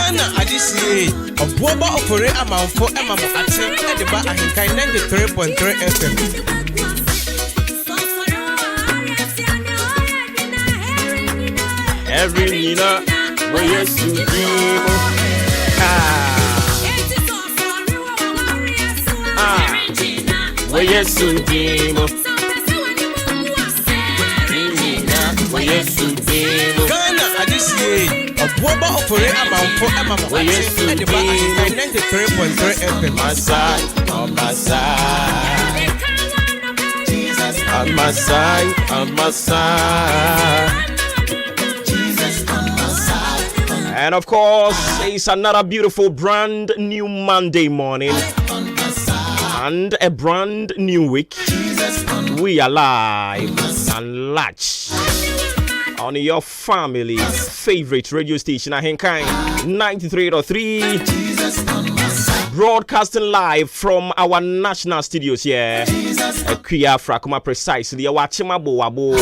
Ghana adisi obuoba opore amanfo emamo atem edeba ahenkan 93.3 FM. Every Nina, where you see where you see Ghana adisi obuoba opore amanfo emamo atem edeba ahenkan 93.3 FM. My side, on my side, on my side, on my side. And of course, it's another beautiful brand new Monday morning and a brand new week. We are live and large on your family's favorite radio station, Ahenkan 93.3, broadcasting live from our national studios here. Kuya Frakuma precisely, Wachimabo.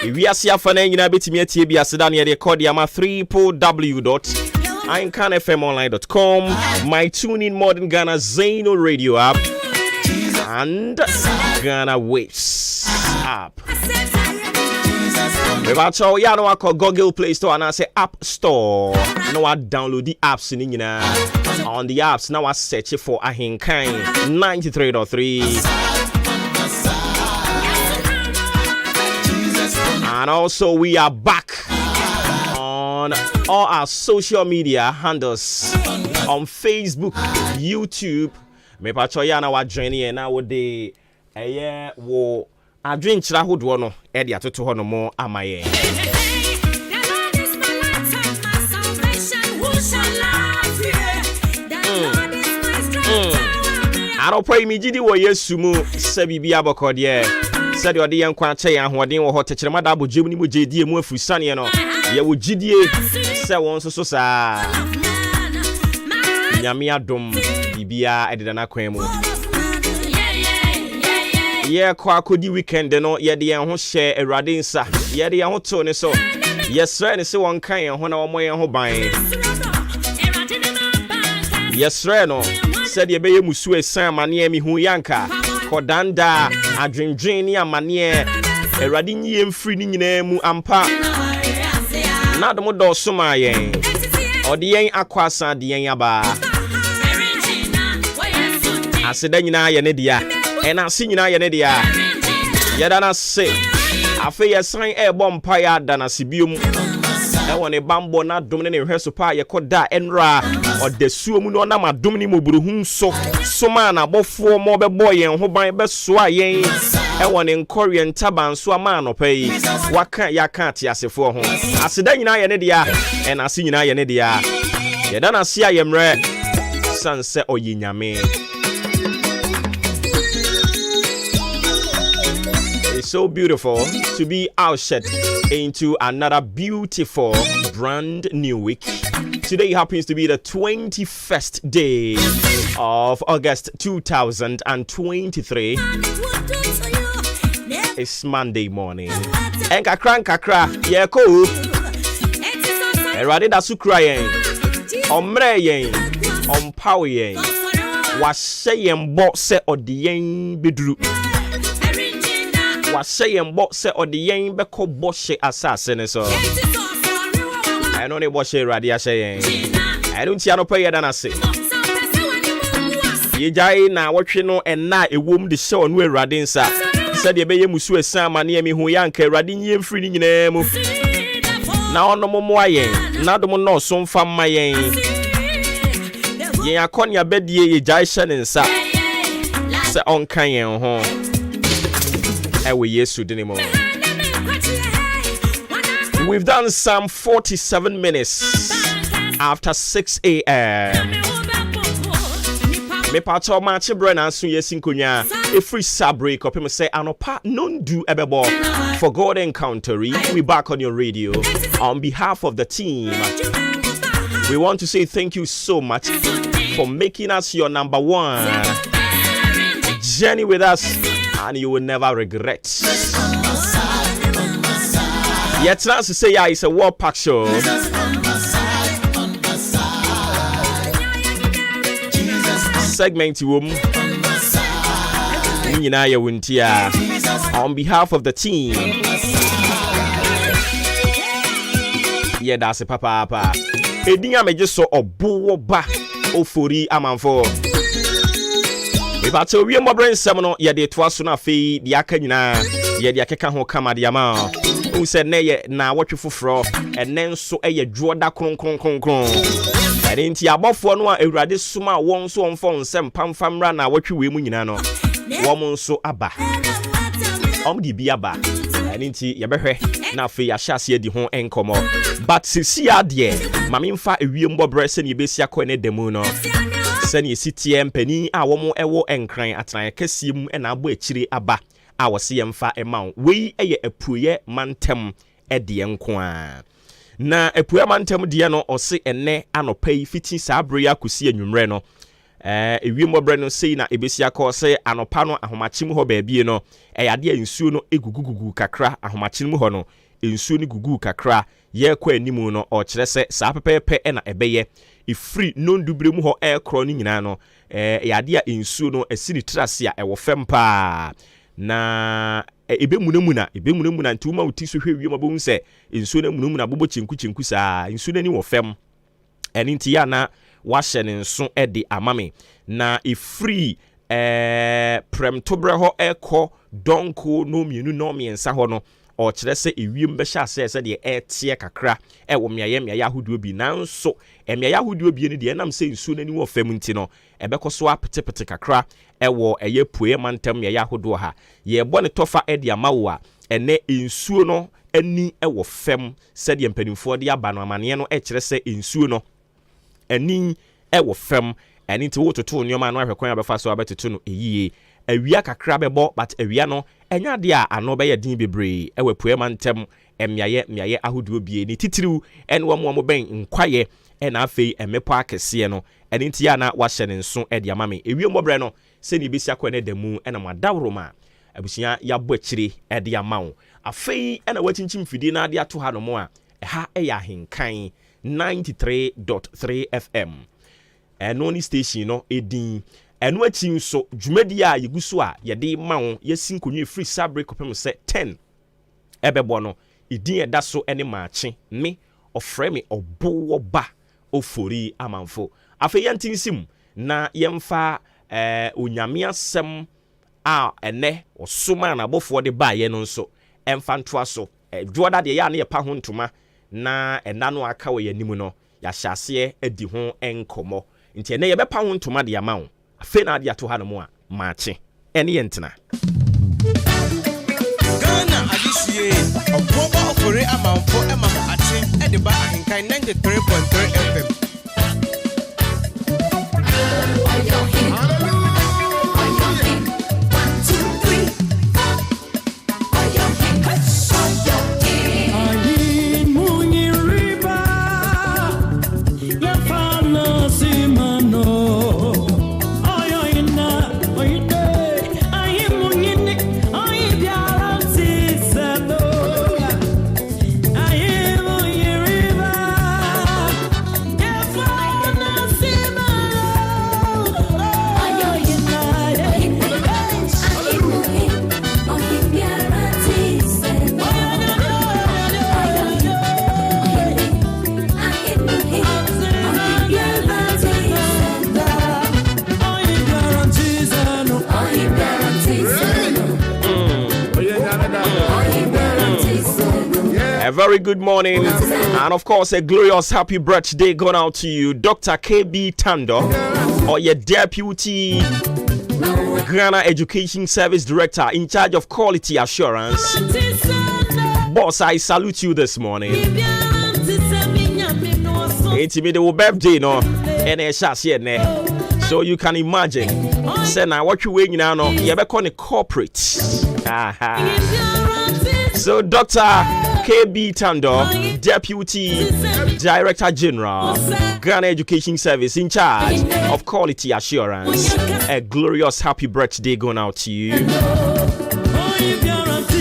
We are here for now. Betimi etie bi aseda na record ya ma www.ahenkanfmonline.com, my TuneIn Modern Ghana Zaino Radio app, and Ghana Waves app. Mebacho ya no akọ Google Play Store and I say App Store. No I download the apps in nyina. On the apps now I search for Ahenkan 93.3. And also we are back on all our social media handles on Facebook, YouTube. Me pacho ya na wa join here na wo de wo adwen kira hodo no e de atoto ho no mo amaye. I don't pray me jidi wo Yesu mu se bibia bokode said your dear Quache and Wadin or Hot Madabo Jimmy Mujidi and Mufusani, ye would GDA, say one so sa Yamia Dom, Bibia, Edana Quemo. Ye Quakudi weekend, no, ye dear who share a radinsa, ye dear who tone so. Yes, sir, and so one kind when our way and who buying. Yes, sir, no, said ye be Musu Sam and Yemi Huyanka. Kodanda adwendwen amane erade nyem free ni nyina mu ampa na domo do so ma yen ode yen akwasa de yen aba aseda nyina ye ne dia ena ase nyina ye ne dia ye da na se afa ye san e bompa ya da na se biom e woni bambo na dom ne hweso pa ye koda enra odesuo mu no na madom ni moburuhun so ma na bofo mo be boy yen ho ban be so a yen e woni nkori ntaban so ama no pai waka ya ka ati asefo ho aseda nyina ye ne dia ena ase nyina ye ne dia ye da na se ayemre sanse oyinyame. It's so beautiful to be ushered into another beautiful brand new week. Today happens to be the 21st day of August 2023. It's Monday morning. Enka kakra yeko. Erade da sukra yen. Omre yen. Ompaw yen. Wahye yen bo se odiyen bedru. Wahye yen bo se odiyen beko boshe asase ne so. I know they watch it radio saying. I don't see no pay than I say. Ye jai na watch no and na a womb the show no radinsa. Said ye be musu sama near me who yanke radin ye free in name. Now no more yen, not the no some fam my yen. Ye are con your bed ye jai shannon sa. Say on Kayen home. I will yes to anymore. We've done some 47 minutes after 6 a.m. Me pato machi brena so yesinkonya a free sub break up him say anopa non do ebebo for God Encounter. We back on your radio on behalf of the team. We want to say thank you so much for making us your number one. Journey with us and you will never regret. Yet to say yeah, it's a war pack show. segment wom nyina ye wontia on behalf of the team. Yeah, that's a papa. Edin ameje so obo ba ofori amanfo. We ba to wie mobren sem no ye de to aso na afei de aka nyina ye de akeka ho kama de ama. Who said na ye na wotwe foforo enen so eye dwoda kronkronkronkron. Enti abofo no a Awurade soma won so onfo nsem pamfamra na wotwe we mu nyina no. Wom nso aba. Di bi aba. Enti ye behwe na afei ya hyase adi ho enkomo. But sisi ade mame mfa ewiem bobre se ne besi akọ ne demu no. Se ne sitie mpani a wom ewo enkran atran kasiem na abo akire aba a wose yemfa ema wei eye apuye mantem ede enko a. Na apuye mantem de no ose enne anopai fiti sabre ya kusi anwumre no. Ewiem bobre no sei na ebesi akọ se anopa no ahomachim ho baabie no eyade nsuo no egugugugu kakra ahomachim ho no nsuo ni gugu kakra ye kwa animu no o kire se sa pepepe na ebeye ifri nondubre mu ho ekro ni nyina no yade a nsuo no asini trase a ewo fempa na ebemunamuna ntuma uti so hwe wiem abon se nsuo na munamuna bobo chinku saa nsuo na ni wo fem eni nti ya na wahye ne nso de amame na ifri prem tobre ho ekọ donko no mienu no miensa ho no o kire se ewiem be hya se de etie kakra wo miaye ahoduo bi nanso miaye ahoduo bi ne de enam se nsuo nani wo fam nti no ebekoso apetepete kakra wo eye pue mantem miaye ahoduo ha ye bo ne tofa de amawo a ene nsuo no ani wo fam se de mpanimfo de aba no amane no kire se nsuo no ani wo fam eni nti wo toto nyoma no ahwekwan abefa so abeteto no eyie awia kakra bebo but awia no enya de a ano be ye din bebre ewe puema ntem miaye ahoduo bie ni titiriw en wo ben nkwaye na afei emepo akese no eni nti ya na wahye ne nso de amame ewie mobre no se ni besi akwa ne damu na madawroma abusia ya bo akire de amawo afei na wachinchim fidi na de ato ha no mo a ha ya Ahenkan 93.3 FM Enoni station no edin eno achi nso dwumadi a yeguso a yede mawo yesin konwe free sabre kopem se 10 ebebo no edin eda so ene maache me ofre me obo ba ofori amanfo afa yantinsim na yemfa onyame asem a ene osoma na abofo de ba ye no nso emfa ntoa so dwoda de ya na ye pa ho ntoma na ena no aka wo yanim no ya hyase edi ho enkomo nti ene ye bepa ho ntoma de amawo afi na de ato ha no mo a maache ene ye ntena Ghana adishie oboba ofore amanfo emamo ache ede ba Ahenkan 93.3 FM A very good morning, and of course, a glorious happy birthday going out to you, Dr. KB Tando, or your deputy Ghana Education Service Director in charge of quality assurance. Boss, I salute you this morning. It's me the birthday, no, and a shas so you can imagine. Say now what you waiting now, no, you better call it corporate. So, Dr. KB Tando, Deputy Director General, Ghana Education Service in charge of quality assurance. A glorious happy birthday going out to you.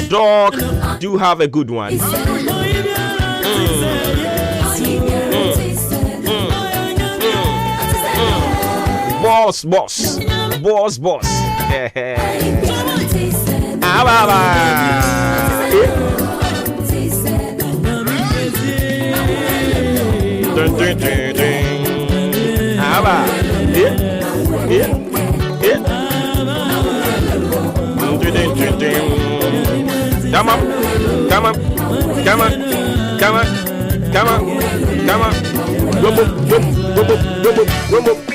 Doc, do have a good one. boss. Ababa. Aba.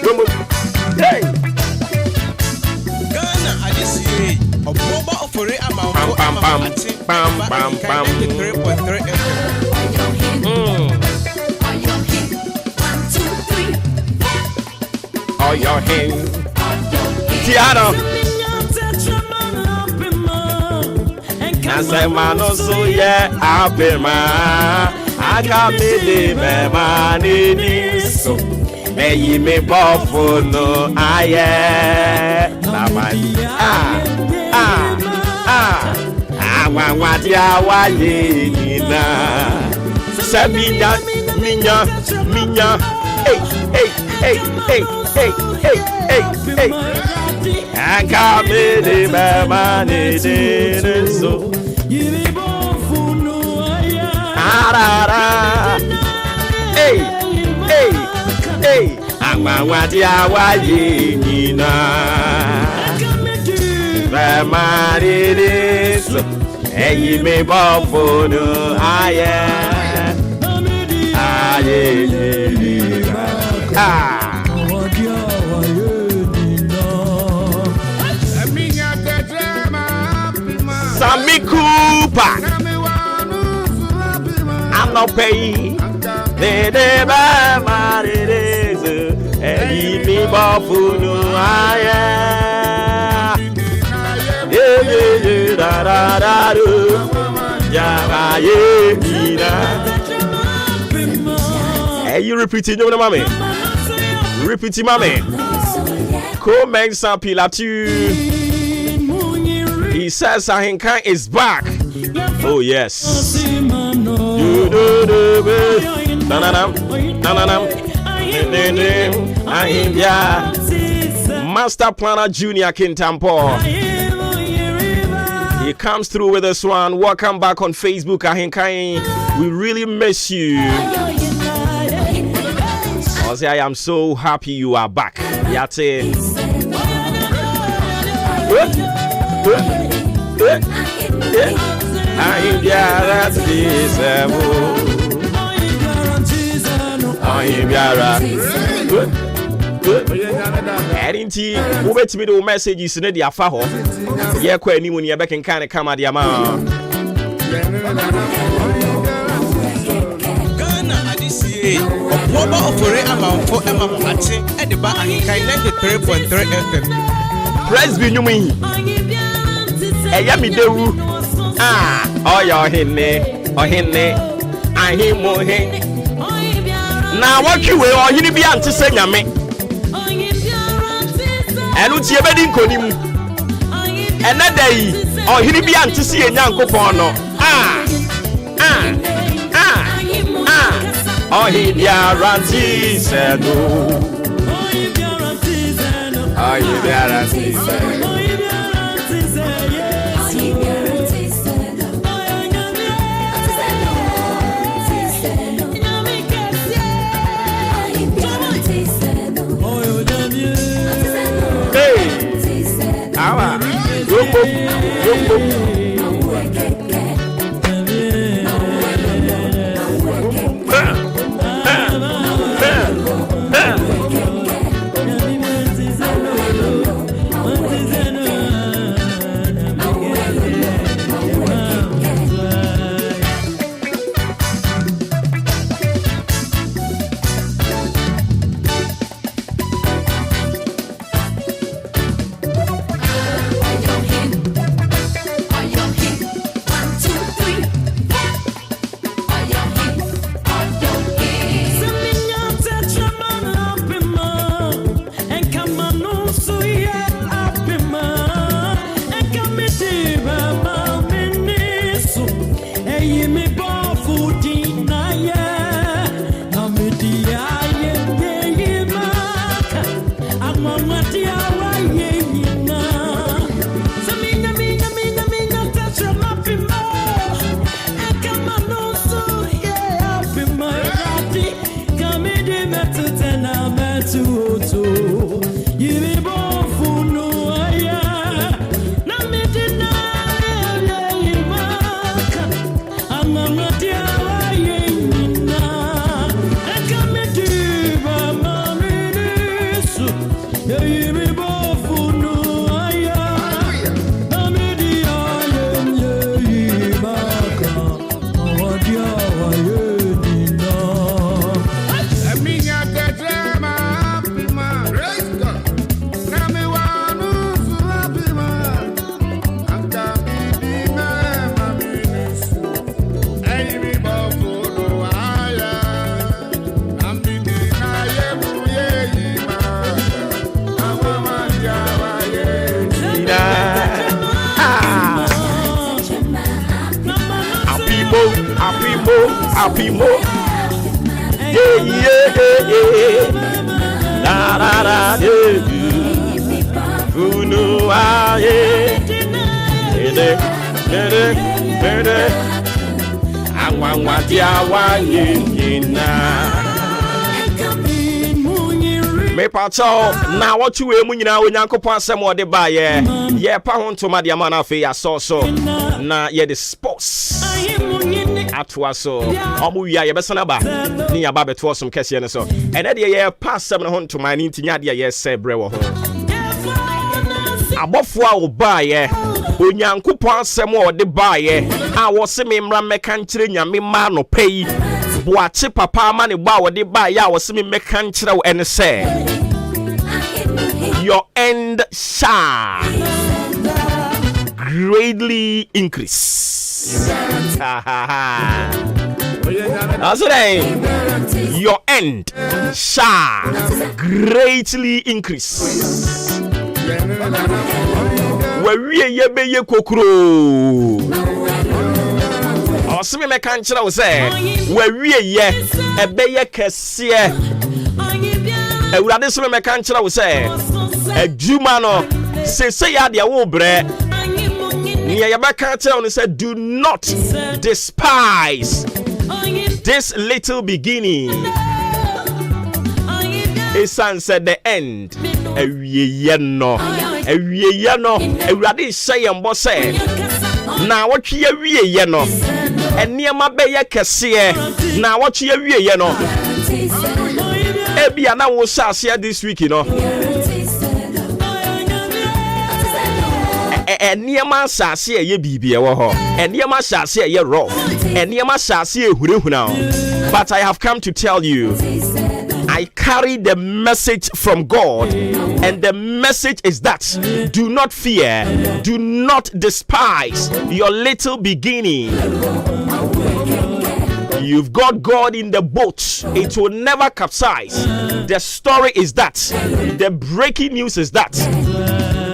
Come on. Hey. Ghana, I just see a Boba Opore Amanfo Pam. 93.3 FM. All your hands. Tiano. I say, man, so yeah, I'll be man. I got me the man in so. May you me buffalo, no, I want ya, why, Sabina, Minya, hey. I got me the man in so. Hey, I'm what ya wayi nina. The man it is. Hey, you may buffalo, no, Sammy Cooper. I'm not paying. They never married it. And he be buffalo. Hey, you repeating your mommy? Repeating mommy. Come and sample at you. He says Ahenkan is back. Oh yes. Master Planner Junior Kintampo. He comes through with this one. Welcome back on Facebook, Ahenkan. We really miss you. I am so happy you are back. Yate. Erinti wo betimi de messages ne dia fa ho ye kwa ani mu ne be kenkan ne kama dia ma Ghana adisi Boba Opore Amanfo ate e de ba Ahenkan 93.3 FM. Praise be nyum yi eya mi dewu oya ohene ahimo he na watwe ohini bi ante se nyame enu tie bedi nkonim enada yi ohini bi ante se enyankopon no ohini aranti se no ohini aranti se Apimo, yeah, la la la, Unu aye, me pacho na what you emu nyina onyankopon asem ode ba ye pa ho ntoma de amana fe ya so na ye the sports atwa so omu wia ye besana ba ni ya ba beto som kese ne so ene de ye pa asem ne ho ntoma ni ntinya de ye se bre wo ho abofo a oba ye onyankopon asem ode ba ye a wo se me mra meka nkire nyame ma no pei boache papa ma ne ba wode ba ya wo se me meka nkire wo ene se your end shall greatly increase. That's it. Your end shall greatly increase. We ye be ye kokro. Osimi me kan kira wo say we ye ebe ye kese. Ewurade so me kan kira wo say adwuma no se ya de wo bre. Said, do not despise this little beginning. His son said the end. Everybody say and boss say. Now what you no. And near my bay kese. Now what you no. Ebi ana wo share this week, you know. Eniema sase ye bibie wo ho eniema sase ye raw eniema sase ehurehuna. But I have come to tell you, I carry the message from God, and the message is that do not fear, do not despise your little beginning. You've got God in the boat, it will never capsize. The story is that, the breaking news is that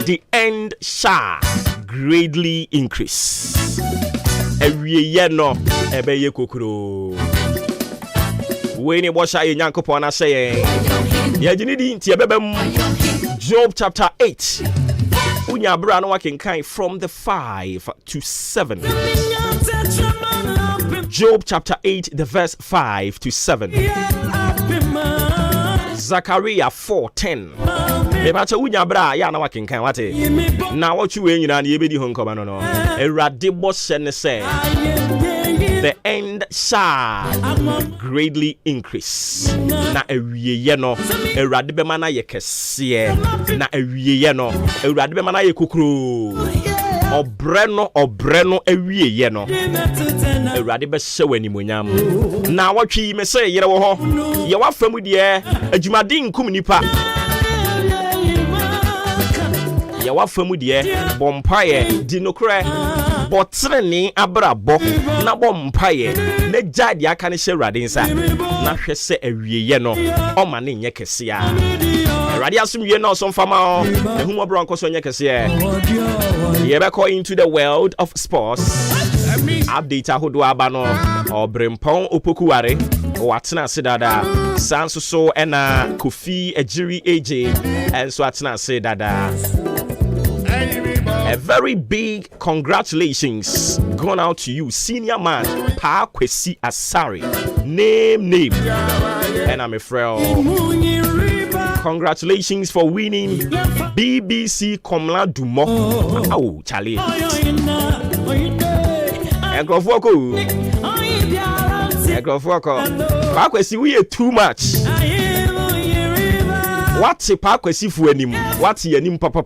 the end shall greatly increase. Every year no, ebe ye kokoro. When you watch a Yankopon, I say, Yajini Tiabem, Job chapter 8. Unya Brano waking kind from the 5 to 7. Job chapter 8, the verse 5 to 7. Zachariah 4:10. Ebacha unya bra ya na wakin kan wate na what you nyina na yebedi ho nkoma no Erade bo se ne se the end shall greatly increase. Na awieye no Erade be mana ye kese na awieye no Erade be mana ye kokro obre no awieye no Erade be se wani monyam na watwi me se yere wo ho ye wafamu de adwumadin kum nipa ya wafamu de bompaye dinokre botreni abrabo na bompaye na jade aka ne Erade nsa na hwese awieye no o ma ne nye kese a Erade asumwie na so mfama ehum obro nkoso nye kese ye be call into the world of sports. Update ahodo aba no obrempon opokuware watena sedada sanso so ena Kofi Ejiri AJ enso atena sedada. A very big congratulations going out to you, senior man Pa Kwesi Asari. Name and I'm a friend Congratulations for winning BBC Komla Dumo. Oh, Charlie. Egrofoko. Pakwesi we too much. What's a pakwesi for him? What's your name? Papa.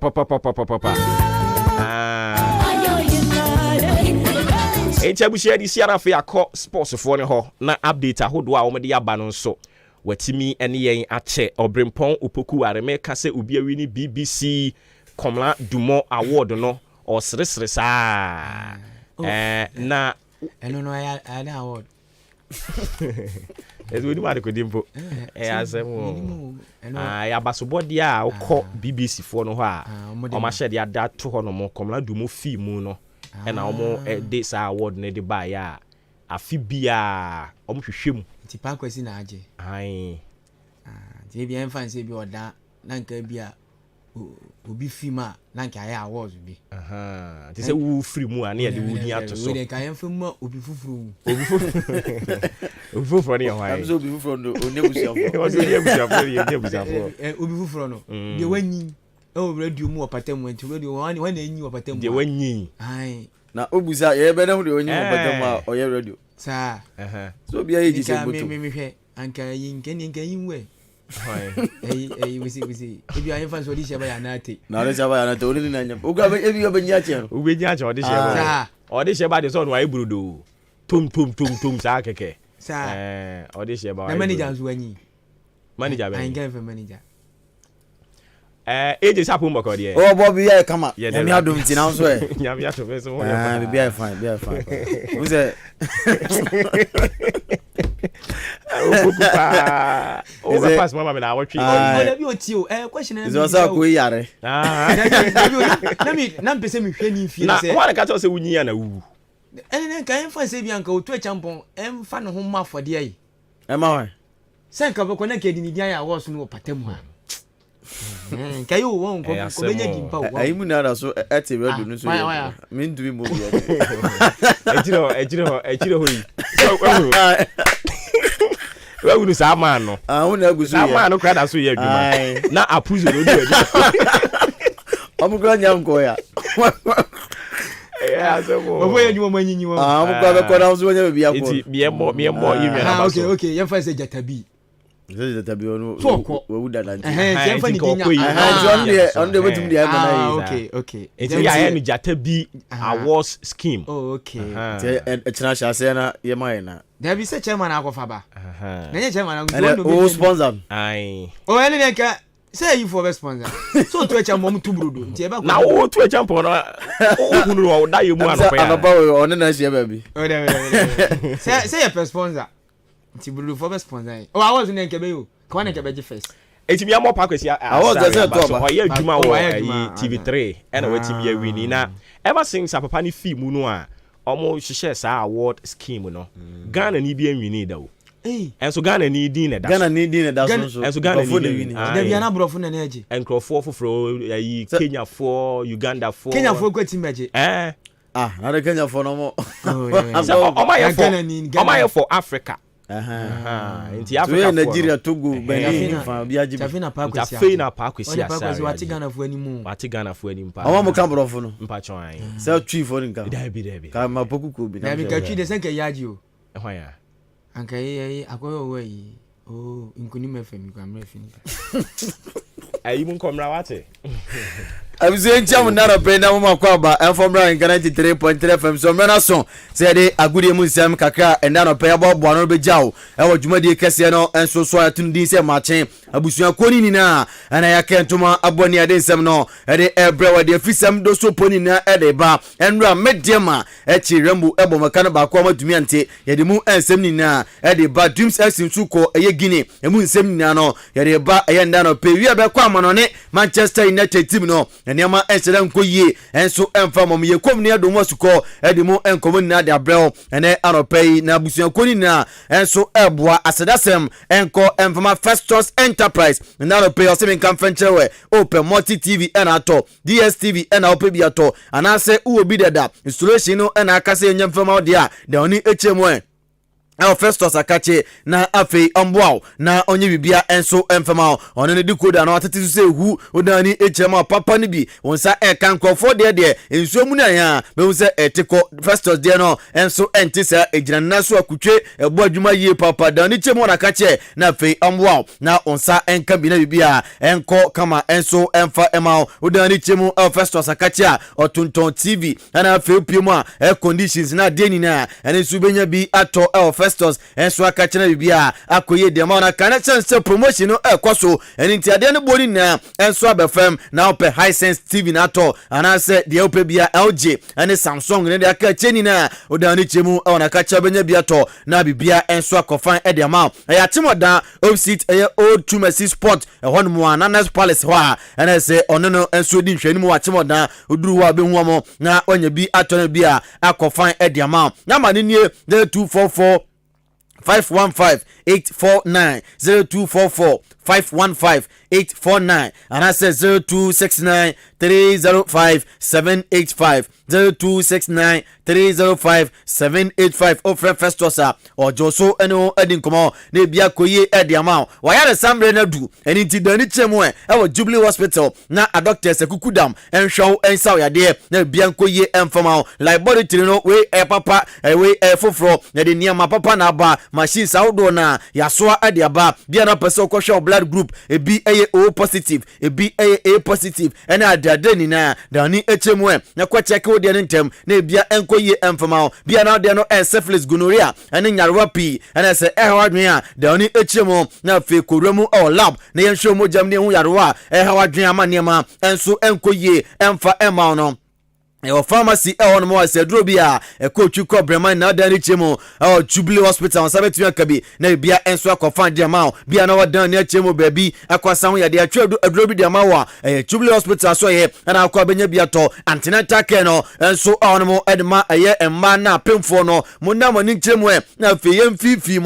Echabushia this year after a call sports for ho na update a hodo a omede aba no so watimi ene yen ache obrimpon opoku areme kase obi awini BBC Komla Dumo award no o sresre saa na eno no I award ezo ni ma de kodimpo asemo ya basobodi a ukọ BBC for no ho a o ma shede ada to ho no mo Komla Dumo film no na omo this award ne de ba ya afibia omo hwehwem ti pa kwesi na age ai ti bi en fancy bi oda na nka bia obi film na nka ya awards bi ti se wu free mu a na ye de wu ni ato so we de ka en film obi fufuru ni hwan am so obi fufuru no onebusiafo obi fufuru no de wanyi oh radio mu opatem went radio when enyi opatem de wanyi ai na obusa ye be na hu de onyi opatem a oye radio sa so bia ye jise boto me hwe anka yin nkeni we we ebi ayen fan so di sheba ya na ate na re sheba ya na te oni na nyam oga be ebi obe nya che ube nya che odi sheba odi sheba de so no ai brudo tum sa keke sa odi sheba na manager zo anyi manager be ayen gan for manager AJ sapu mboko de oh bobi ya kama nyami adum ti na so nyami adum so be be fine who say okupa o be pass mama me na watch o bi o ti o question na is also ko yare na mpese me hwe ni fie na wa ka to se wunyi ya na wu ene kan en fa se bi anka o tu champon en fa no ho ma fode ai e ma wa sen ka be ko na ke di ni dia ya wo so no patem ma kayo won ko benya dimpa wo ayi mu na so ete radio no so me ndumi mo bi ejiro hoyi wa wunu sa man no wonu agusu ya sa man no krada so ye adwuma na apuzo no di adwuma omugro nyam ko ya asemo obo ye nyuma manyinyi wo omugro be ko na so nya bi akọ iti biemo yimi na ba so okay ye fa se jatabi ze tabi onu we wuda na nti ye fa ni dinya on de wetum dia na okay iti ya ye ni jatabi awards scheme okay e china shase na ye mai na da bi se chairman akofa ba na ye chairman o sponsor ai o ene ne ka say you for sponsor so to echa mom tu brudo nti e ba na o to echa mpo na o hunu o da ye mu anopa ya anopa o ne na share ba bi o da say you sponsor nti brudo for sponsor o I was ne nke be yo ko ne nke be first etimi amọ pakwesi I was the set up o ye adwuma wo TV3 ena wetim ye wini na ever since apapa ni film no a omo hihye sa award scheme no Ghana ni bi enwini da o enso Ghana ni din na da so enso Ghana ni din da bia na brofo na eje enkrofo foforo ayi Kenya for Uganda for Kenya for kwatim eje na de Kenya for no mo omaye for Africa inti Africa Nigeria Togo Benin fa biaji Tafina pa kwesi asa wati Ghana fu animu pa omo mo kambrofo no mpa chon se twi for nka da bi ka ma poku ko bi na bi ka twi de senke yaji o ehwan ya anka yi akoyo we nkuni mefem kwa mrefin ayi mun komra wate abize ncham na rope na mo makwa ba enfomra 93.3 FM so mena so se de agudie mu nsem kakra enda no pe bobo no be jaw e wo dwumadi kese no enso so atundin se mache abusua koni ni na ana ya kentuma aboni ade nsem no e de ebrewa de fisem do so poni na e de ba enra mediama e chi rembu ebo maka na ba kwa matumi ante ye de mu ensem ni na e de ba dreams exim suko e ye gine e mu nsem ni na no ye de ba e nda no pe wi be kwa mano ne Manchester United team no eniama esere nko yie enso emfa mom ye kom ne adom asuko edi mu enkom na de abrel ene aropei na busuan koni na enso eboa asedasem enko emfama Festus Enterprise na aropei osemi kan fenchewe open multi TV ena ato DSTV ena opebi ato anase uobi deda installation no ena akase enyemfama ode a de oni echemu Festus akache na afei omboa na onye bibia enso emfema ono ne dikoda na watete se hu odani echema papa ni bi wonsa kan krofo de enso mu na ya be wo se etiko Festus de no enso entisa ejina naso akutwe ebo adwuma yie papa dani chemo na kache na afei omboa na onsa enka bi na bibia enko kama enso emfa ema odani chemo Festus akache a otunton TV na afei piemu a conditions na de ni na ene su benya bi ato Festus enso akachena bibia akoye de ma na kana chance promotion no ekoso eni ntiade ne boni na enso abefam na ope Hisense TV na to anase de ope bia LG ene Samsung ne de akacheni na odani chemu na kacha benya bia to na bibia enso akofan e de ma ya timoda opposite old Tumasi Sport honmo Ananas Palace ho a ene se onono enso di nhwani mu wa timoda oduru wa be huamo na onya bi atona bia akofan e de ma na ma ne nie 244 515-849 0244-515-849 and I said 0269-305-785 0269-305-785 offer Festosa or Joso eno edin komo ne bia koye ediama waya de sambre na du eni ti dani chemwe e Jubilee Hospital na a doctor se kukudam en show en saw ya de na bia koye enfama laboratory no we e papa we e foforo na de niam papa na ba machine saudo na yasoa adiaba bia na pese ko show blood group ebi eye O positive ebi eye A positive ena adade ni na dani echemwe na kwa check wo de ntem na bia enkoye enfama bia na de no syphilis gonorrhea ene nyarewa pi ena se ehwadwen a dani echemo na fe koremu o lab na yen show mo jam ne hu yarewa ehwadwen amanema enso enkoye emfa ema no your pharmacy on mo se duro bia coach ko breman na dani chemo Jubilee Hospital sabetu akabi na bia enso akofan de ma bia na wadan na chemo baby akwasa ho ya de atwa aduro bi de ma wa Jubilee Hospital so ye na akwa benya bia to antenatal care no enso on mo edma aye emma na pemfo no mo na mo ni chemo na fe yemfifi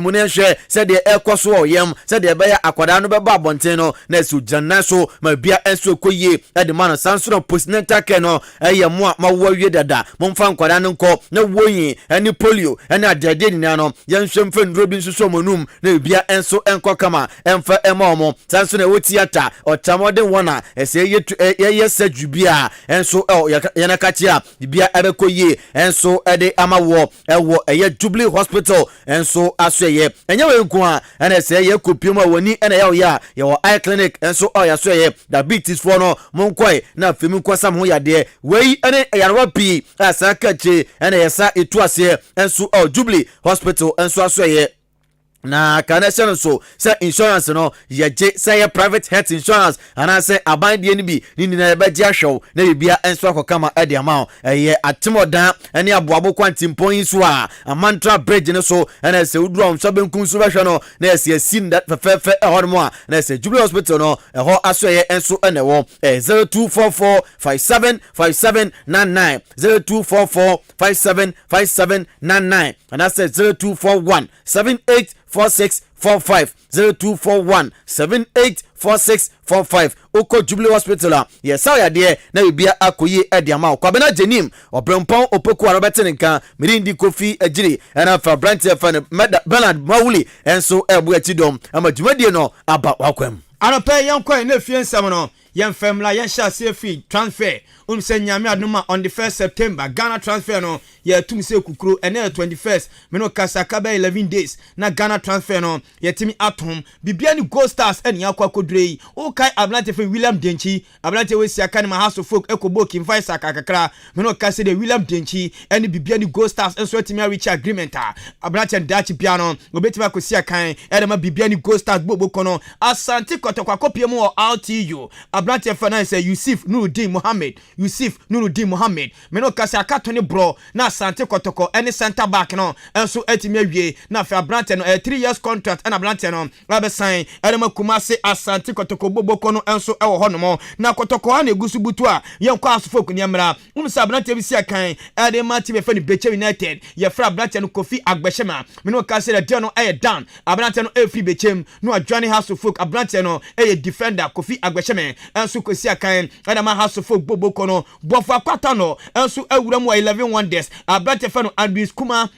mo na hwe se de ekoso o yem se de be ya akwada no be ba bonten no na su janna so ma bia enso koye edma no sanso no postnatal care no eye mo ma wo wie dada mo mfa nkwada no nko na woyi ani polio ani adade ni no yenhwe mfa nduro bi nsuso monum na bia enso enko kama emfa ema sanso na woti ata otamode wona ese ye saju bia enso yana kachia bia abekoye enso ede amawo ewo eye Jubilee Hospital enso asoye enya we nko a ena ese ye kopium awoni ena ya eye clinic enso ya soye diabetes for no monkoi na femi kwasam ho yade wei ene yarwa pi asaka che ene yesa etuase enso Jubilee Hospital enso asoye na connection so say insurance no ye say private health insurance and say abande ni bi ni na be dia hwew na bibia enso akokama e de ama ye atimodan ene aboabo kwantimpon yi so a amantra bridge ne so ene se uduro nso benkum so be hwe no na se sin that fefe e hormo a na se Jubilee Hospital no e ho aso ye enso ene wo 0244575799 0244575799 and I said 0241784645 0241784645 oko Jubilee Hospital yes ya de na bibia akoye ediama kwa bena jenim obrempon opoku Robert nka mirindi kofi agiri na fa branch fa Bernard Mawuli enso ebu atidom ama dwumadie no aba wakwam anopa yankwan na fie nsam no yemfemla yensha sefi transfer se nyame aduma on the 1st September Ghana transfer no ye tum se kukuro ene 21st me no kasaka be 11 days na Ghana transfer no ye timi atom bibia ni Gold Stars ene yakwa kodrei o kai Ablante fe William Denchi Ablante we siaka ni house of folk ekobo kimfai saka kakra me no kase de William Denchi ene bibia ni Gold Stars enso timi reach agreement Ablante dachi bia no obetimi akosia kan ene ma bibia ni Gold Stars gbobo kono Asante kotokwa kopie mu RTU Ablante finance Yusuf Nuruddin Mohammed me no kase akatoni bro na Asante kotoko any center back no enso etimi awie na fa Ablante no 3 years contract na Ablante no abe sign edema Kumase Asante kotoko boboko no enso ewo honomo na kotoko ha na egusu butu a yenkwa asofo ni amra umsa Ablante bi sia kan edema team fe ni Beche United ye fra Ablante no Kofi Agbeshema me no kase the deal no dan Ablante no free Bechem no adwane house of folk Ablante no defender Kofi Agbeshema enso kwesi akan na ma house folk boboko no bofo akwata no enso awura mu 11 wonders abrate fa no Andrews Kuma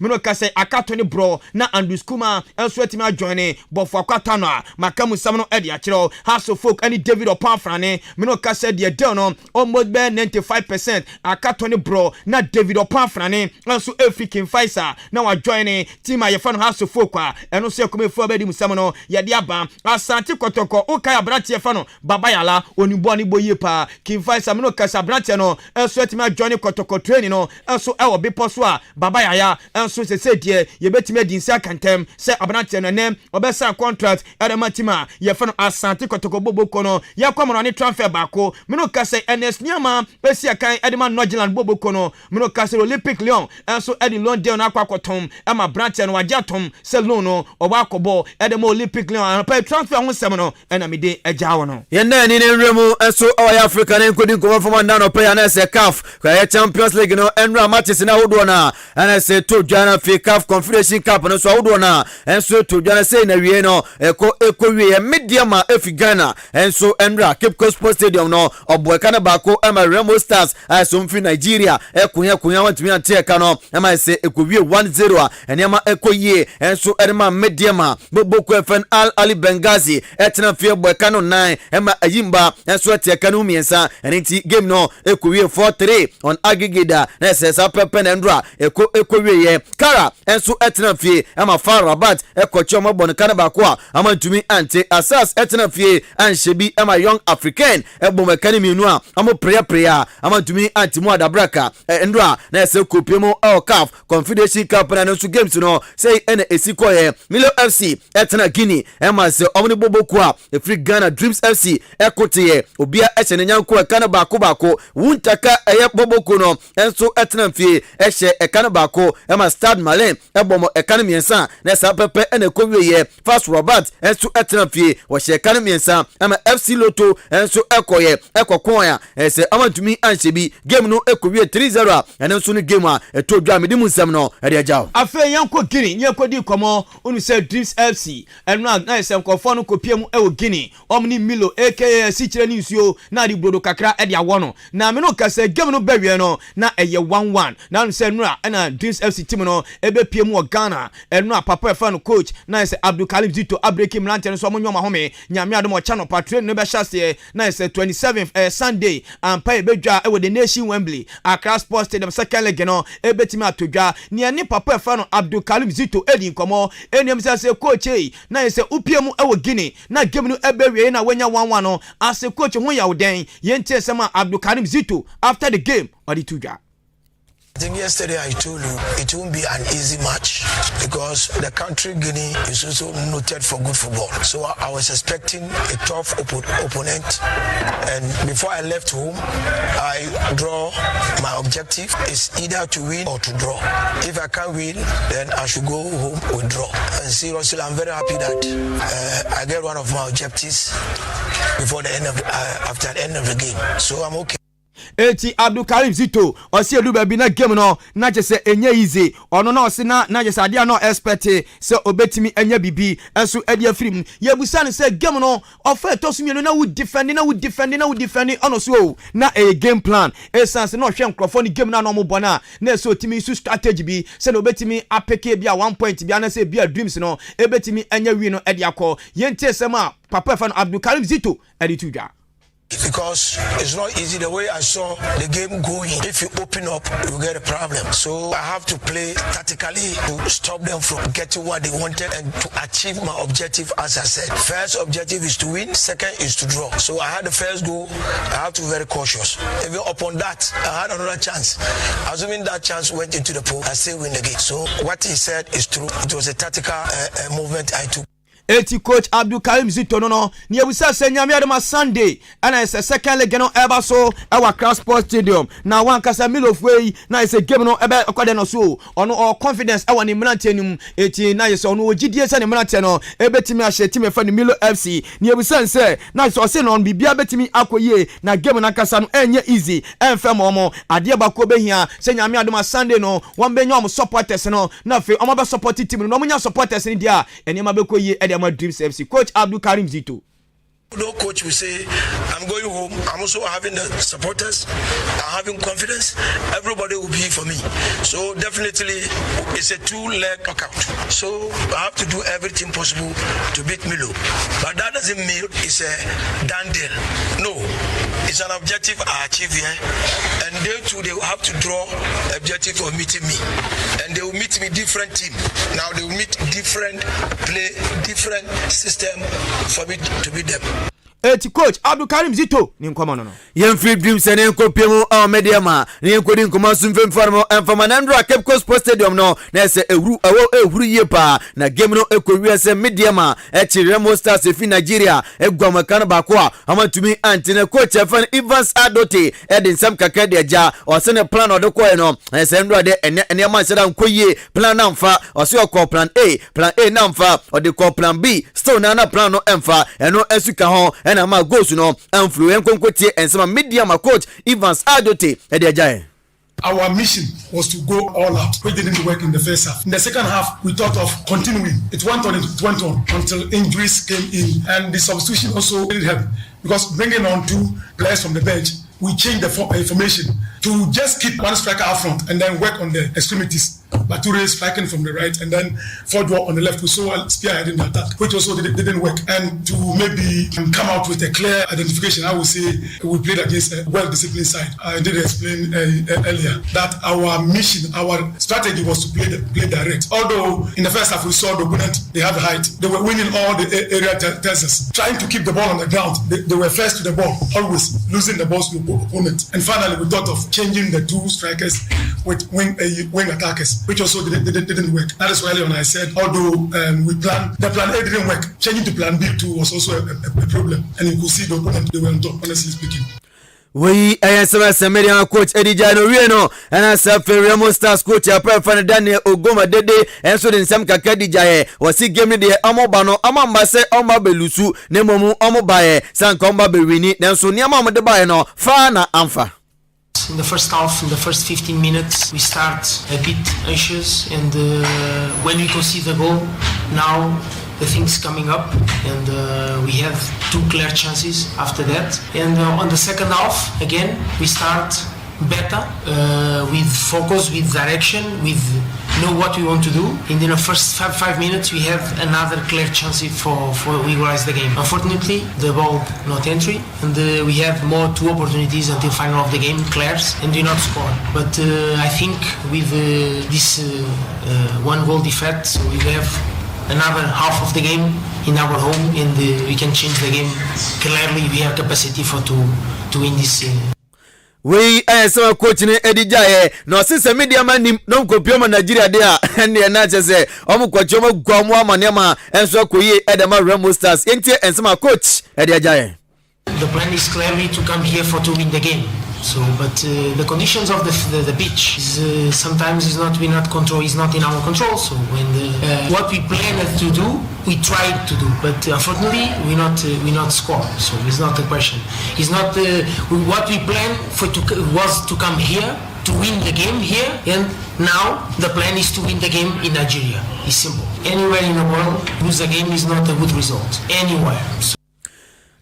me no ka say akato ne bro na Andrews Kuma enso atimi ajoine bofo akwata no makamu sam no e de akiro house folk ani David Opanfrane me no ka say de deal no almost be 95% akato ne bro na David Opanfrane enso African Faisa na wa joine team a ye fa no house folk a eno so yakomefo abedi musam no ye de aba Asante Kotoko ukaya brate fa no babayala onibo ani boye pa King Faisa me no ka say brate no enso atimi ajoine Kotoko training no enso e wo bepo so a babayaya enso se die ye betimi adinsi akantem se abrante no nem obesa contract edematima ye fa no Asante Kotoko boboko no ye kwamno ne transfer baako me no ka say NS niama esi akan edema Nordland boboko no me no ka say Olympic Lyon enso edi London akwakotom ama brante no wajatom se loan no oba akobo edema Olympic Lyon pa transfer ho sem no ena me de agyawo no ye na ni nremu enso our Africa na nkodi nkoma from na no pay na se CAF kwa Champions League no enra matches na wodo na ana se to dwana fi CAF Confederation Cup no so wodo na enso to dwana se na wie no eko wie medium efi Ghana enso enra Cape Coast Sports Stadium no oboeka na bako ama Remo Stars so mfi Nigeria kunya wantumi anteka no ama se eko wie 1-0 enema eko ye enso enema medium boko FN Al Ali Benghazi etena fi oboeka no 9 ema ayimba enso eteka no miensa enti game no eko wie 4-3 on aggregate na se sa pepe na ndra eko wie ye kara enso etena fi ema Far Rabat eko choma bon kana bako a ama ntumi ante Asas etena fi anshebi ema Young African ebo mekani mienu a ama prayer ama ntumi anti mu adabraka ndra na se kopiem CAF Confederation Cup na no games no say ena esikoye Milo FC etena Guinea ema se omni boboku a Free Ghana Dreams FC ekote obia echene nyanko ekana bako wuntaka eye boboku no enso etena fi eche ekana bako ema Stade Malin ebomo ekana miensa na sa pepe ena kowie Fast Rabat enso etena fi wo she ekana miensa ema FC Lotto enso ekoye ekokoya ese amantumi anchebi game no ekowie 3-0 enso no game a etodwa medi musam no ede agyaw afa yanko Guinea nyekodi komo unu se Dreams FC enra na ese nkofo no kopiem ewo Guinea omni Milo aka sichire ni nsuo na di brodo kakra ede awo no na me no ka se game no bawie no na eye 1-1 na unu se nra na Dreams FC team no ebe piem wo Ghana enra papa efa no coach na ese Abdul Karim Zito Abreki Mlante no so monyo mahome nyame adom channel patron no be hyase na ese 27th Sunday ampa ebedwa ewo the Nation Wembley Accra Sports Stadium second leg no ebetimi atodwa ne ne papa efa no Abdul Karim Zito edi nkomo eniem se coach na ese upiem ewo Guinea na game no ebewie na wanya 1-1 no as coach ho ya woden yente sema Abdul Karim Zito after the game odi tudwa. I think yesterday I told you it won't be an easy match because the country Guinea is also noted for good football. So I was expecting a tough opponent, and before I left home, I draw my objective is either to win or to draw. If I can't win, then I should go home with draw. And seriously, I'm very happy that I get one of my objectives before the end of after the end of the game. So I'm okay. Eti Abdul Karim Zito osi edu baby na game no na je se enye easy ono na osi na je se ade no expect se obetimi enye bibi enso ade afrim ye busa ne se game no ofa tosumienu na would defend ono so na a game plan essence no hwe nkrofo ni game na no mo bona na so timi su strategy bi se no obetimi apeke bia 1 point bia na se bia dreams no ebetimi enye wi no ade akọ ye ntie sema papa fa no Abdul Karim Zito ade tudwa. Because it's not easy the way I saw the game going. If you open up, you get a problem. So I have to play tactically to stop them from getting what they wanted and to achieve my objective, as I said. First objective is to win, second is to draw. So I had the first goal, I have to be very cautious. Even upon that, I had another chance. Assuming that chance went into the pool, I still win the game. So what he said is true. It was a tactical movement I took. Eti coach Abdul Karim Zito no ni ebusa se nyame adema Sunday ana ese second leg no eba so ewa Accra Sports Stadium na wan kasa milofwe na ese game no ebe akwade no so ono all confidence ewa ni mlante num eti na ese ono ogidie se ni mlante no ebetimi ahye team efa ni Milo FC ni ebusa se na so se no bibia betimi akoye na game na kasa no enye easy enfem omo ade ba ko behia se nyame adema Sunday no wan benya omo supporters no na fe omo be support team no omo nya supporters ni dia enema be koye my Dreams FC coach Abdul Karim Zito. No coach will say, I'm going home. I'm also having the supporters, I'm having confidence. Everybody will be for me. So definitely, it's a two-leg knockout. So I have to do everything possible to beat Milo. But that doesn't mean it's a done deal. No, it's an objective I achieve here. And they too, they will have to draw objective of meeting me. And they will meet me different team. Now they will meet different play, different system for me to beat them. Eti coach Abdul Karim Zito ni nkoma no yen free dreams ene nkopiem o media ma ne nkodi nkoma sumfem farmo enfama nandra Cape Coast Sports Stadium no na se ehuru ye pa na game no ekowie se media ma Remo Stars efi Nigeria egwamaka no bako a amatumi antene coach Efan Evans Adote edin sam kaka de ja o se ne plan o de koye no se ndro de ene ma sera nkoye plan na mfa o se o plan A na mfa o de ko plan B still na plan no emfa eno esuka ho na ma goals no influence konkotie ensema media ma coach Evans Adote ediajae. Our mission was to go all out. We didn't work in the first half. In the second half, we thought of continuing. It went on until injuries came in, and the substitution also didn't help because bringing on 2 players from the bench, we changed the formation to just keep one striker up front and then work on the extremities. Bature striking from the right and then Fordwa on the left. We saw spearheading the attack, which also didn't work. And to maybe come out with a clear identification, I would say we played against a well-disciplined side. I did explain earlier that our mission, our strategy was to play direct. Although in the first half we saw the opponent, they had the height. They were winning all the area tests, trying to keep the ball on the ground. They were first to the ball, always losing the balls to the opponent. And finally, we thought of changing the 2 strikers with wing attackers, which also didn't work. That is why earlier on I said, although the plan A didn't work, changing to plan B too was also a problem. And you could see the opponent, they were on top, honestly speaking. We ayasema media coach Eddie Jano Rieno and as a Remo Stars coach Apefan Daniel Ogoma Dede and so in some kakadi jaye was he game the amobano amambase omabelusu nemomu omobaye san komba bewini then so niama de baye no fa na amfa. In the first half, in the first 15 minutes, we start a bit anxious, and when we concede the goal, now the things coming up, and we have 2 clear chances after that. And on the second half, again, we start better with focus, with direction, with know what we want to do. In the first 5 minutes, we have another clear chance for we rise the game. Unfortunately, the ball not entry, and we have 2 opportunities until final of the game, clears, and do not score. But I think with this 1 goal defect, we have another half of the game in our home, and we can change the game. Clearly, we have capacity to win this. We so coach ni Eddie Jaye no sise media manim no kopio Nigeria dia ene na chese omo kwacho mo gwamu amanema enso akoye Edema Remo Stars enti ensema coach Eddie Jaye. The plan is clearly to come here to win the game. So, but the conditions of the pitch is sometimes is not in our control. So when what we planned to do, we tried to do, but unfortunately we not score. So it's not a question. It's not what we planned was to come here to win the game here, and now the plan is to win the game in Nigeria. It's simple. Anywhere in the world, lose a game is not a good result. Anywhere. So,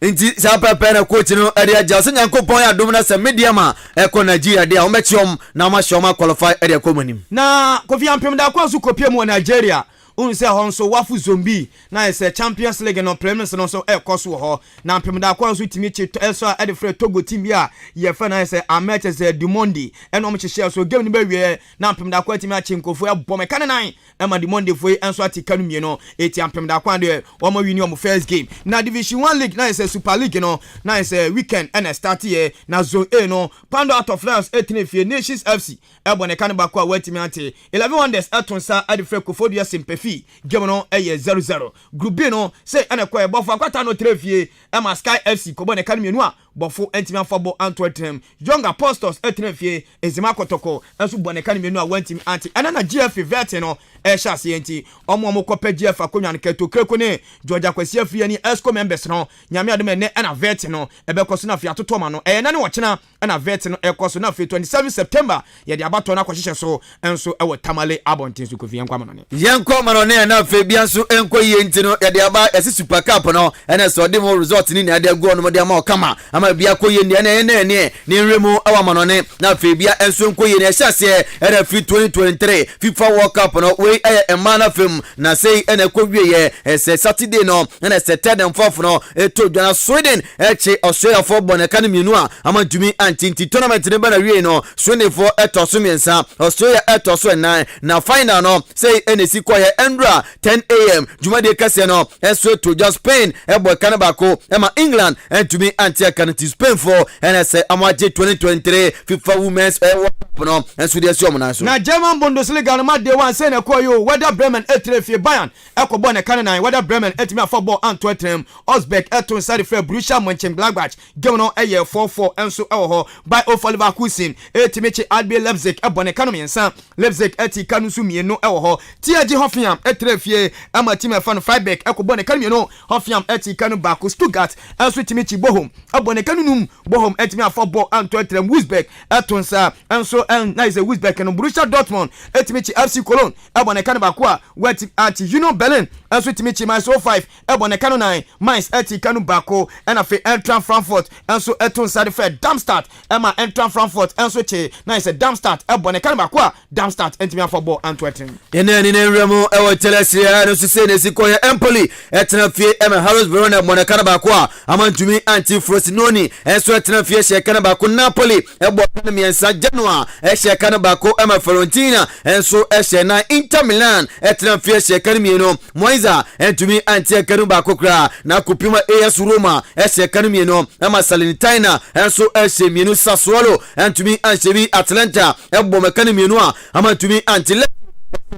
inti sapa pena coach no area jase nyankopon ya dom na se media ma eko Nigeria dia o mechiom na ma shoma qualify area komanim na Kofi Ampem da kwa su kopie mu Nigeria unse ho nso wafu zombie na ese Champions League no Premier no so ekoso ho na Ampem da kwa su timi che eso a de free Togo team bia ye fa na ese amatch ze Dumondi eno mo chehye so game ni ba wie na Ampem da kwa timi a chinkofo e bom kan nan e ma Dumondi foi enso atika no mie no eti Ampem da kwa de o ma win your first game na Division 1 League na ese Super League no na ese weekend and start here na Zone A no Pando out of France 18 fie Nations FC e bone kan ba kwa watimi ante 11 Wonders atonsa ade free Kofodia Simpefi game no 0-0 group B no say ana kwa bofa kwata no trefie e ma Sky FC ko bone kan mienu a bɔfo entimi afɔbɔ antwetem young apostles etenefie ezima kotoko enso boneka ne menu a wantimi anti ana na GF vet no ehya ase enti omo kopɛ GF akonwa ne keto kreko ne Georgia Kwasi afie ni esco members no nyame adom ene na vet no ebekoso na afia atoto ma no na ne wɔkyena na vet no ekoso na afie 27 September ye de abato na kwahyehyɛ so enso ewo tamale abontin so kofi yankwa manone yankwa manone na afie bia nso enko ye enti no ye de aba ese super cup no ene so de mo result ni na de go no de ama okama ama bia ko ye ni ene ni nremu awa manone na afie bia enso enko ye ni ehyase ene free 2023 FIFA World Cup no we emana film na sei ene ko wie ye ese Saturday no ene se 3rd and 4th no eto dwana Sweden eche Australia for boneka ne mienu a ama dumi antinti tournament ne bana wie no Sweden for eto so miensa Australia eto so 9 na final no sei ene si ko ye Endra 10 am juma de kase no enso to just Spain ebo kana bako ema England entumi anti kanati Spain for ene se amaje 2023 FIFA Women's World Cup no enso de si omna so na German Bundesliga no ma de wan say na ko yo Werder Bremen etrefie Bayern ekobɔ ne kan nan Werder Bremen etimi afɔbɔ Antwerpen Osbeck eton side frɛ Borussia Mönchengladbach game no eye 4-4 enso ewo ho by Leverkusen etimi che RB Leipzig ebɔ ne kan miensa Leipzig eti kanu su mienu ewo ho TG Hoffenheim etrefie ama team fan Freiburg ekobɔ ne kan mienu Hoffenheim eti kanu Baku Stuttgart enso etimi chi Bochum ebɔ ne kanu num Bochum etimi afɔbɔ Antwerpen Wolfsburg eton sa enso na is a Wolfsburg no Borussia Dortmund etimi chi FC Cologne ebɔ ne kan Baku a wet at Union Berlin enso etimi chi Mainz 05 ebɔ ne kanu 9 Mainz eti kanu Baku and afi Eintracht Frankfurt enso eton side frɛ Darmstadt ema Eintracht Frankfurt enso chi na is a Darmstadt ebɔ ne kan Baku a Darmstadt etimi afɔbɔ Antwerpen ene ni nremo ewo Chelsea no se ne sikoye Empoli etena fie ema Harrisburg na mo ne kan Baku a amantumi anti Frosinone enso etena fie hye kan Baku Napoli ebɔ ne miensa Genoa hye kan Baku ema Fiorentina enso hye na Inter Milan etena fie hye kan mieno Moiza entumi anti kan Baku kra na kupima AS Roma hye kan mieno ema Salernitana enso hye mienu Sassuolo entumi anchebi Atlanta ebɔ me kan mienu a amantumi anti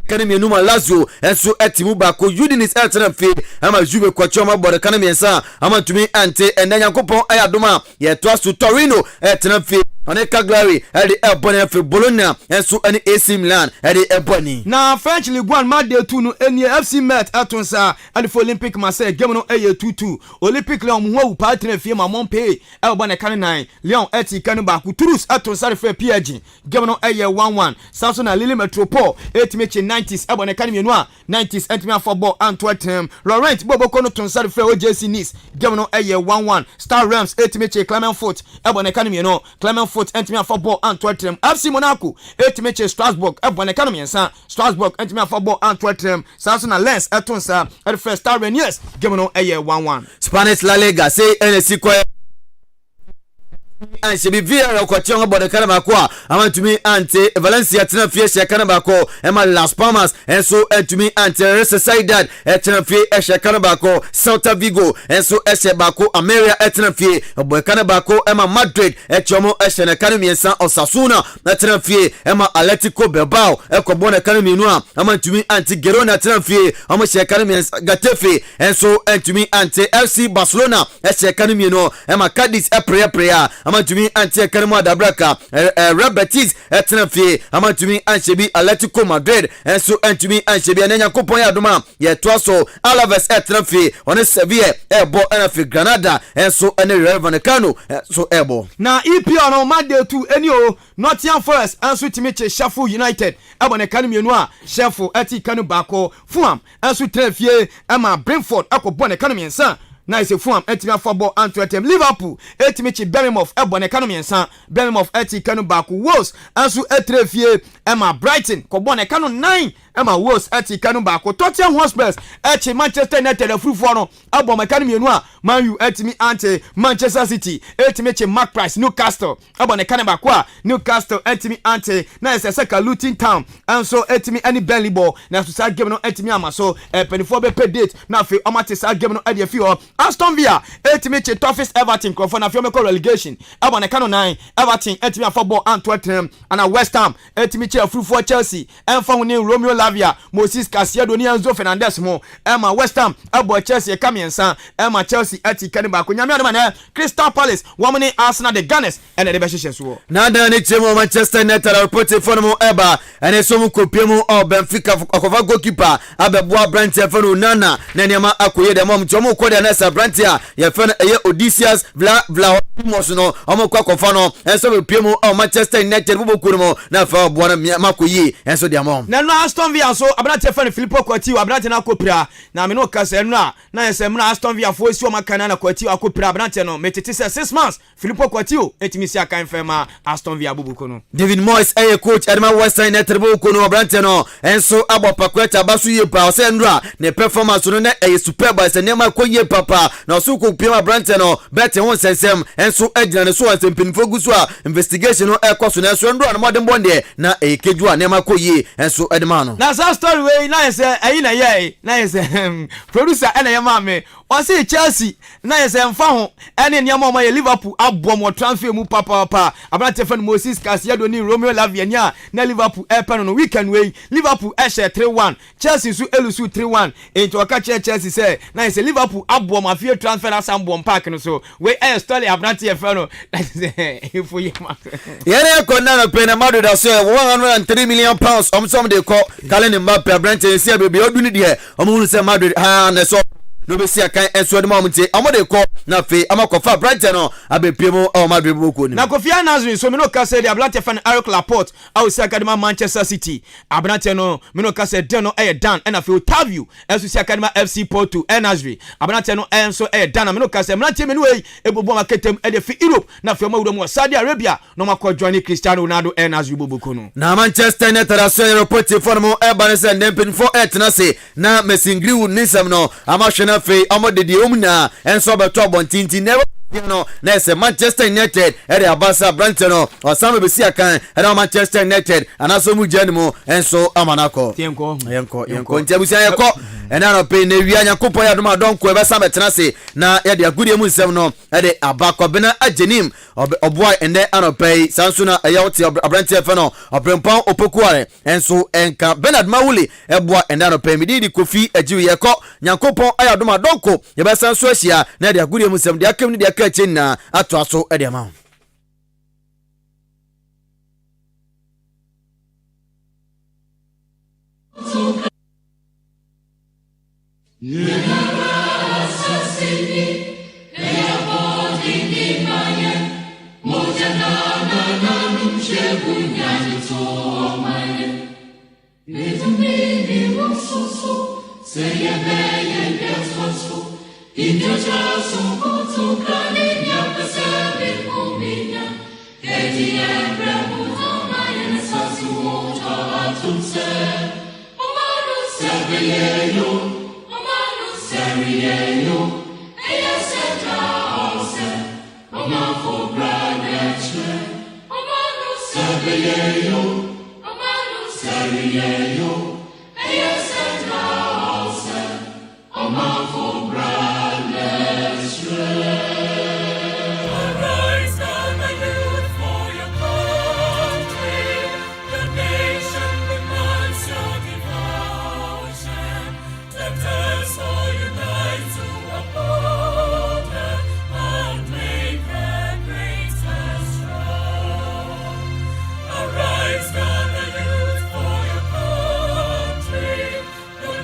Kanemi numa Lazio enso etimu bako Udinese etena fe ama Juve kwachoma bode kanemi ensa ama tumi ante enanya kopon ayadoma ye toaso Torino etena fe one Cagliari edi ebone fe Bologna enso ani AC Milan edi eboni na French Ligue 1 match day 2 no eni FC Metz atonsa edi for Olympic Marseille game no eye 2-2 Olympic Lyon mu pa etena fe ma Montpellier ebone kan 9 Lyon eti kan bako Toulouse atonsa fe PSG game no eye 1-1 Samson na Lille Metropole etime 90s ebone kan mienu a 90s entimi afɔbɔ Antwerpen Laurent Boboko no tonsare frɛ OJC Nice game no eye 1-1 Star Rams etimi che Clermont-Foot ebone kan mienu Clermont-Foot entimi afɔbɔ Antwerpen FC Monaco etimi che Strasbourg ebone kan miensa Strasbourg entimi afɔbɔ Antwerpen Samson na Lens etonsa frɛ Star Reniers game no eye 1-1 Spanish La Liga say NSC ko Anse Villarreal ko tion bode kana ba ko amantumi ante Valencia tena fie hye kana ba ko ema Las Palmas enso etumi ante Real Sociedad etena fie hye kana ba ko Celta Vigo enso hye ba ko Almeria etena fie bode kana ba ko ema Madrid echomo hye na kana miensa Osasuna etena fie ema Atletico Bilbao ekobone kana mienu a amantumi ante Girona etena fie amo hye kana miensa Getafe enso etumi ante FC Barcelona hye kana mienu ema Cadiz epreya amantumi anti kanemu adabraka Real Betis etena fie amantumi anchebi Atletico Madrid enso antumi anchebi anenya kopon ya doma ye toaso Alaves etena fie one Sevilla ebo enafi Granada enso ene Rayo Vallecano so ebo na EPL no Monday 2 eni o Nottingham Forest enso timiche Sheffield United ebo ne kan mienu a Sheffield eti kanu bako Fulham enso tena fie ema Brentford akobɔ ne kan miensa na ise Fulham etimi afɔbɔ Antwerpen Liverpool etimi chi Bournemouth ebɔ ne kanu miensa Bournemouth eti kanu baako Wolves enso etrefie ema Brighton kɔbɔ ne kanu 9 ema Wolves eti kanu baako Tottenham Hotspur echi Manchester United afurufo no abɔ me kanu mienu a Man U etimi ante Manchester City etimi chi Mark Price Newcastle abɔ ne kanu baako a Newcastle etimi ante na ise seka Luton Town enso etimi ani Burnley ball na so sa game no etimi amaso penifo be pay date na afi omate sa game no ade afi ho Aston Villa etimi che toughest Everton crofo na fiome relegation abɔ ne kanu 9 Everton etimi afɔbɔ Antwerpen and West Ham etimi che afurufo Chelsea enfa woni Romeo Lavia Moses Casiado ni Enzo Fernandez mo Emma West Ham abo Chelsea kamiensa Emma Chelsea ati kanba ko nyame adoma na Crystal Palace womni Arsenal the Gunners ene de be hyehyɛ so na da ne chemo Manchester United report for mo eba ene so mu kopie mu o Benfica akofa goalkeeper abeboa Brentford for Nana na niama akoye de mom chomo ko de na sa Brentford ye fe eye Odysseus Vla no omo kwa kofa no enso be pie mu o Manchester United buboku mo na fa boa na makoye enso de mom na no Aston Villa so abrante fe Filippo Coutinho abrante na akopira na me no kasa no na yese mna Aston Villa fo si o makana na Coutinho akopira abrante no metete 6 months Filippo Coutinho etimi si akan fe ma Aston Villa bubuko no David Moyes coach Edma West Ham United bubuko no abrante no enso abopakweta basu ye pa o se ndra ne performance no na superb as nema koye papa na so ko pia abrante no bet won sensem enso agina ne so ansempinfo gusu a investigation no ekoso na so ndra no modern bonde na ekeju a nema koye enso edma no na sa story we na yese ayi na ye na yese producer ena ye ma me o se Chelsea na yese mfa ho ene niam o ye Liverpool abom o transfer mu papa abrante fan Moses Casiado ni Romeo Lavia nya na Liverpool pen no weekend we Liverpool share 3-1 Chelsea su elusu 3-1 into aka Chelsea say na yese Liverpool abom afie transfer asam bom park no so we story abrante fan no ifo ye ma yene ko na pe na Madrid so 103 million pounds some de ko Kylian Mbappe abrante si abebe oduni de omo se Madrid ha na so no be si akan enso de mamute amode ko na fe amakofa Brighton no abepiemu o Madrid boku ni na Kofi Annan so me no ka say the Ablante fan Eric Laporte au si akadema Manchester City Ablante no me no ka say den no dan na fe Otavio enso si akadema FC Porto Enasri Ablante no enso dan me no ka say Ablante me no ebobo maketem e de fi Europe na fe mawudo mu Saudi Arabia no makọ join Cristiano Ronaldo Enasri bobuko no na Manchester United aso report for mo ebane se ndempin for na se na mesingriwu nisam no amahwe fe amode de omna enso beto bontinti never no na se Manchester United ere abasa Brighton no osama be si akan ere Manchester United anaso mu janimo enso amanako yenko ntiabusia yeko ena no pe na wi anyakopo ya doma donko ebesa betena se na ya de agudie mu nsem no ere abakọ bena ajenim oboy ende anope sansuna ayawti Brighton fe no obrempan opokuare enso enka Bernard Mawuli eboa ende anope mididi Kofi ajiwe yeko nyakopo aya doma donko yebesa nso ahia na de agudie mu nsem de akam ni de akachina ato aso ede ma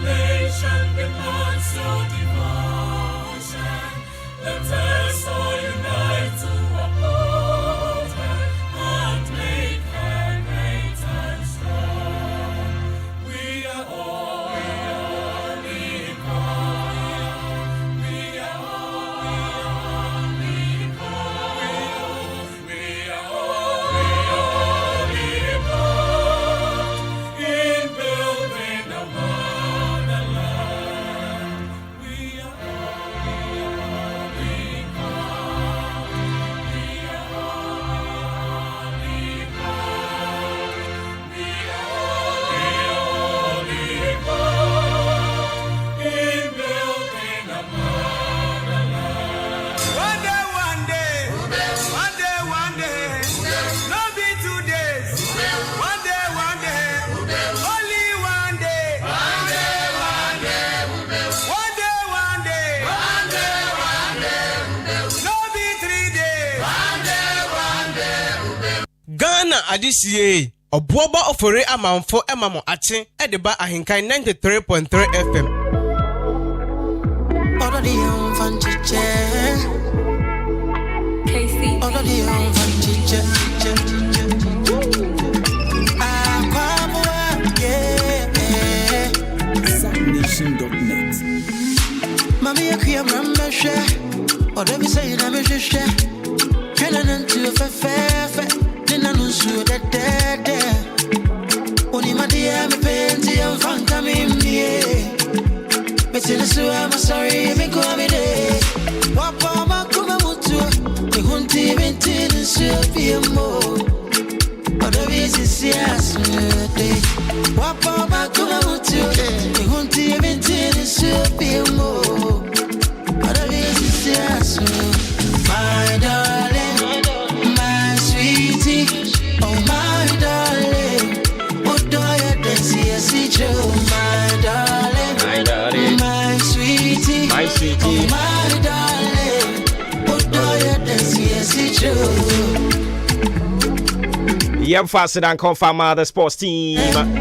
Nation demands your devotion. Let us Ghana adisiye Obuoba ofore amanfo emamo ache edeba Ahenkan 93.3 FM. Already on Vanchiche. Casey. Already on Vanchiche. Subnation.net. Mami akria mrameshe. Odebi say na me sheshe. Kenan to fefe. Nina nusu de. Oni madia me penti am fanka me mie. I'm sorry, me go me day. Wapa makuma mutu, me hunti binti nsupi mo. Odo bisi sias day. Wapa makuma mutu, me hunti binti nsupi mo. Odo bisi sias. My darling, my sweetie, oh my darling. Odo ya desi asicho, my darling, my darling. My sweetie, oh my darling, oh do you dance, yes it's true. Yem faster than confirm the sports team.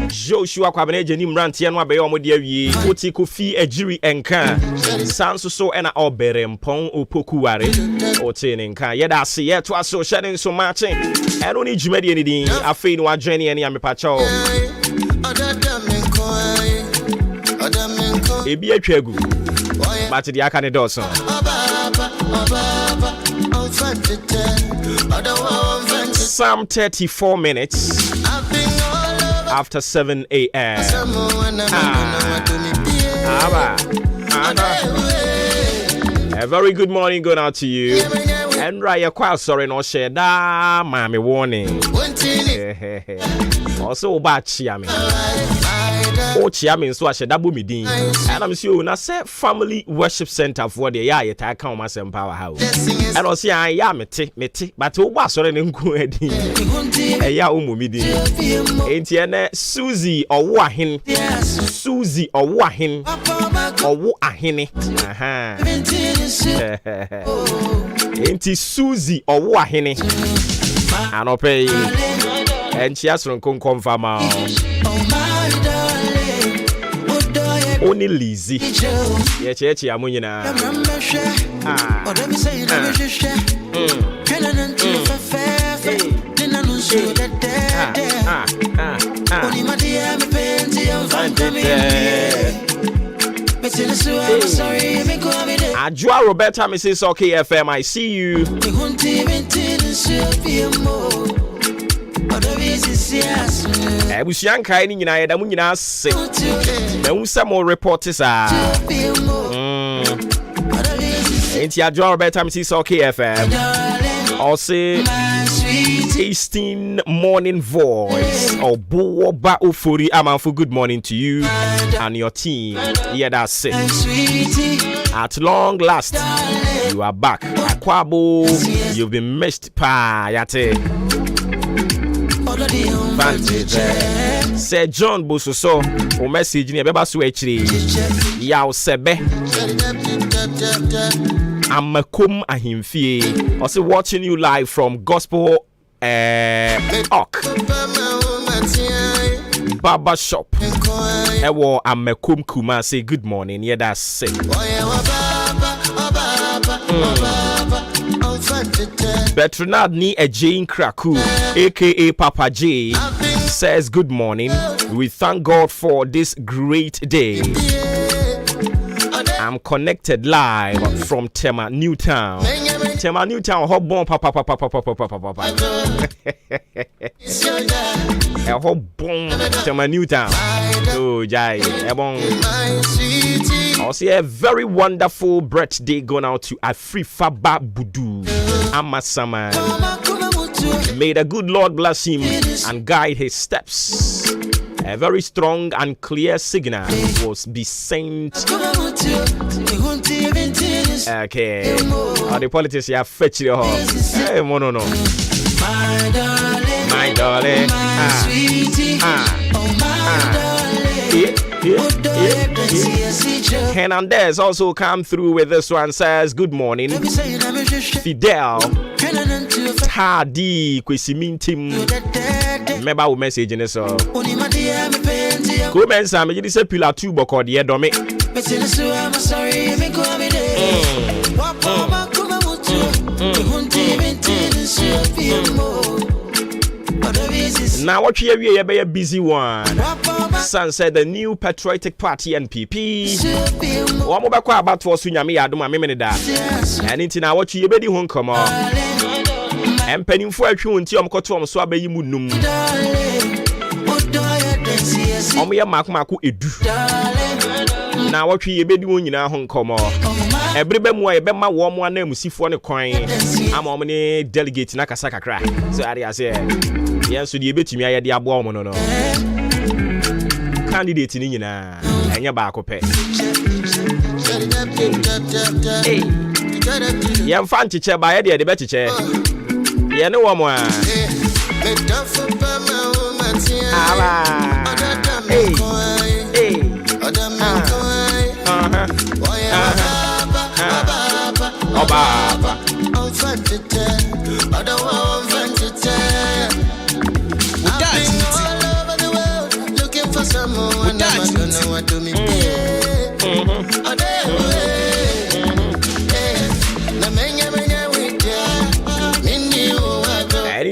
Joshua Kwabene Jenim Ranti and Wabe Omodiawi, Oti Kofi Ejiri Enka, Sanso so and a Oberempon Upokuare, Otin Enka. Yeda see yet was so shedding so much. I don't need you many anything. I feel no journey any amipacho. Ebi atwagu. But the Akane Dawson. Some 34 minutes after 7 a.m. A very good morning going out to you. And Raya quite sorry no share da mommy warning. Also bad chiami. Oh chiami so I should double me din. And I'm sure na say family worship center for the ya yeta kan ma sem power house. And I say ya mete but o ba sorry nku edi. E ya umu mi din. Enti ene Suzy owo ahen. Suzy owo ahen. Owo ahene. Aha. Enti Suzy owo ahene. Anope. And she has to confirm. Only lazy. Yes, Amunina. Ajua Roberta, Mrs. OK FM, I see you. Busianka ni nyina yeda mu nyina se. Na unsa mo reporters are. Enti Ajua Roberta, Mrs. OK FM. Also tasting morning voice of Buoba Ofori Amanfu. Good morning to you and your team. Yeah, that's it. At long last, you are back. Akwabo, you've been missed. Pa yate. Sir John Bososo, o message ni beba so achiri. Ya osebe. Amakum ahimfie. Also watching you live from Gospel Ok Baba Shop. Ewo Amakum Kuma say good morning. Yeah, that's it. Betronard ni a Jane Kraku, aka Papa J, says good morning. We thank God for this great day. I'm connected live from Tema Newtown. Tema Newtown, hot bomb, papa. A hot bomb, Tema Newtown. Oh, Jai, I'll see a very wonderful birthday going out to Afrifaba Budu Amasama. May the good Lord bless him and guide his steps. A very strong and clear signal was be sent. Okay. The politics you have fetched your home. Hey, no. My darling. Hernandez also come through with this one, says good morning. Fidel Tadi Kwesimintim. Remember our message in this. Comments are me say pillar 2 boko de do me. Now what you be a busy one. Son said the new patriotic party NPP. One more about to Sunyami Aduma Memenida. And into now what you be home come on. And penny for a tune to Kotom Swabe Yimunum. Omiya Maku Edu. Now what you be doing in our home come on. Every bemwa bema warm one name see for the coin. I'm on many delegate Nakasaka crack. So I say, yes, so you bet me I had the abom no. Candidate in Yina and your back pay. Young fancy chair by idea the better chair. Yeah, no one more.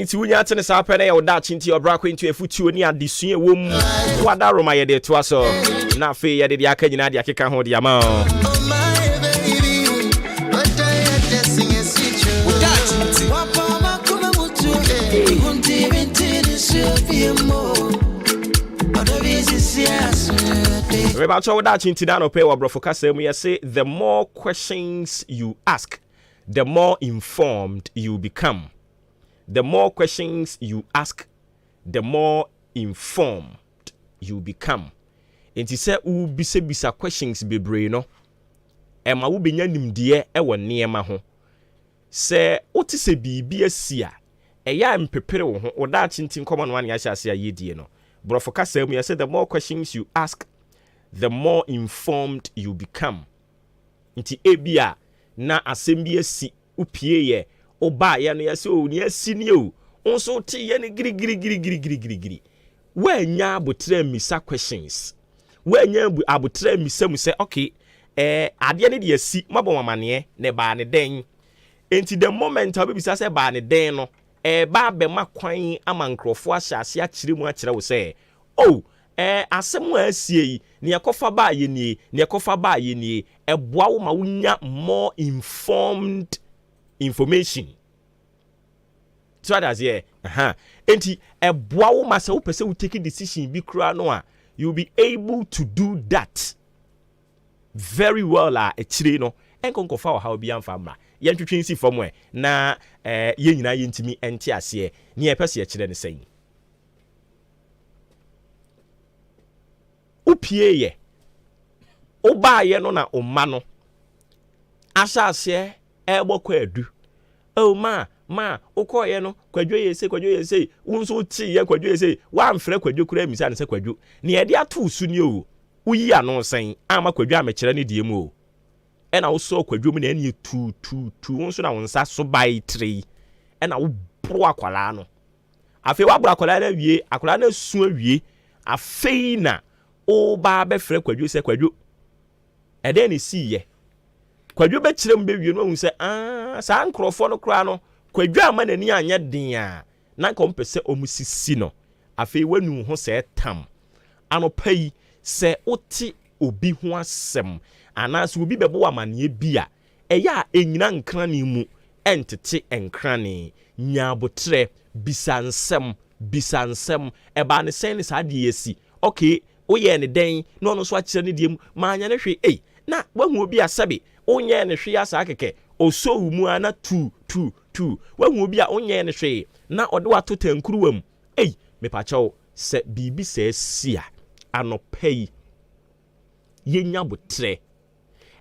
To you at the Sapene or Dutch into your braco into a foot near the senior womb. What are my idea to us? So now, Fay, I did the Akanadia, I can hold the amount. About all that into Dano pay or Brofocas, we say the more questions you ask, the more informed you become. The more questions you ask, the more informed you become. And to say, "U bisa questions be brain, Emma will be named dear, ever near my home. Say, what is a BBS? A yam prepare or that in common one, I shall say a ye dear no. But for Cassam, I said, the more questions you ask, the more informed you become. Into Abia, na assembly si upie. Oba ya no yase o ni asinio onso ti ye ni giri when nya abotre misa questions when nya abotre misa mu say okay ade ne de asi mabo mamane ne ba ne den enti the moment obi bisa say ba ne den no ba be makwan amankrofo ahyase akire mu akire wo say oh asem asie yi ne yakofa ba ye nie ne yakofa ba ye nie eboa wo ma wunya more informed information. So that's here. Enti eboa wo ma se wo pese wo take decision bi kura no a you'll be able to do that very well chire no enkonko fa how bi amfa mra ye ntwetwe si fom e na ye nyina ye ntimi ente ase ne ye pese ye chire ne sen upie ye oba ye no na oma no asha ase ebokọ adu oh ma okoye no kwadwo ye se wonso ti ye kwadwo ye se wa mfre kwadwo kura misa ne se kwadwo ne ye de ato su ni o uyi ano sen ama kwadwo amekere ne die mu o e na wo so kwadwo mu na ne tu wonso na wonsa so bai 3 e na wo bro akwala no afi wa bro akwala na wie akwala na su awie afei na o ba be frɛ kwadwo se kwadwo e de ne si ye kwadwo be kire mu be wie no hu se sa nkrofo no kra no kwadwo ama nani anya den a na kompese omusisi no afei wanu ho se tam anopai se oti obi ho asem anaso obi bebo amane bia eya enyina nkrane mu entete enkrane nyabotre bisansem eba ne sen sa de yesi okay oye ne den no no so a kire ne diem ma anya ne hwe na wahu obi asabe onye ne hwe asa akeke oso mu ana tu wahu obi a onye ne hwe na ode wato tankuruwam me pacho se bibi se sia anopai yenya botre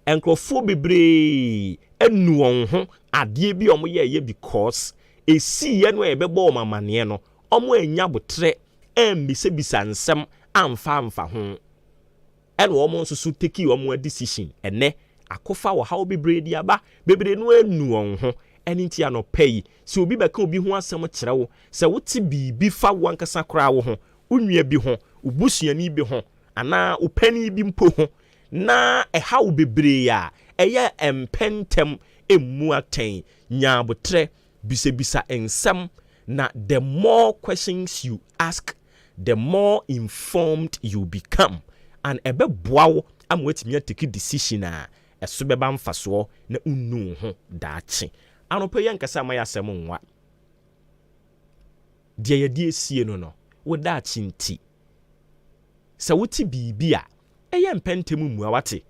enkrofo bebre enu won ho ade bi omo ye because esi ye no ebebo mamane no omo enya botre embise bisansem amfa ho and woman so take you one decision and ne akofa wo how be brady aba bebre no anu on ho eni ntia no pay so obi beka obi ho asem kire wo se wote bibi fa wo ankasa kora wo ho unua bi ho ubusuani bi ho ana upani bi mpo ho na how bebre ya eye empentem emu aten nyabotre bisa ensem na the more questions you ask the more informed you become and ebe boawo am wetimi take decision a eso beba mfaso na unu ho daachi anope yankasa ma yasem nwa de yedi esie no wo daachi nti se wuti bibia eye mpentem mu awate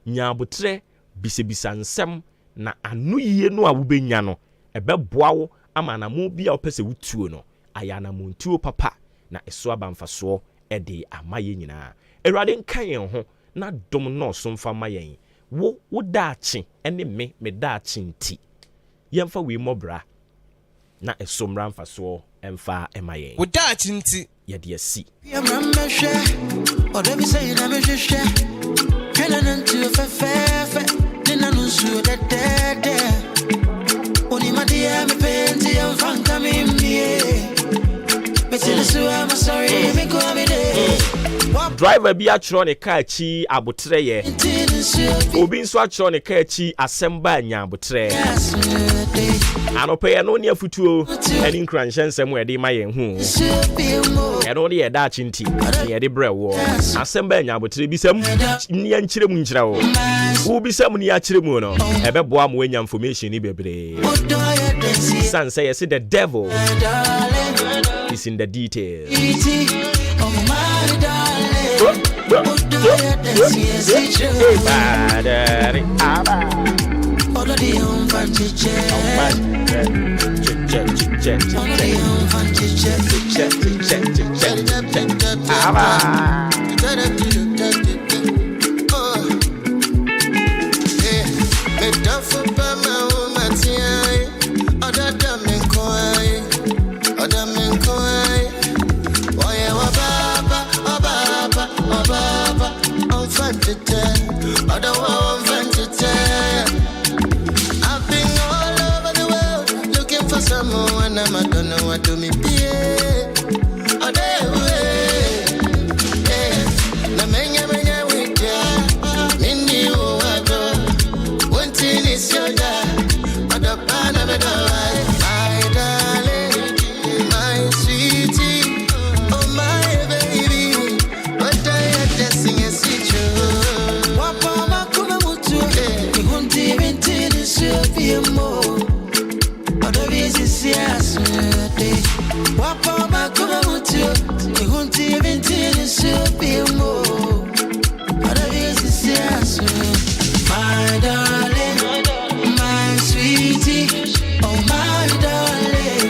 nyabotre bisa nsem na anu yie no a wo benya no ebe boawo ama na mu bia opese wutuo no aya na montuo papa na eso abamfaso ede amaye nyina erade nkan yen ho na dom no so mfa mayen wo daachi ene me daachi nti yemfa we mobra na eso mra mfaso emfa emayen wo daachi nti ye de asi driver bi atro ne car chi abotre ye obi nso atro ne car chi asemba nya abotre anope no ne afutuo ani nkranhyensem we de mayen hu eno de ye da chinti ye de brewo asemba nya abotre bisam ni ankyerem nkyirawo wo bisam ni akyerem no ebeboa mo anya information ni bebre san say yes the devil is in the details. I don't know what to me be. Oh, na menya with ya. Mini wago. One thing is your dad. But the pan of it all. My darling, my sweetie, oh my baby. But I had to sing a secret. Wapa makuma mutu. You won't even tell us you'll be a more. Yes, Wapa makuma mutu, you won't even tell us you'll be more. Yes, my darling, my sweetie, oh my darling,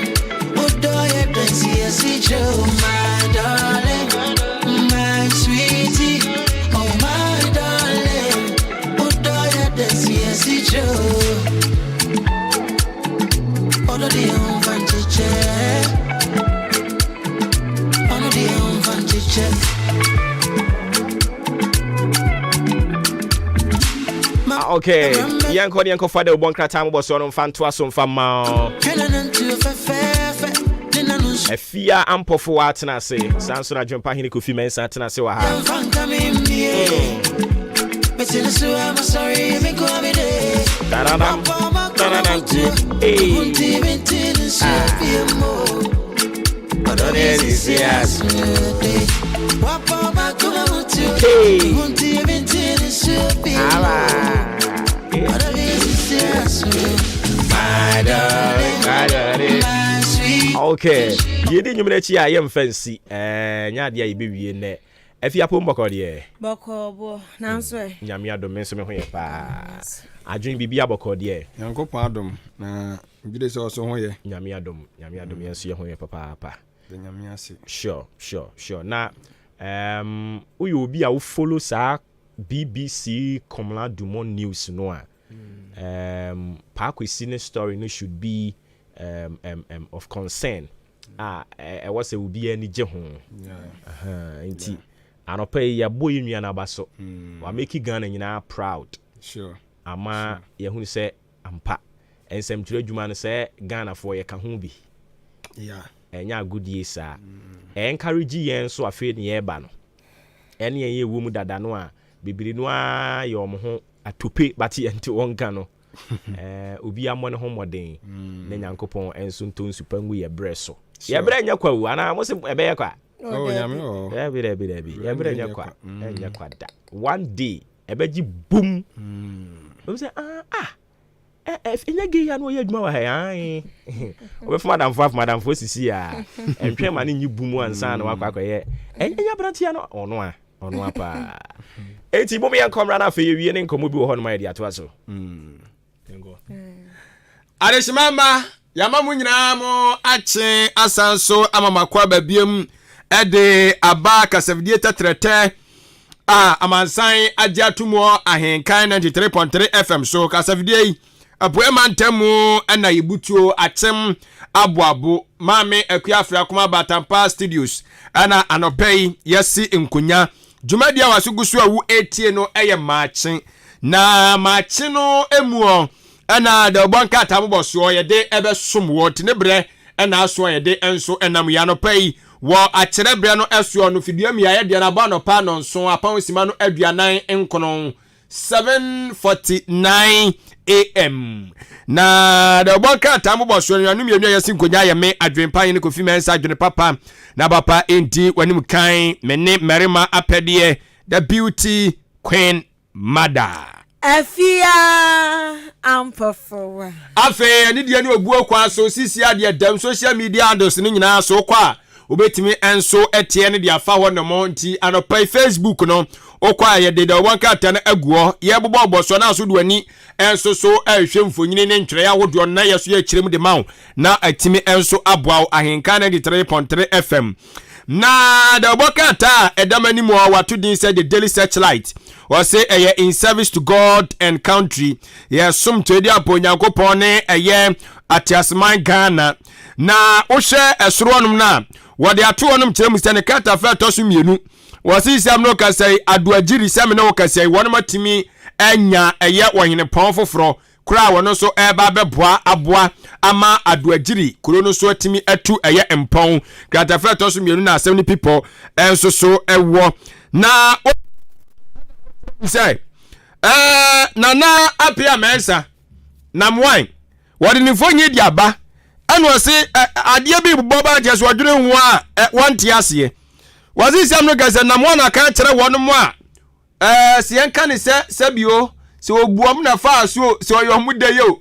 what do you dance here, see Joe, my darling, my sweetie, oh my darling, what do you dance here, see Joe. All of the okay, yanko father bon krata mo so no fanto aso mfa ma afia ampofo atena se sanso na dwempa hene kofi mensa atena se wa ha okay, you didn't even I am fancy. Nyadia, you be in there. If you are poor, Bocco, Nancy, Yamia don't mention me pa. I drink Bibia Bocco, dear. Uncle Pardon, good is also here. Yamiadum, yes, your papa. Then Yamiasi. Sure. Now, we will be our follow sa BBC Comla Dumont News noa. Park we seen a story no should be of concern. I was a will be any jehon. Inti Anope ya boy nua na baso. Wa make Ghana nyina proud. Sure. Ama ye hu say ampa. Ensem tire dwuma no say Ghana for ye ka ho bi. Yeah. Enya good years a. Encourage yen so afi ne ye ba no. Ene ye wo mu dada no a bibiri no a ye omo ho atope bati enti wonka no. Obi amone ho moden na Nyankopon enso ntonsu pangu ye bre so. Ye bre nya kwa wu ana mo se ebe ye kwa. Oh, nyame oh. Ebi. Ye bre nya kwa. Nya kwa da. One day ebeji boom. We say if enya ge ya no ye adwuma wa ha ai. We for madam fo sisi a. Entwe ma ne nyi boom ansa na wakwa akoye. Enya brantia no ono apa. Eti boom yan komra na fe ye wie ne nkomo bi wo ho no ma ye dia to aso. Arishimama yamamu nyina mo ache asanso amamakwa babiem ede aba kasafidie tetrete amansan agiatumo ahenkan 93.3 FM so kasafidie apoema ntemu na yibutuo atem aboabo mame akuafra kuma batampa studios ana anopei yesi nkunya jumadi awasugusu awu etie no eye machi na machi no emuo ana da banka tamubo so ye de ebe som wo tinebre ana so ye de enso enam ya no pai wo akyerebe no eso no fidua mi ya de na ba no pa no nso apan sima no aduanan enkono 7:49 am na da banka tamubo so no mienu ya sinkonya ya me adwenpan ne kofi mensa adwene papa na papa enti wanim kan mene merima apede the beauty queen mother Afia amperfor. Afe ni dia ni obuo kwa so sisi ade dam social media handles ni nyina so kwa obetimi enso etie ni dia fa ho no monti anopai Facebook no okwa ye de wanka ata na aguo ye bobo oboso na so duani enso so ahwe mfonyini ne ntwere ya wodo na yeso ya kirem de mawo na atimi enso aboa ahenka 93.3 FM na da bokata edamani mo wato din said the daily searchlight was say in service to God and country yes some to dia ponyankopon ne atiasman Ghana na ohwe esoro na wode ato onum kirem sene kata fa toso mienu wasi sam no kasai aduagiri sam no kasai wonum atimi enya ohene pon foforo kura wono so eba beboa aboa ama aduagiri kuro no so atimi atu empon kata fa toso mienu na 70 people enso so ewo na say nana apia mensa na mwan wodi ni fonyi di aba anu se ade bi boba je so adwere hu a wanti ase wazi sam no gase na mwan aka kire wono mu a se enka ne se bio se obuom na fa so se oyo de yo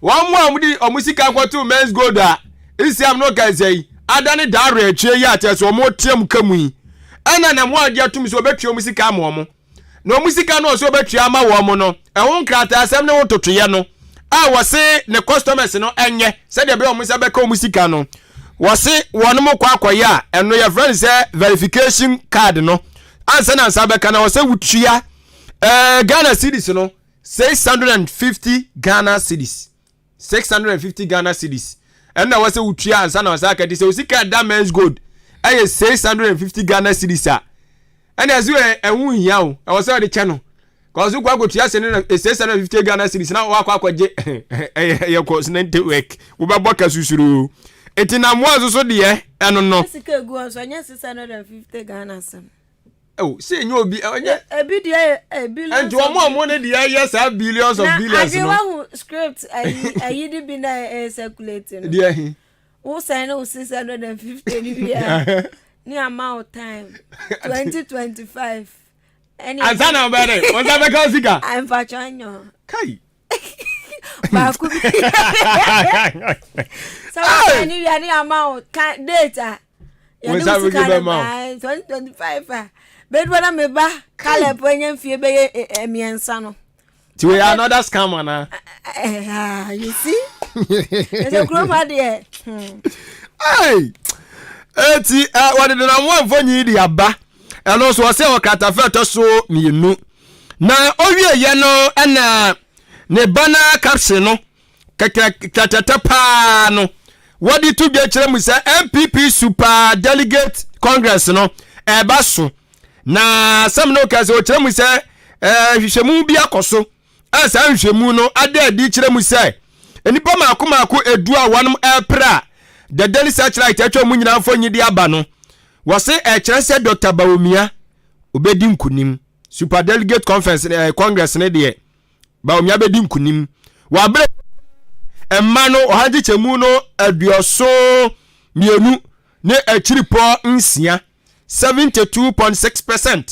wan mu amudi omusika kwato men's gold a isiam no gase adane dare atwie ya ate so mo tiam kamui ana na mwan je atum so obetwe omusika amomo no musika no so betua ma wo mo no ehun krata asem ne wototoye no wose ne customers no enye se de be o musa beka musika no wose wono mo kwa akoya eno your friend say verification card no ansa na ansa beka na wose wutua Ghana cedis no 650 Ghana cedis 650 Ghana cedis ena wose wutua ansa na wose akadi se usika diamonds gold 650 Ghana cedis a and as you ehun hia o I was already channel cause you go to ya 650 Ghana cedis na wa kwa je ye ko snente work wo ba boka susuru etina mo so de eno no sika gu so nya 650 Ghana sam oh say nyo obi onye ebi de billion and wo ne de yes have billions of billions no no script ayi de bi na circulating de wo say no 650 ni bia ni amount time 2025 any azana obere won za be ka sika I'm fachanyo kai ba ku so any amount data ya ni sika 2025 bedwa me ba kala ponya mfie be emiensa no ti we another scam na you see it's a chroma there hey eti wade na mo amfonyi di aba eno so se o katafe to so mienu na owie ye no na ne bana caption no kakata pa no wadi tu bia kire mu se MPP super delegate congress no eba so na sam no ka se o kire mu se hwehwemu bi akoso asa hwehwemu no ada di kire mu se enipa maako edu a wanum epra the daily searchlight atwa mu nyina afọ nyidi aba no wose kire se Dr. Bawumia obedi nkunim super delegate conference congress ne de Bawumia bedi nkunim wa bre emma no ohaji chemu no aduoso mienu ne achiripo nsia 72.6%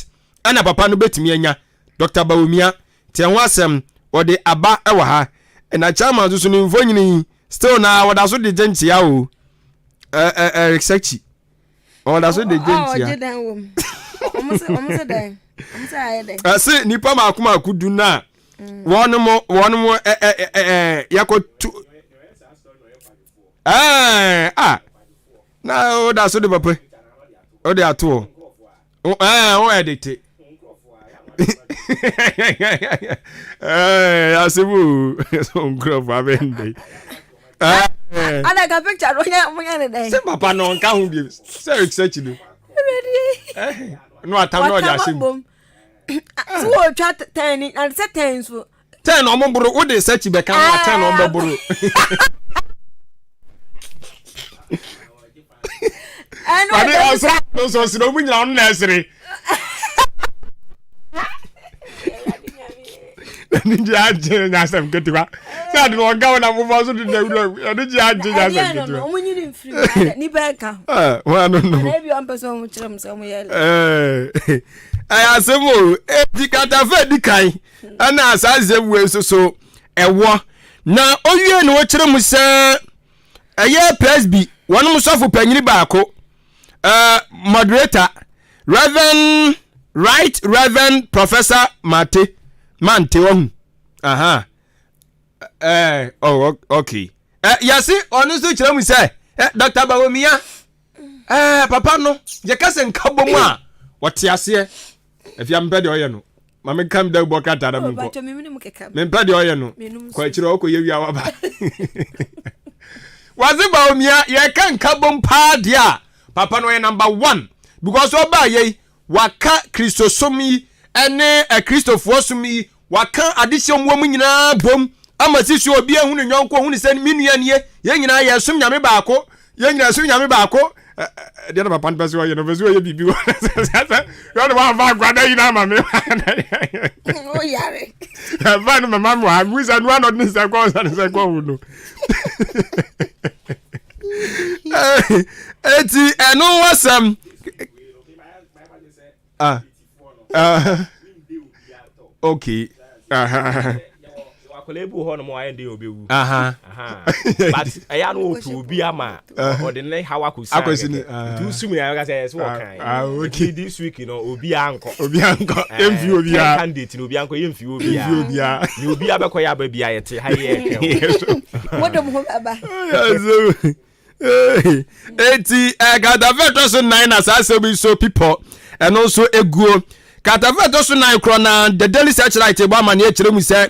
ana papa no betimi anya Dr. Bawumia te ho asem ode aba ewa ha na chairman so no mfonyini still na wada so de gentia o research wada so de gentia ase nipa maako du na wono yako na o da so de papa o de ato o edit asibu so grove abende ana ka picture ronya ne dai se papa no nka hu bi se research ni no atam no ja sim so twa 10 and set 10 so 10 o mo buru o de search be kan 10 o mo buru and no so no mu nyina on na esere Niji aje na sam ketewa. Sa de no ga na mo so de na niji aje na sam ketewa. No, mo nyini free ni ba ka. Wa no. Na bi on person mo kirem so mo yele. Asemo di kata fe di kan. Ana asazem we so ewo. Na owie no kirem se eye presby wonu mo sofo panyiri baako. Moderator Reverend Professor Mante won. Aha. Okay. Yasi onu so kire mu say Dr. Bawumia. Papa no, ye kase nkabo mu a wote ase. Afia mpe de oye no. Ma me kam da bo kata da mu ko. Me mpe de oye no. Kwa kire okọ ye wi awaba. Wazi Bawumia ye kan nkabo mpa de a. Papa no ye number 1 because oba ye waka Christosomi ene Christopher sumi waka addition wo mu nyina bom amasisi obi ehunu nyonko hunu se minua ne ye nyina ye som nyame baako ye nyina som nyame baako de na papa npese wo ye no bezu ye bibi wo yo no wa va gwada yina ma me o yare va no mama mo amuza no no ni se ko hunu eti eno wasam okay. Wakolebu ho no mo ayende obewu. But aya no otu obi ama ordinary hawa kusi. Tu sumi ya ga say so kan. Okay, this week no obi anko. Emfi obi a candidate no obi anko emfi obi a. Ni obi abekọ ya ba bia yete ha ye. Wodom ho baba. Eti Katafe so 9 asase bi so people and also eguo Katafe so 9 krona the daily searchlight ebo amane e kire mu se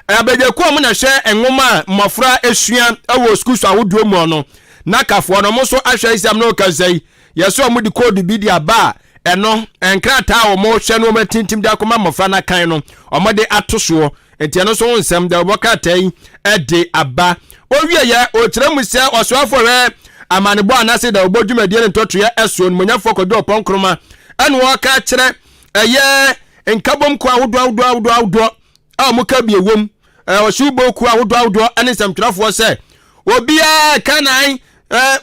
abeje ko mu na hwe enwoma mmofra esua ewo school so awoduo mu no na kafo no mo so ahwe isam no kazai yeso mu di code bi di aba eno enkrata o mo hwe no matintim da koma mmofra na kan no o mo de atoso enti eno so nsem da obokatai e de aba owie ye o kire mu se osoafo we amanebo anase da obodwumadie ne ntotoye eso no monyafo kodo oponkroma ene wo ka kire eye nkabom ko awodo a mo ka biewom o shubo ku awodo ene samtwafo se obia kanan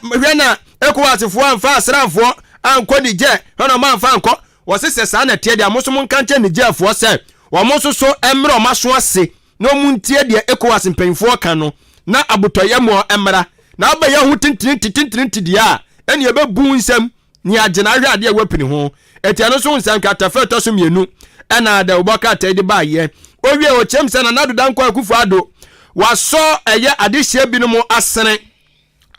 hwe na ekowatsefo amfa asrafo anko nije hono ma amfa anko wo sese sa na tie dia moso mon kanche nije afo se wo moso so emre o maso ase no muntie dia ekowas mpanfo ka no na abotoye mo emra na abaye hu tintin dia ene ebebu nsam ni agena hwe ade wapini ho etiano so nsam Katafe to so mienu ena da ubaka tedi baye owie o chemse na nadu dan kwa kufu ado waso eye adehye binom asene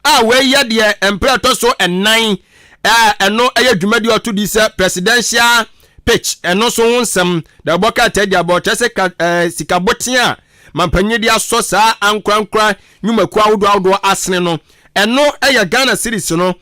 a we ye de emperor so enan eno eye dwumadi oto di se presidential pitch eno so nsam da ubaka tedi about se sikabotia mampanyi dia so saa ankrankra nyumaku awodo asene no eno eye Ghana series no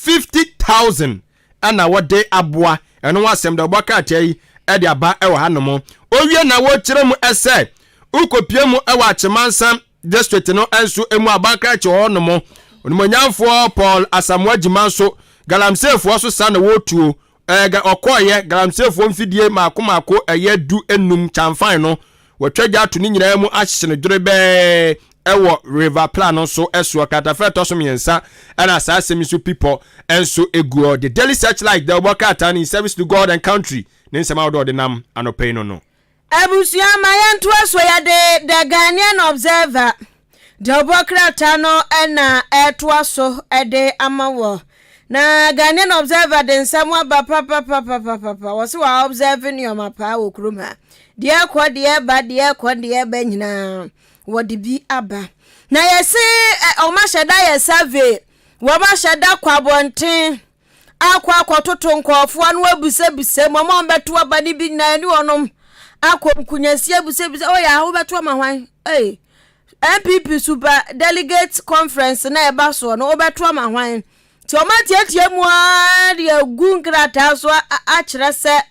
50,000 ana wode aboa ɛno wasɛm da ɔbɔkrataa yi ɛde aba ɛwɔ hanom owie na wɔkyerɛ mu ɛsɛ ukopie mu ɛwɔ Akyemansam district no ɛnso emu abankrataa wɔ hɔnom onimonyamfoɔ Paul Asamoah Jima nso galamseefoɔ so sa na wɔtuo ɔkɔɔyɛ galamseefoɔ mfidie maako ɛyɛ du enum chamfan no wɔtwa gya ato ne nyinaa mu ahyɛ no dwere bɛɛ ɛwɔ river plan no so ɛso katafɛ tɔ so mmiɛnsa ɛna saa asɛm so people ɛnso eguo the daily searchlight the ɔbɔkrataa in service to God and country ne nsɛm awɔde ɔde nam anɔpɛ no no abusua ma yɛnto aso yɛde the Ghanaian Observer the ɔbɔkrataa no ɛna ɛto aso ɛde ama wɔ na Ghanaian Observer de nsɛm aba papa wɔse wa observe nneɔma paa wɔ kurom ha deɛ kɔ deɛ ba nyinaa wɔde bi aba na yɛse ɔma hyɛda yɛ survey wɔma hyɛda kwabɔnten akɔtoto nkɔɔfoɔ no abusabuse mɔmɔ mbɛto aba ne bi nyinaa ne wɔnom akɔmkunyasie abusabuse oyɛ aho bɛto ama hwan MPP super delegate conference na ɛba so no wobɛto ama hwan ti ɔma tietie mu a de gu nkrataa so akyerɛ sɛ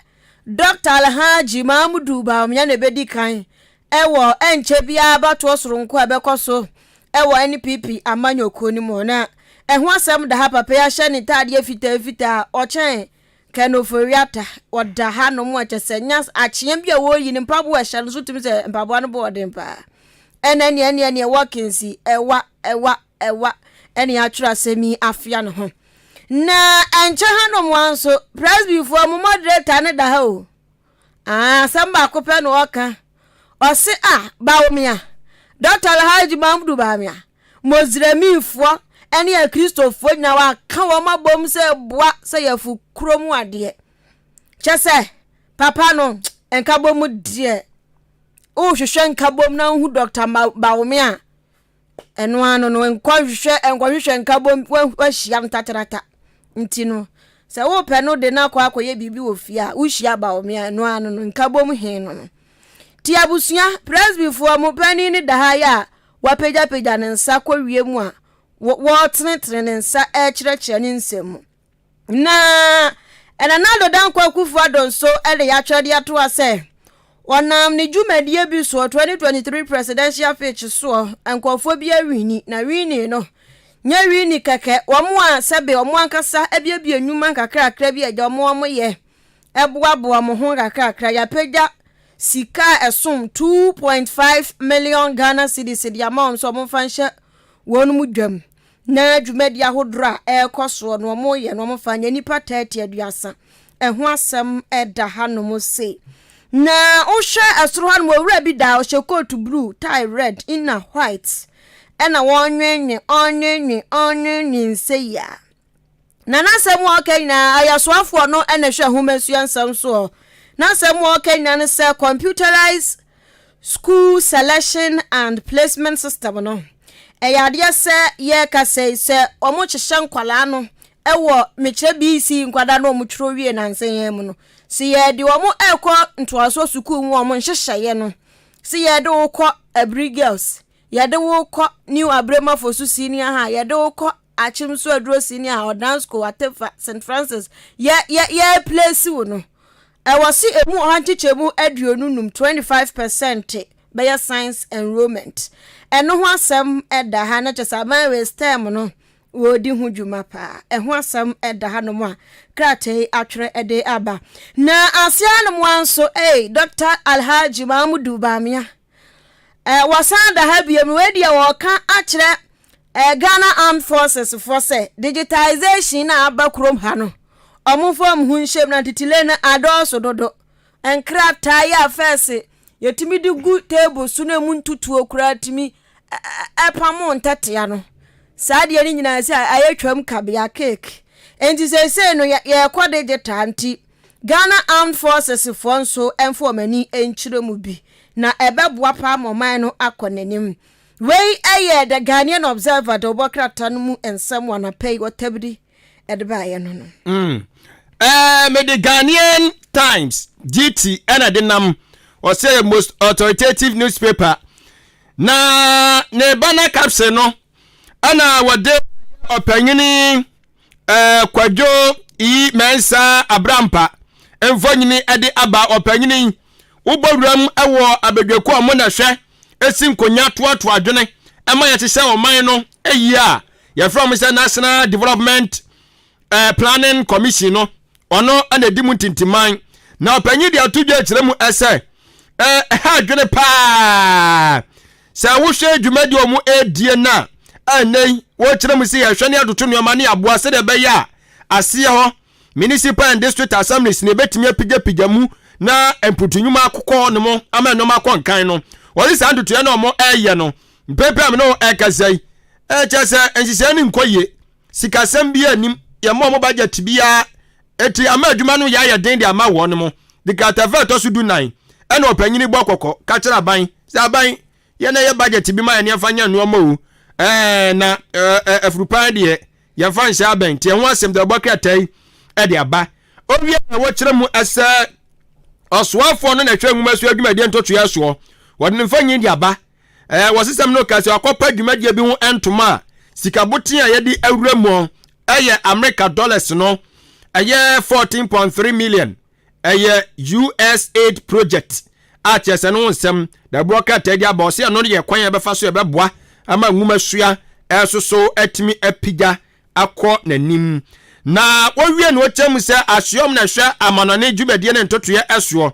Dr. Alhaji Mahmudu Bawumia na bedi kan ewo enche bia bato soronko abekɔ so ewo NPP amanyoko ni mo na eho asɛm da ha papa ya hye ne tade fita ɔkyɛn kanoforiata oda ha no mo kyese nya akye bia wo yi ne mpabo ɛhye no so tumi sɛ mpabo no bo ɔden pa ɛne wakinsi ɛwa ɛne atwura sɛmi afia no ho na enche hanom wanso presby for mo moderator ne da ha o samba akopɛ no oka ɔse Bawumia Dr. Alhaji Mahmudu Bawumia mozremifo ene ya Kristofo nya wa ka wo mabom se boa se yafu kromu ade kyese papa no enkabom die o hwehwe enkabom na hu Dr. Bawumia eno ano no enkwahwehwe enkabom wa hia ntatrata ntino se wo pe no de na akoye bibi wo fia wo hia Bawumia eno ano no enkabom hin no ti abusua presbyfo mo pani ni da ha ya wapagya ne nsa kɔwie mu a wo tenetere ne nsa kyerɛkyerɛ ne nsɛm na ɛna do dan kwakufu adon so ɛde ya twɛde ato asɛ wɔnam ne dwumadie bi so 2023 presidential pitch so nkɔfo bi awini na wini no nya wini kɛkɛ wɔn a sɛbe wɔn ankasa ebiebie nnwuma kakrakra bi agya wɔn yɛ ɛboaboa mo ho kakrakra ya pagya sika esom 2.5 million Ghana cedis the amount so mo fanhye wonu mu dwam na dwumadi ahodro a ekoso no mo ye no mo fanya nipa 30 aduasa eho asem eda ha no mo se na ohwe asoro ha no wura bi da ohye coat blue tie red inner white ena wonwenwe onwenwe nse ya na nasem okay na ayasoafo no ena hwe homasu ansam so na some Kenya ne say computerized school selection and placement system no eyade se ye ka say omo kyehye nkwala no ewo meche BC nkwada no omo twro wie na nsen mu no si ye de omo ekọ ntoaso school mu omo nhyehye no si ye de wokọ Abri girls ye de wokọ New Abrema Fosu senior ha ye de wokọ Achimso Adro senior or dance school whatever St Francis ye place wo no wasi emu hantichemu aduonunum 25% by science enrollment eno ho asem eda ha na chesa my stem no wodi hu dwuma pa ho asem eda ha no mo a krate atwere ede aba na asia no mo anso Dr. Alhaji Mahmudu Bawumia wasanda ha biem wedi a woka akere Ghana Armed Forces for say digitization na abakrom ha no omufom hunshem na titile na adoso dodo enkrata ya fese yetimi di gu table so na mu ntutu okura timi epamo ntatea no saade ni nyina se ayetwam kabia cake enti se no ye kɔ digital anti Ghana Armed Forces for so enfo mani enkyire mu bi na ebeboa pa moman no akɔnanim wei the Ghanaian Observer do bokrata no mu ensem wana pay watabidi edeba ye no no me the Ghanaian Times GT and the nam or say most authoritative newspaper na ne bana caption no ana wade opanyini kwadwo mensa abrampa emfonyini ede aba opanyini ubowram ewo abedweko a mo na hwe esi nkonya toato adwene ema ye tese oman no eyi a ye from say National Development Planning Commission no ono ana di mu tintiman na opanyi de atudwa kire mu ese ha adwene pa sa wo hwe dwumadi omu edie na anei wo kire mu se ye hwe ne adoto nuoma ne aboa se de be ya ase ho Municipal and District Assemblies ne betimi apigya mu na emputunyuma akokɔ no mo ama no makɔ nkan no wɔle sa ndoto ya na ɔmo ɛyɛ no mpepem no ɛkasai kyesa ensisia ne nkoye sikasɛm bi anim ya mo budget bia eti ama adwuma no ya den de ama wɔ no mo de katafa to so du nan ɛna ɔpanyini bɔ kɔkɔ ka kyerɛ aban sɛ aban ye na ye budget bi ma ya ne afanya no ɔmo na afrupan de ye fa nhyɛ aban te ho asɛm de ɔbɔ kratai ɛde aba obi a wo kyerɛ mu ɛsɛ ɔsoafo no na hwɛ nwuma so adwumadi ntoto ya so wɔde ne mfanyi de aba wɔsesɛm no kase akɔpa adwumadi bi ho entoma sikaboten a yɛde awura mu ɛyɛ America dollars no ɛyɛ 14.3 million ɛyɛ US aid project a kyerɛ no nsɛm da broker tadi aba ɔsɛ no yɛ kwan yɛbɛfa so yɛbɛboa ama nwuma sua ɛso so atimi apigya akɔ nanim na wowie no chem se asyom na hwe amanone dwumedie ne ntotoye eso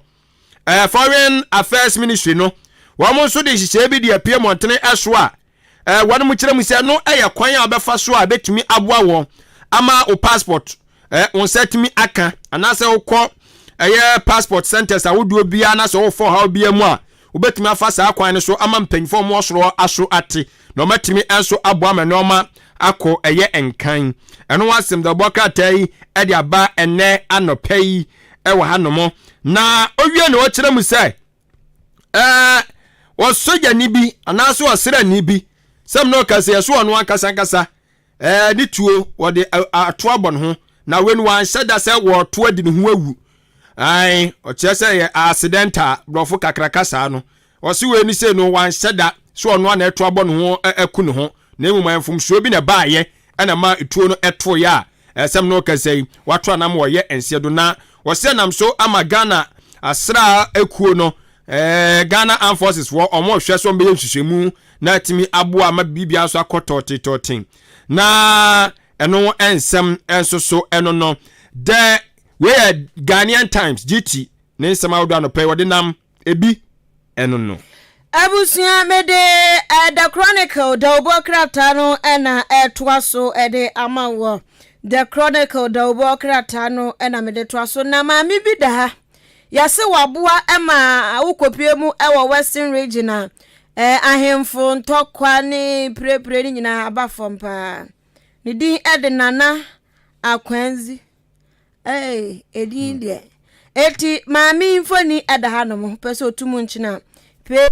Foreign Affairs Ministry no wo mo so de hihye bi de apie montene eso a wonu mu kire mu se no eye kwan a obefa so a betumi aboa wo ama o passport on setimi aka anase ukọ passport centers a woduo bia na se wo for ha bia mu a obetumi afa sa kwan ne so ama mpanyfo mo soro aso ate no matimi enso aboa menoma akọ enkan eno wasem da boka tai e de aba ene anopai e wa hanomo na owie ne wo kire mu se wo soja ni bi anaso osera ni bi sem no kase yeso ono akasa ni tuo wo de ato abon ho na wen wan sheda se wo to adi ne ho awu ai o chese ye accidental brofo kakrakasa no o se we ni se no wan sheda so ono na eto abon ho aku ne ho na emu manfum so bi na baaye ana ma etuo no eto ya sem no kase wato anam wo ye ensiedo na wo se nam so ama Ghana asra akuo no Ghana Armed Forces wo omo hwe so mbe nhwehwemu na timi aboa ma bibia so akototi na eno ensem enso so eno no de we Ghanaian Times GT ne nsem awdo no pay wode nam ebi eno no abusia mede the Chronicle the obokrata no ena etoa so ede amawo the Chronicle the obokrata no ena mede toa so na ma mi bi da ha yase waboa ema ukopie mu ewo Western Region ahemfo ntokwa ne prepre ni nyina abafom pa ne din ede nana akwanzi edin de eti maami mfoni ede hanom pese otumu nchina page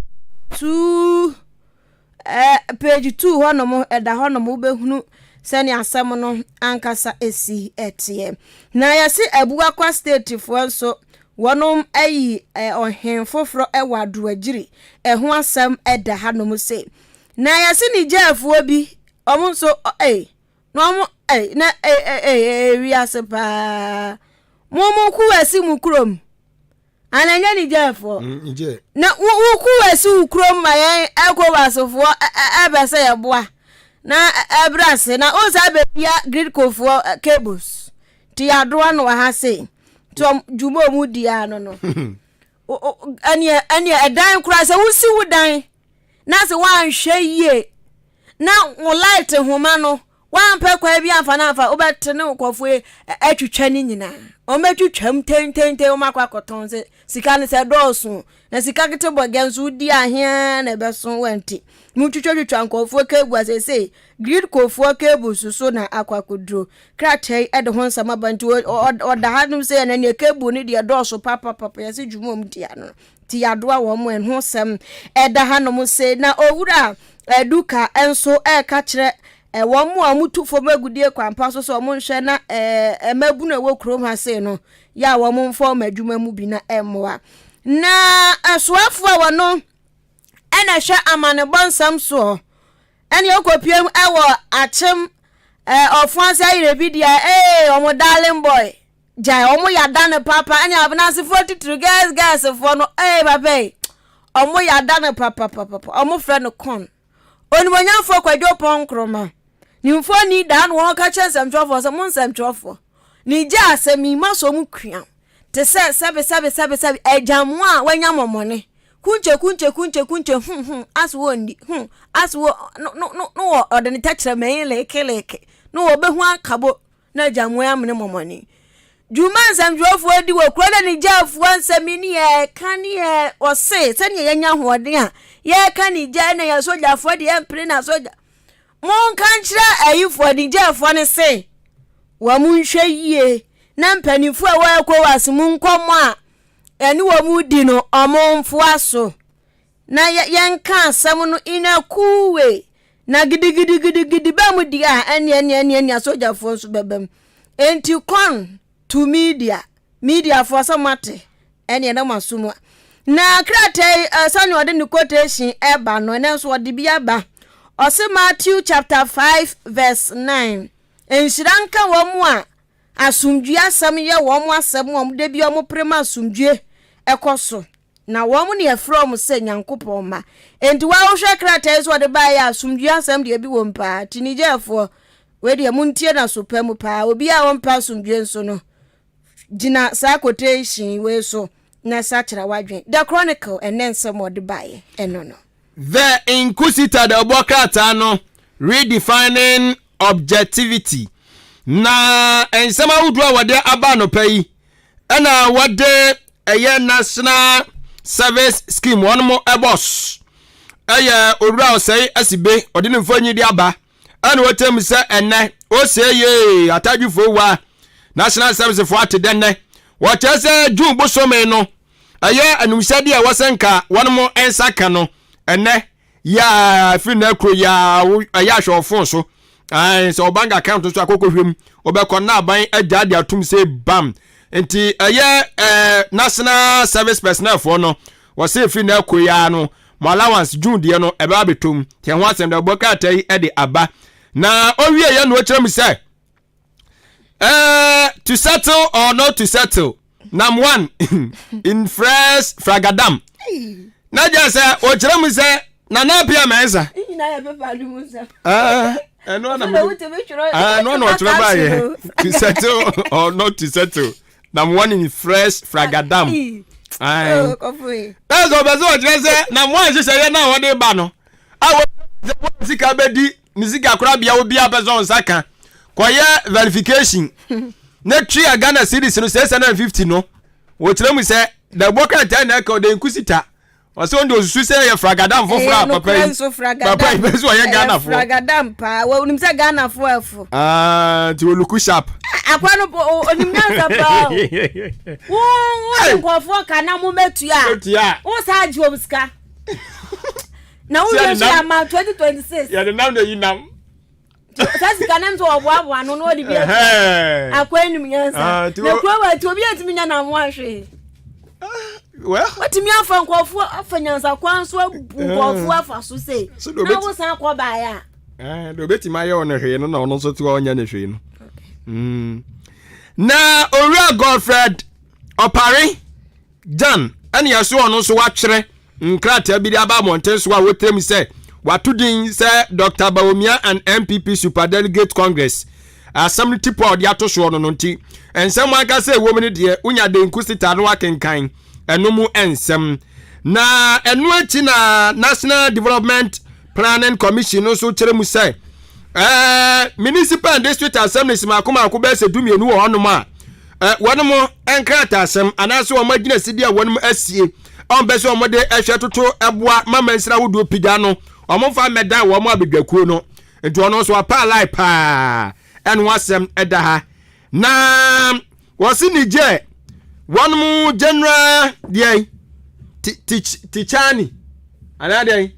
2 honom eda honom ubehunu seni asem no ankasa esi etie na yase abuwa kwa state fo so wonom ayi ohen foforo ewado agiri eho asem eda hanom se na yase ni jafo bi omo so no mo na wi asepa momo kuwasi mu krom ananya ni jafo na kuwasi ukrom mayen ekowasofo ebese yeboa na ebrase na oza be ya grid kofo cables ti adoa no ha se to jumo mu dia no ania edan kura se wusi wudan na se wan hwe yie na wo light homa no wan pe kwa bia afa na afa obetene ukofo atwitwa ni nyina o metwitwam tenten o makwa koton se sika ne se dosu na sika kete bogensu di ahia na beso wanti mutwitwa nkofo kebu asese grid kofo kebu suso na akwakodro kratai ede ho nsama banti oda hanum se na ne kebu ni de dosu papa yase dwumom dia no ti yadoa wo mo en ho sem eda hanum se na owura eduka enso ka kire wo mo amutufo magudie kwampa so mo nhwe na mabu na wo krom ha se no ya wo mo mfo madwuma mu bi na emwa na asoafo a wono ena hwe amane bonsam so ene okopiem ewo achem ofuanse ayire bidia omo darling boy jai omo ya dane papa anya abnase 43 guys for no papa omo ya dane papa omo friend con onimonya fo kwadwo ponkroma nimfo ni dan wo ka chensem twofo so monsem twofo ni ja asemi maso mu kwan te se sebe ejamu a wanya momone kunche aswo ndi aswo no odeni tachre me leke no obehu akabo na jamu ya mne momone juma nsem twofo adi wo kro ni ja fu ansem ni e kan ye o se ni yenya hoden a ye kan ni ja na ya soja fo de empre na soja mon kan kira ayifo di ja fo ne se wa mu nhwe yie na mpanifo a wa ekwo wasemu nkomo a eni wa mu di no omonfo aso na yenka asem no ina kuwe na gidi ba mu di a eni soja fo so bebam enti kon to media for somate eni na masumu na krate sani ode ni quotation eba no na so ode bia ba ose Matthew chapter 5 verse 9 ensiranka wo mu a asumdue asem ye wo mu asem wo de bi wo prema asumdue ekoso na wo mu ne from se nyankopon ma enti wa wo hwe krata so ode ba ya asumdue asem de bi wo mpa tinijefo we de muntie na so pam pa obi a wo mpa asumdue nso no gina sa quotation we so na sa kira wadwen the chronicle and then some of the buy no the inquisitor the obokata no redefining objectivity na ensema wudua wade aba no pay na wade eye national service scheme one mo ebos eye owura osei asibe ode ne mfanyi di aba ana wotem se enne o se ye atadwufo wa national service for atedenne wachese jun bosome no eye anumsade a wasenka one mo ensaka no enne ya fi na kro ya hwofon so so bank account so akokohwem obekọ na aban agade atum se bam enti eye national service personnel for no wose fi na kro ya no mo allowance june de no ebe abetom te ho asem da boka tai e de aba na owie ye no kire mi say to settle or not to settle number 1 in fresh fragadam na just o kire mi say na na pia menza ina ya be padu musa no no to buy to settle or not to settle number 1 in fresh fragadam that's obezo kire say number 1 se say na wode ba no awo sika bedi ni sika kura bia obi abezo nsaka koye verification na tria Ghana cedis no 650 no wo kire mu say the boka tan na ka de nkusita wase on do susu say ya fragadam fofora papa ibezo ye Ghana fo fragadam pa wo nim say Ghana fo efo ti oluku sharp akwa no onim nyansa pa wo ko fo kana mo metua wo sa ji obska na wo ye ma 2026 ya de now the yinam sasi kana nzo obo anu no di bia akwa nim nyansa na kwa wa ti obi atimi nya na mo ahwe well what me afa nkofu afanyansa kwanso nkofu afa so say na wo san kwa ba ya do beti ma ye ono hwe no na ono so ti onya ne hwe no na owura Godfred Opare Jan ani yaso ono so wa twere nkrata bi aba monten so wa wotrem say watudin say Dr. Bawumia and MPP Super Delegate Congress assembly tipo de ato so no nti ensem aka say wo mini de unya de nkusita no akenkan enomu ensem na enu achi na National Development Planning Commission no so kire mu say municipal and district assemblies makoma akoba se dumienu wo hono ma wono enkrata asem anaso o magina sidi a wono asie on beso o mode ehwe toto eboa mama nsira wodo pida no o mo fa medan wo mo abedwakuo no enti ono so apa lai pa enu asem eda ha na wasi nije one mu general dey tichani ana dey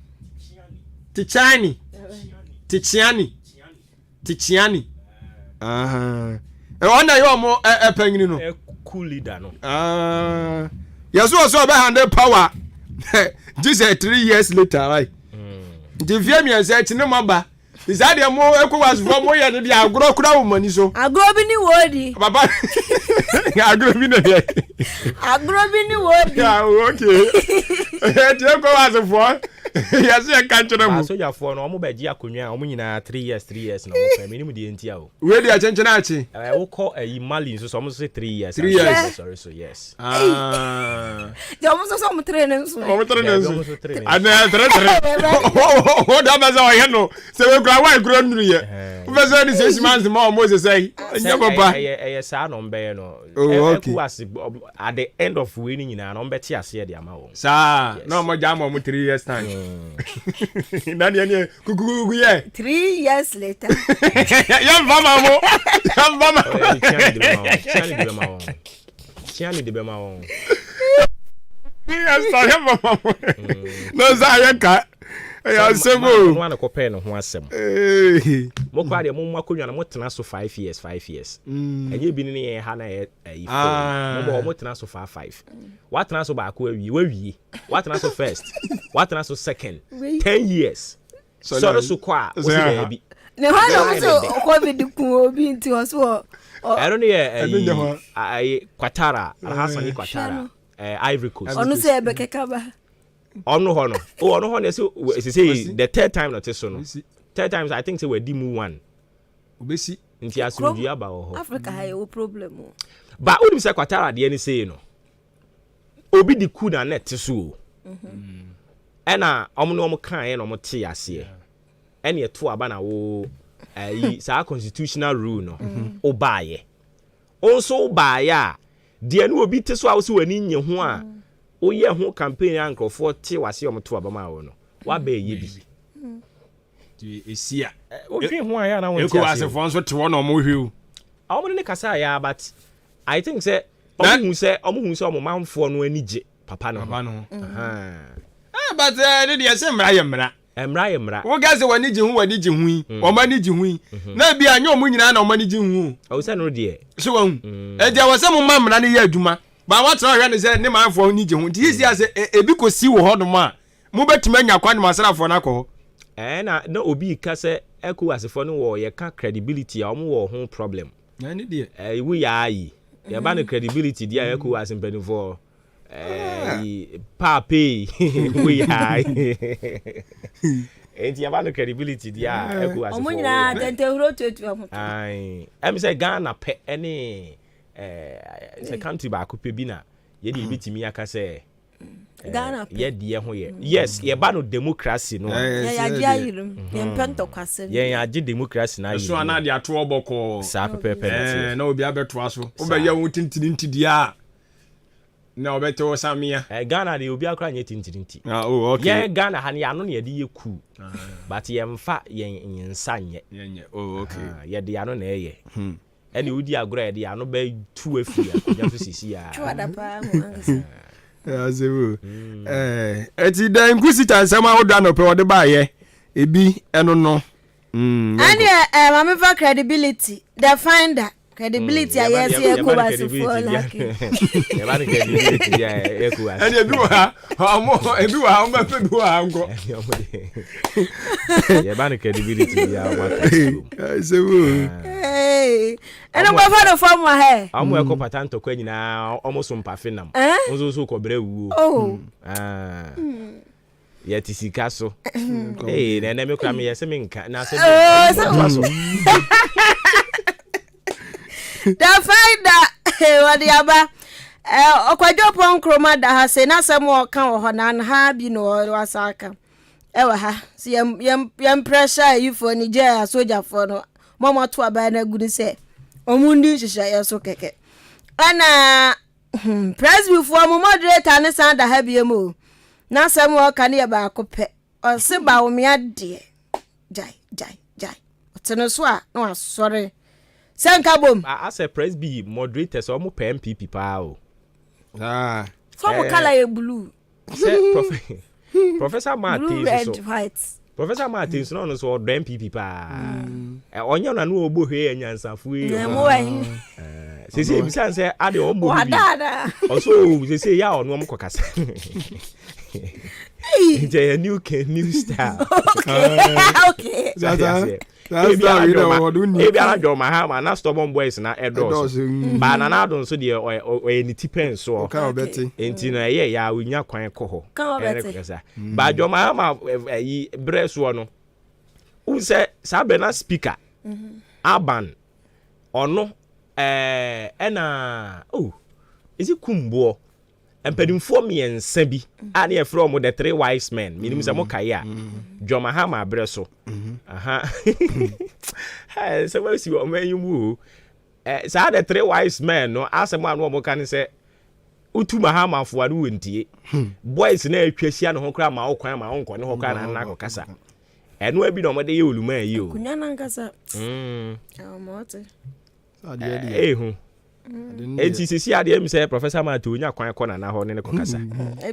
tichiani ona yo mo epanyini no cool leader no yeso so be handle power just 3 years later right the via say chine mamba izade mo ekwas from mo ye de agro kura wo mani so agro bi ni wodi baba Agrobi no dey. Agrobi ni wo bi. Yeah, okay. Tie ko was for. Yes, I can't tell them. So ya for no mo beji akonwa omo nyina 3 years na mo pay me ni mu de ntia o. We dey chenchen achi. We call Mali so mo say 3 years. 3 years. Sorry, so yes. Ya mo so mo training so. Mo training so. Ana training. O da ba za o ye no. Se we kura wa kura nuru ye. We say this 6 months more mo say. Nya papa. Sa no mbe no. Okay. At the end of winning nyina no mbe ti ase de ama wo. Sa no mo ja mo 3 years time. Nani kukuku ye 3 years later. Yam mama mo. Yam mama. Chiani de bema won. Yes, I am mama. No za yanka. Ya sebo. No na ko pay no ho asem. Mo kwa de mo akonwa na mo tena so 5 years. Enye bi ni ye ha na ye mo mo tena so 5. What tena so ba ko awie. What tena so first. What tena so second. 10 years. So so kwa o se be bi. Ne ho na so COVID ku obi nti o so. I don't know I Quatara, Hassan Quatara. Ivory Coast. Onu se be kekaba. Ono hono. Oh, ono hono say the third time not so. Third times I think say we dimu one. Obesi. Nti asudua aba ho. Africa ha e problem. Ba odim say Quatara de any say no. Obi di ku na net so. Ena omo kan e no mo te ase. Ene e to aba na wo sa constitutional rule no. Obaye. Also obaye de no obi te so a wo se wani nye ho a oye ho campaign ankrofo te wase omto abama wo no wa ba ye bi di esia o dwen ho aya na won ti ase eko asefo nso te wo no mo hwew awon ne kasa ya but I think say omo hu say omo manfo no anije papa no but ne de ase mra ye mra wo ga se wani ji hu o ma ni ji hu na bia anya omo nyina na o ma ni ji hu o se no de so wa hu e dia wo se mo ma mra ne ye adwuma ba wa tra hwe ne se ne manfo ni ji hu ti isi ase ebi ko si wo hodom a mo betuma nya kwa ne masrafo na ko na obi ka se eko asefo no wo ye ka credibility a omo wo ho problem na ne de we ya yi ye ba ne credibility dia eko asempanifo papi we high enti ya ba no credibility dia eko asefo omunyina tente huro tutu amu ai em say Ghana pe any say country ba ko pe bi na ye de bitimi aka say Ghana ye de ho ye yes ye ba no democracy no ya ayirum ye mpento kwase ye agi democracy na so ana de ato oboko sa pepe na obi abeto aso oba ye won tintiri ntidi na obeto samia Ghana de obi akra nye tintirinti okay ye Ghana ha ne ya no ne de ye ku but ye mfa ye nsa nye okay ye de ya no na ye ene udi agro ye de ya no be tu afia ya so sisi ya chwada pa mo angasa azewo eti da nkusi tansama oda no pe wode ba ye ebi eno no and mama for credibility the finder credibility yes ECOWAS for like ya ba credibility ya ECOWAS and ebi wa ebi wa o ma pe bi wa anko ya ba credibility ya wa azewo eno go for the form wa he amu eko patanto kwa nyina omoso mpafe nam onzo so ko bra wuo ya tisika so na me kura me yese me nka na se so the finder wadi aba okwajo pon kroma da ha se na sem o kan ho na ha bi no wasaka ewa ha si yem pressure you for Nigeria soldier for no mama to aba na gudu se omundi shisha yeso keke ana press before mo moderator ne san da ha bi emo na sem o kan ye ba akopɛ o se ba wo me ade jai oteno so a no asore Sanka bom. As a press B moderator so mo pe MPP pa o. So mo color e blue. Professor Martin blue, red, white. Professor Martin no so do MPP pa. Onye na no ogbo hwe anyansafo e. Na mo wa. Sisi bi san say ade o mo bi. Wadada. Also sisi ya ono mo kokasa. It's a new style. Okay. Maybe I don't my not stubborn boys na edos. But na don't so the or any tipen so. Intina yeah we nya kwan ko ho. But your mama breast one. Who say Sabena speaker? Aban or no? Oh, is it Kumbo? And pedin for me and Sebi. And here from the 3 wise men. Meaning Samokaya. Jomahama bresso. So where see what man you move? So the 3 wise men no ask a man what can say. Utu mahama for wunti. Boys na etwasia no ho kra ma okwan ma onko ne ho kra na na kokasa. Eno abi no mode ye oluma yi o. Kunya na nkasa. Mote. Enti sisi ade mi say Professor Mate onya kwan kona na ho ne kokasa.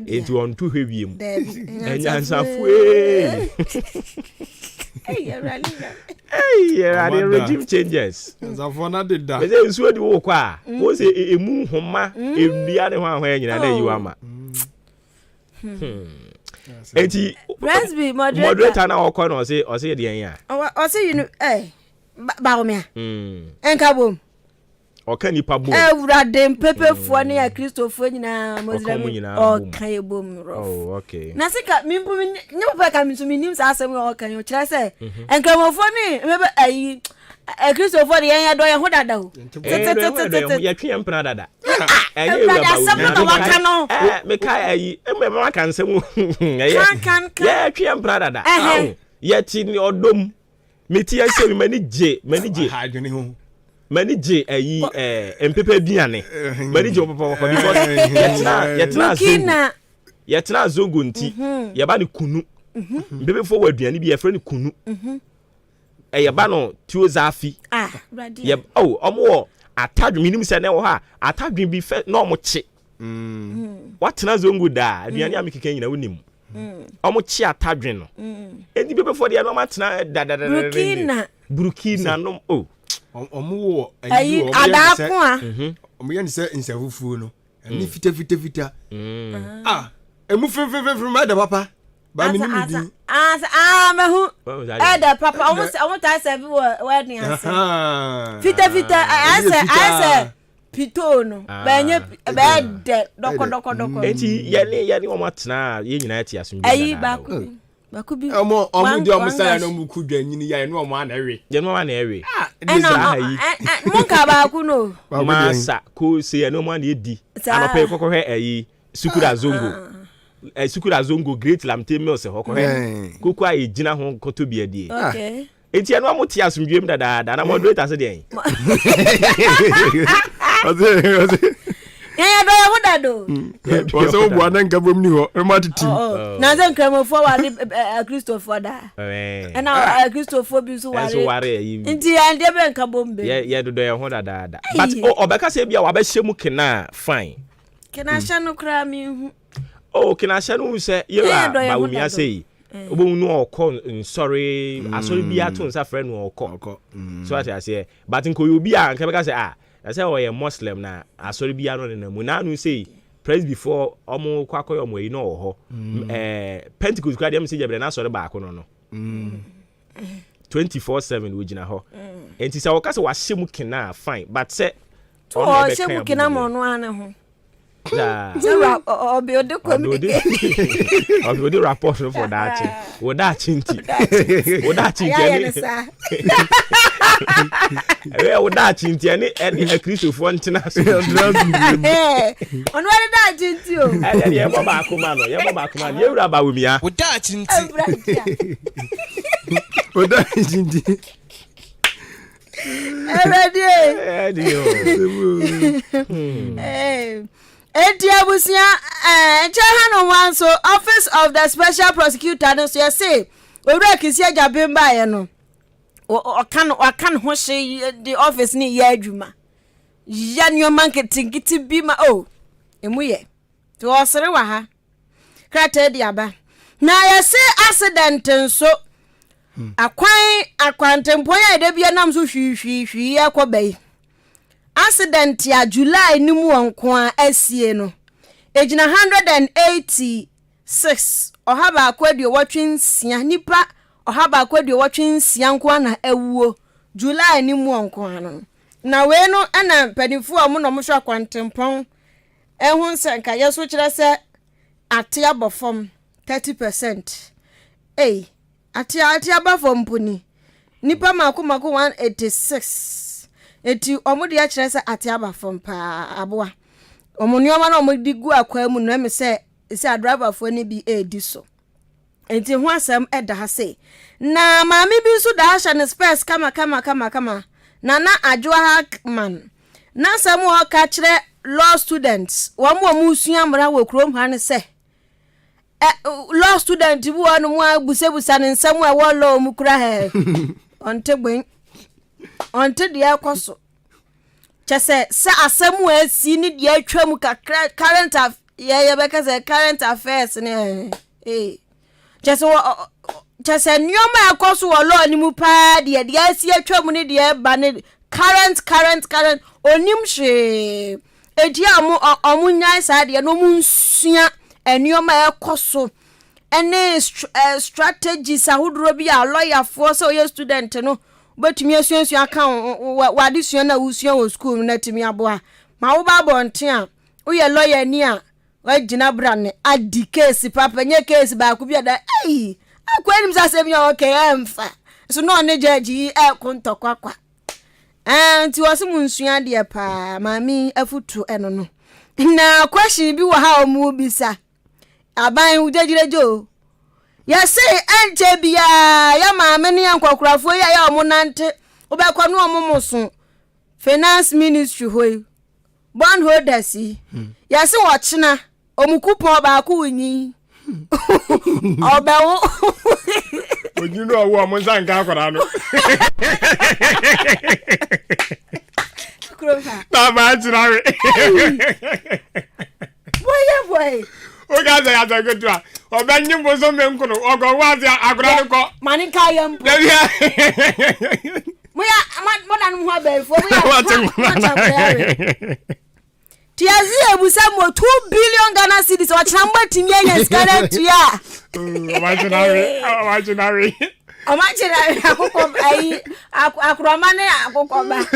Enti on tu hwewiem. Enyansafo Hey, regime changes. Nsafo na did that. Be nsuo di wo kwa. Wo se emu homa ebia ne ho ahwa nyina na yi ama. Enti Presby moderator na okọ na o se de yan ya. O se you know ba o me. Enka bom. Oka nipa bom. Ewurade mpepefo ne ya Christopher nyina Muslim oka ebom rof. Oh, okay. Na sika mimpu ne papa ka mi so mi nim sa asem oka yo kira se enkramofo ne mebe ayi Christopher de yan ya do ye ho dada o. Ya twe empna dada. Me kai ayi me ma kan nsem. Ya twe empna dada. Ya ti ni odom. Me ti asem mani je. Mani je ayi empepe biane. Mani je papa because yetna zongo nti ye ba ni kunu. Mbebe fo waduane bi ye frɛ ni kunu. Ya ba no tuo zafi. Ye omo atadwe minim se na wo ha atadwe bi fe na omo che. Watena zongo da aduane amikeka nyina wonim. Omo che atadwe no. Edi bebe fo de na omo atena da Burkina no omo ayi adako a omo ye nse nsafufu no ani fita emu fe ma da papa ba mi ni mehu da papa omo ta se bi wo ni ase fita ase pito no ba nye ba de doko enti ye omo atena ye nyina ati asumbi ayi bakubi omo di omo saya no mu kudwa nyini ya no omo ana ewe je no ana ewe munka baku no masa ko se no mo ana edi anope kokohwe ayi sukura zongo great lamte mills hokohwe koku ayi gina ho koto bi adie okay enti no mo ti asumdwem dada na moderator se den ya do ya hodado so bu anan gabom ni ho e matiti na ze nkramofo wa Christopher da na Christopher bi so ware nti ande be nka bombe ye do ya hodada but obeka se bia wa ba hyemu kena fine kena hya no kra mi hu kena hya no se ye ba umi asei obo nu okọ sorry asori bia to nsa frɛ no okọ so ati ase but nko yo bia nka beka se I say we Muslim na asori bia no na mu na anu say praise before omo kwakoyo mo yi no ho Pentecost kwa dem say jebre na asori ba akono no 24/7 we gina ho enti say waka say wa hyemu kena fine but say to hyemu kena mo no ana ho zero obi ode communicate obi ode rapport for that wo da chinti wo da chinti ani Christopher ntina so onu wale da chinti o ye mo ba akoma no ye wura ba wo mia wo da chinti Enti abusia Chahano Wanso Office of the Special Prosecutor no so say owura kisi ajabemba ye no o kan ho hye the office ni ye adwuma ya nyo marketing kiti bi ma emu ye to osere wa ha krata di aba na ye say accident nso akwantempo ya de bia nam so hwihwihwi akobai accident ya July ni mu onko a asie no ejina 186 ohaba akwadi wotwensia nipa ohaba akwadi wotwensia nko na ewuo July ni mu onko ano na we no ana panifu a mo no mo hwa kwantempon ehun se nka yeso kire se ate abofom 30%. Ate abofom puni nipa mako 186 eti omudi ya kire se ate abofom pa aboa omunioma na omudigu akwa mu no me se driver fo ni bi edi so enti ho asem eda ha se na maami bi so da sha ne space kama na adwa hackman na samu ho ka kire law students wo mo musua mra wo krom ha ne se law student bu wonu mu abusebusa ne nsam e wo law mu kura he onte de akoso chese se asemu asi ni de atwam ka current ye beka se current affairs ne chese nyoma akoso wo law ni mu pa de asi atwam ni de ba ne current onim hwe edi amu nyai sa de no mu nsua enioma ekoso ene strategies ahudro bi a lawyer for so your student no betumi asuansu aka wade sua na usua wo school na timi aboa ma wo ba bonte a wo ye lawyer ni a wagina brane adi case papa nye case ba ku bi da akwanim sa se mi okay emfa so no ne judge kontokwa anti wose mu nsua de pa mami afutu eno no na question bi wo ha o mu bisa aban ujejirejo ya say enche bia ya maame ne yankokurafo ya omonante obekwa no omomoso finance ministry hoy bond holders ya say wochina omukupon ba ku unyi obewo ojinu owo omonza nka akwara no na ba tirawe boy o ga za ya za gotua obanyi mbozo menkuno ogo wazi akwara ko manika yam muya modan mu abelfo tiazi ebusa mo 2 billion Ghana cedis o chamba timye yes Ghana tia imaginary akoko ai akroma ne akoko ba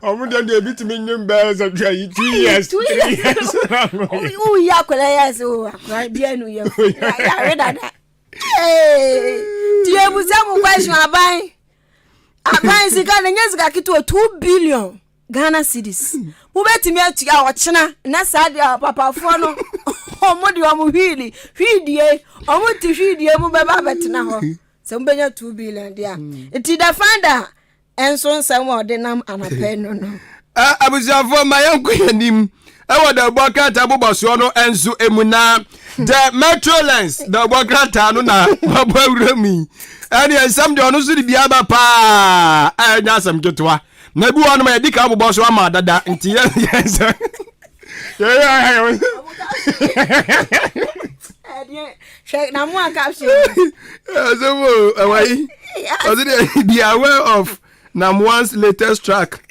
omude de bitimi nyim be za 2 years u ya kwela yes o akra bia nu ya read that ti ebusa mo question aban sika ne nyezika kitu 2 billion Ghana cedis mo betimi atua o chena na sade papa fo no omudi omuhili hwidie omuti hwidie mu beba betena ho se mbenya 2 billion dia enti da founder enso nsam odinam anape no abuziafo mayanko yanim ewo da bokata boboso no enso emuna the metrolens da bokata no na babawurami ani ensam de ono so di bia ba pa anya asam ketwa na bi wonu ma yedika aboboso ama dada enti yes Shake na mo caption. So away. Be aware of Namwan's latest track.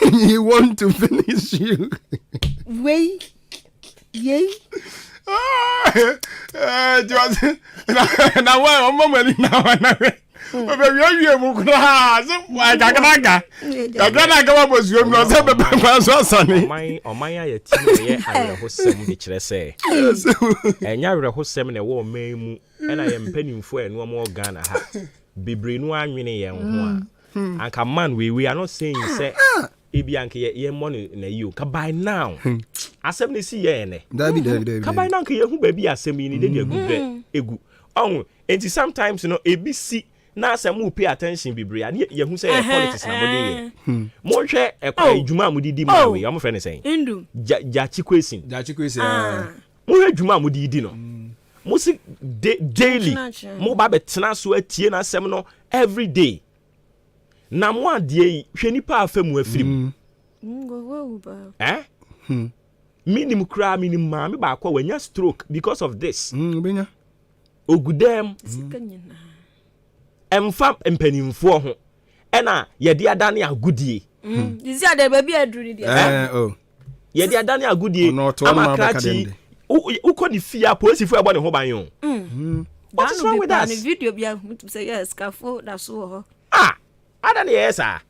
He want to finish you. Wait. Yay. Now one moment now. Obewie mu kura so agaganaga agaganaga was you no se beba so sane oman ya ti ye ayehosem de kire se enya ayehosem ne wo man mu na ye mpanimfo enu mo Ghana ha bebrenu anwene ye ho a anka man we are not saying say ebi anka ye money na you ka by now asem ne si ye ne dabi ka by now ka ye hu ba bi asem ni de egu on enti sometimes you know ebisi na asem pay attention bibre ya ye hu say politics na body ye mo hwe ekwa adwuma amudidi ma we am friend say indu jachi question mo hwe adwuma amudidi no mo si daily mo ba betena so atie na asem no every day na mo ade hwe nipa afemu afirim minim kra minim ma me ba kwa wanya stroke because of this obenya ogudem emfa empanimfo ho ena yede adane agudie disi ade baby aduru dia yede adane agudie amakrati uko ni fia police fu ebo ne ho ban yo. What is wrong with that? Video bia say yes scaffold na so. Ada ne yes ah.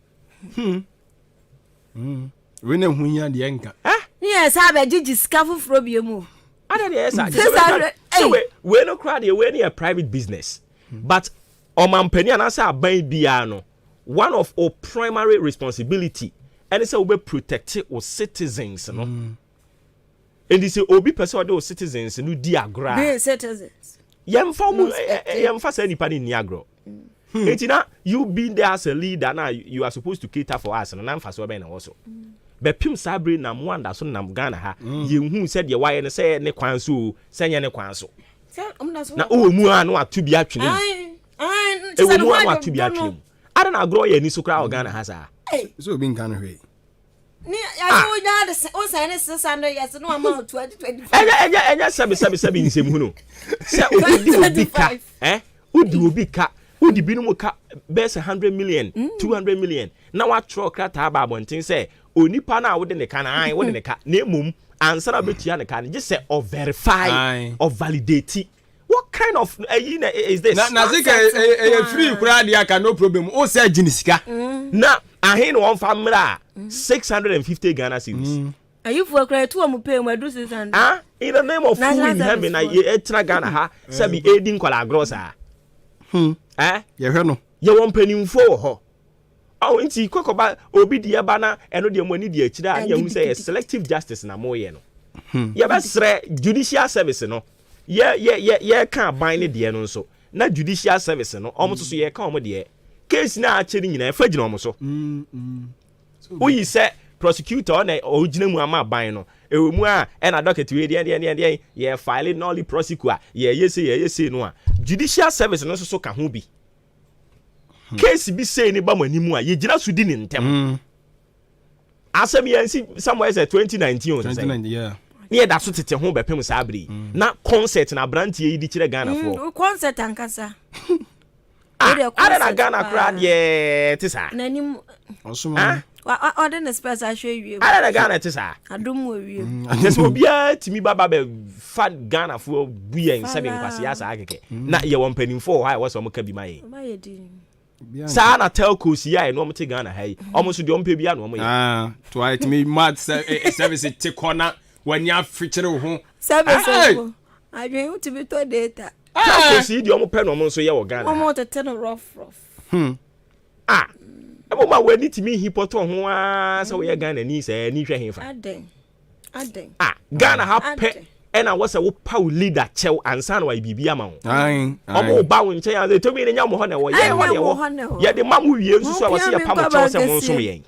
We na hu ya de enka. Yes, have a gigi scaffold from you. Ada ne yes ah. So we no crowd here, we a private business. But omampani anasa aban bia no, one of our primary responsibility and it's we protect our citizens, no. And this obi person our citizens no di agra. Be citizens. Yemfa say nipa ni agro. Etina you being there as a leader now you are supposed to cater for us and namfa so be na also. Be pim sabre na mo anda so nam Ghana ha. Ye hu say de waye ne say ne kwan so, say nye ne kwan so. Na o mu anu atu bi atwene. E wo mu anu atu bi atwene. Ada na agro ye ni so kra Ghana ha sa. So be in Ghana hwe. Ni ya do nya de o say ne 600 years no amount 2025. Enya sabi nsem hu no. Say odi obi ka, odi obi ka, odi binu ka best 100 million, 200 million. Na wa tro krata ba abonten say onipa na wo de ne ka na wo de ne ka na emum answer betua ne ka just say or verify or validate. What kind of is this? Na zika e free kura dia ka no problem. O say ginisika. Na ahin won famra 650 Ghana cedis. Are you for credit to am pay do 600? In the name of food in heaven na etra Ghana ha say be aiding kwala grossa. Ye hwe no. Ye won panimfo ho. Nti kokoba obi de ba na eno de mani de akira ya hu say selective justice na moye no. Ye be sre judicial service no. Ye kan ban ne de no nso. Na judicial service no omo so ye kan omo de case na a cheri nyina fa gina omo so. Oyi say prosecutor na ogina mu ama ban no. Ewo mu a na docket we de ye file nolly prosecutor ye yesi no a judicial service no so ka ho bi. Case be say ni ba manimu a ye gina so di ni ntem. Asem yansi somewhere say 2019 or something. 2019 yeah. Ni da so tete ho bepem sabri. Na concert na brand ye di kire Ghana for. Concert ankasa. Ada na Ghana crowd ye tisa. Nanim Osuma. Wa the space I show you. Ada na Ghana tisa. Adom wie. Yes obia timi baba be fat Ghana for buya in 7 kwase ya sa akeke. Na ye won panim for why was omo ka bi mai. Mai di. Sa na telco si ya no mte Ghana hai omo so de ompe bia no omo ya to it me mad service te corner when you feature ho service adwen uti bi to data telco si de omo pe no omo so ye wo Ghana omo tete no rough ebo ma we ni timi hipoto ho a so we Ghana ni se ni hwe hefa aden Ghana ha pe ena wo se wo pa leader chew ansa na wa bibia ma ho omo ba wo nche ya to bi ni nya mo ho na wo ye ho de wo ye de mamu wie nsusu a wo se ye pa mo chew se mo nso ye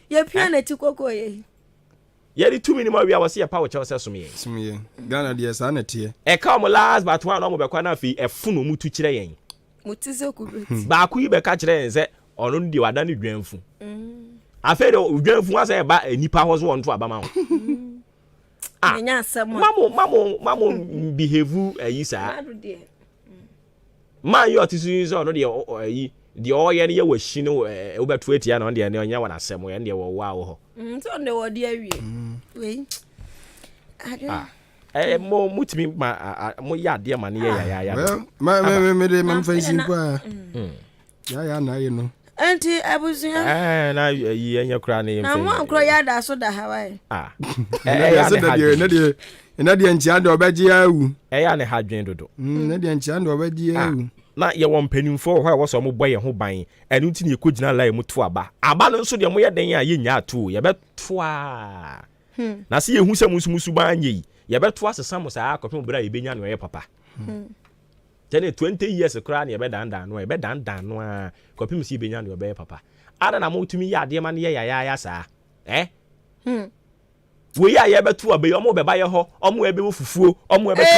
ye pia na ti kokko ye de 2 minimum we was here power chelsea sum ye Ghana de sa na tie e come last but one no mo be kwa na fi e funu mutu kire yen muti se ku beti ba ku yi be ka kire yen se ono ndi wada ne dwanfu afa de dwanfu wa se ba nipa ho so won to aba ma ho nya asem mamo behave ayi sa man yo tisu so no de ayi de oye ne ye washi ne wo beto atia na de ne onya wana asem ye ne wo wa wo ho so ne wo de awie we mo mutimi mo ya de ma ne ya me de man fancy kwa ya na ye no anti abusuya na yi anya kra ne na mo ankro ya da so da hawaii ya so da na de nchia de obaji awu ya ne hadwen dodo na de nchia de obaji awu na ye won panimfo ho wo so mo boye ho ban enu ti ne ekogina lai mo to aba no nso de mo ye den a ye nya ato ye beto a na se ye hu se musu ban ye ye beto asesa mo sa akopem bra ye benya no ye papa tene 20 years kra na ye be dan no a kopem si benya no ye be papa ada na mo tumi ya de ma ne ye ya sa we ya ye beto aba yo mo be ba ye ho omo ebe wo fufuo omo ebe ka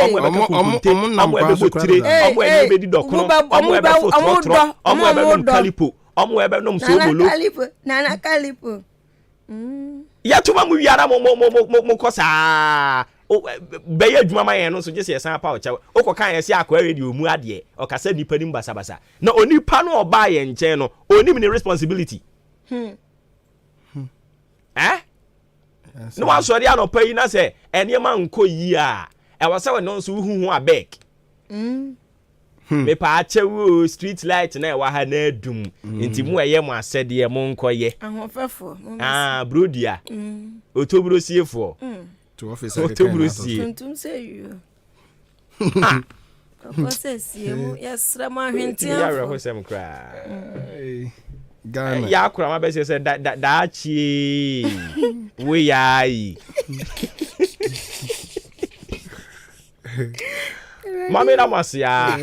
bontu omo ebe ka kunte omo ebe botire omo ebe di dokono omo ebe fotoro omo ebe no kalipo omo ebe no msobolo nana kalipo ya tuma mu wiara mo kosa be ye adwuma ma ye no so gese san pa o cha o ko kan ye se akwa radio mu ade o ka sa nipa nim basa na onipa no oba ye nchen no onim ni responsibility no one sorry no pay na say enema nko yi a e was say we no so hu abeg me pa achewo street light na e wa ha na adum nti mu eye mu asede mu nkoye ahofefo brodia otobro siefo to office otobro sie tuntum say you ko se sie mu yesra ma hwentia ya reho sem kra Ghana ya kura ma be say da chi we yai Mami na masia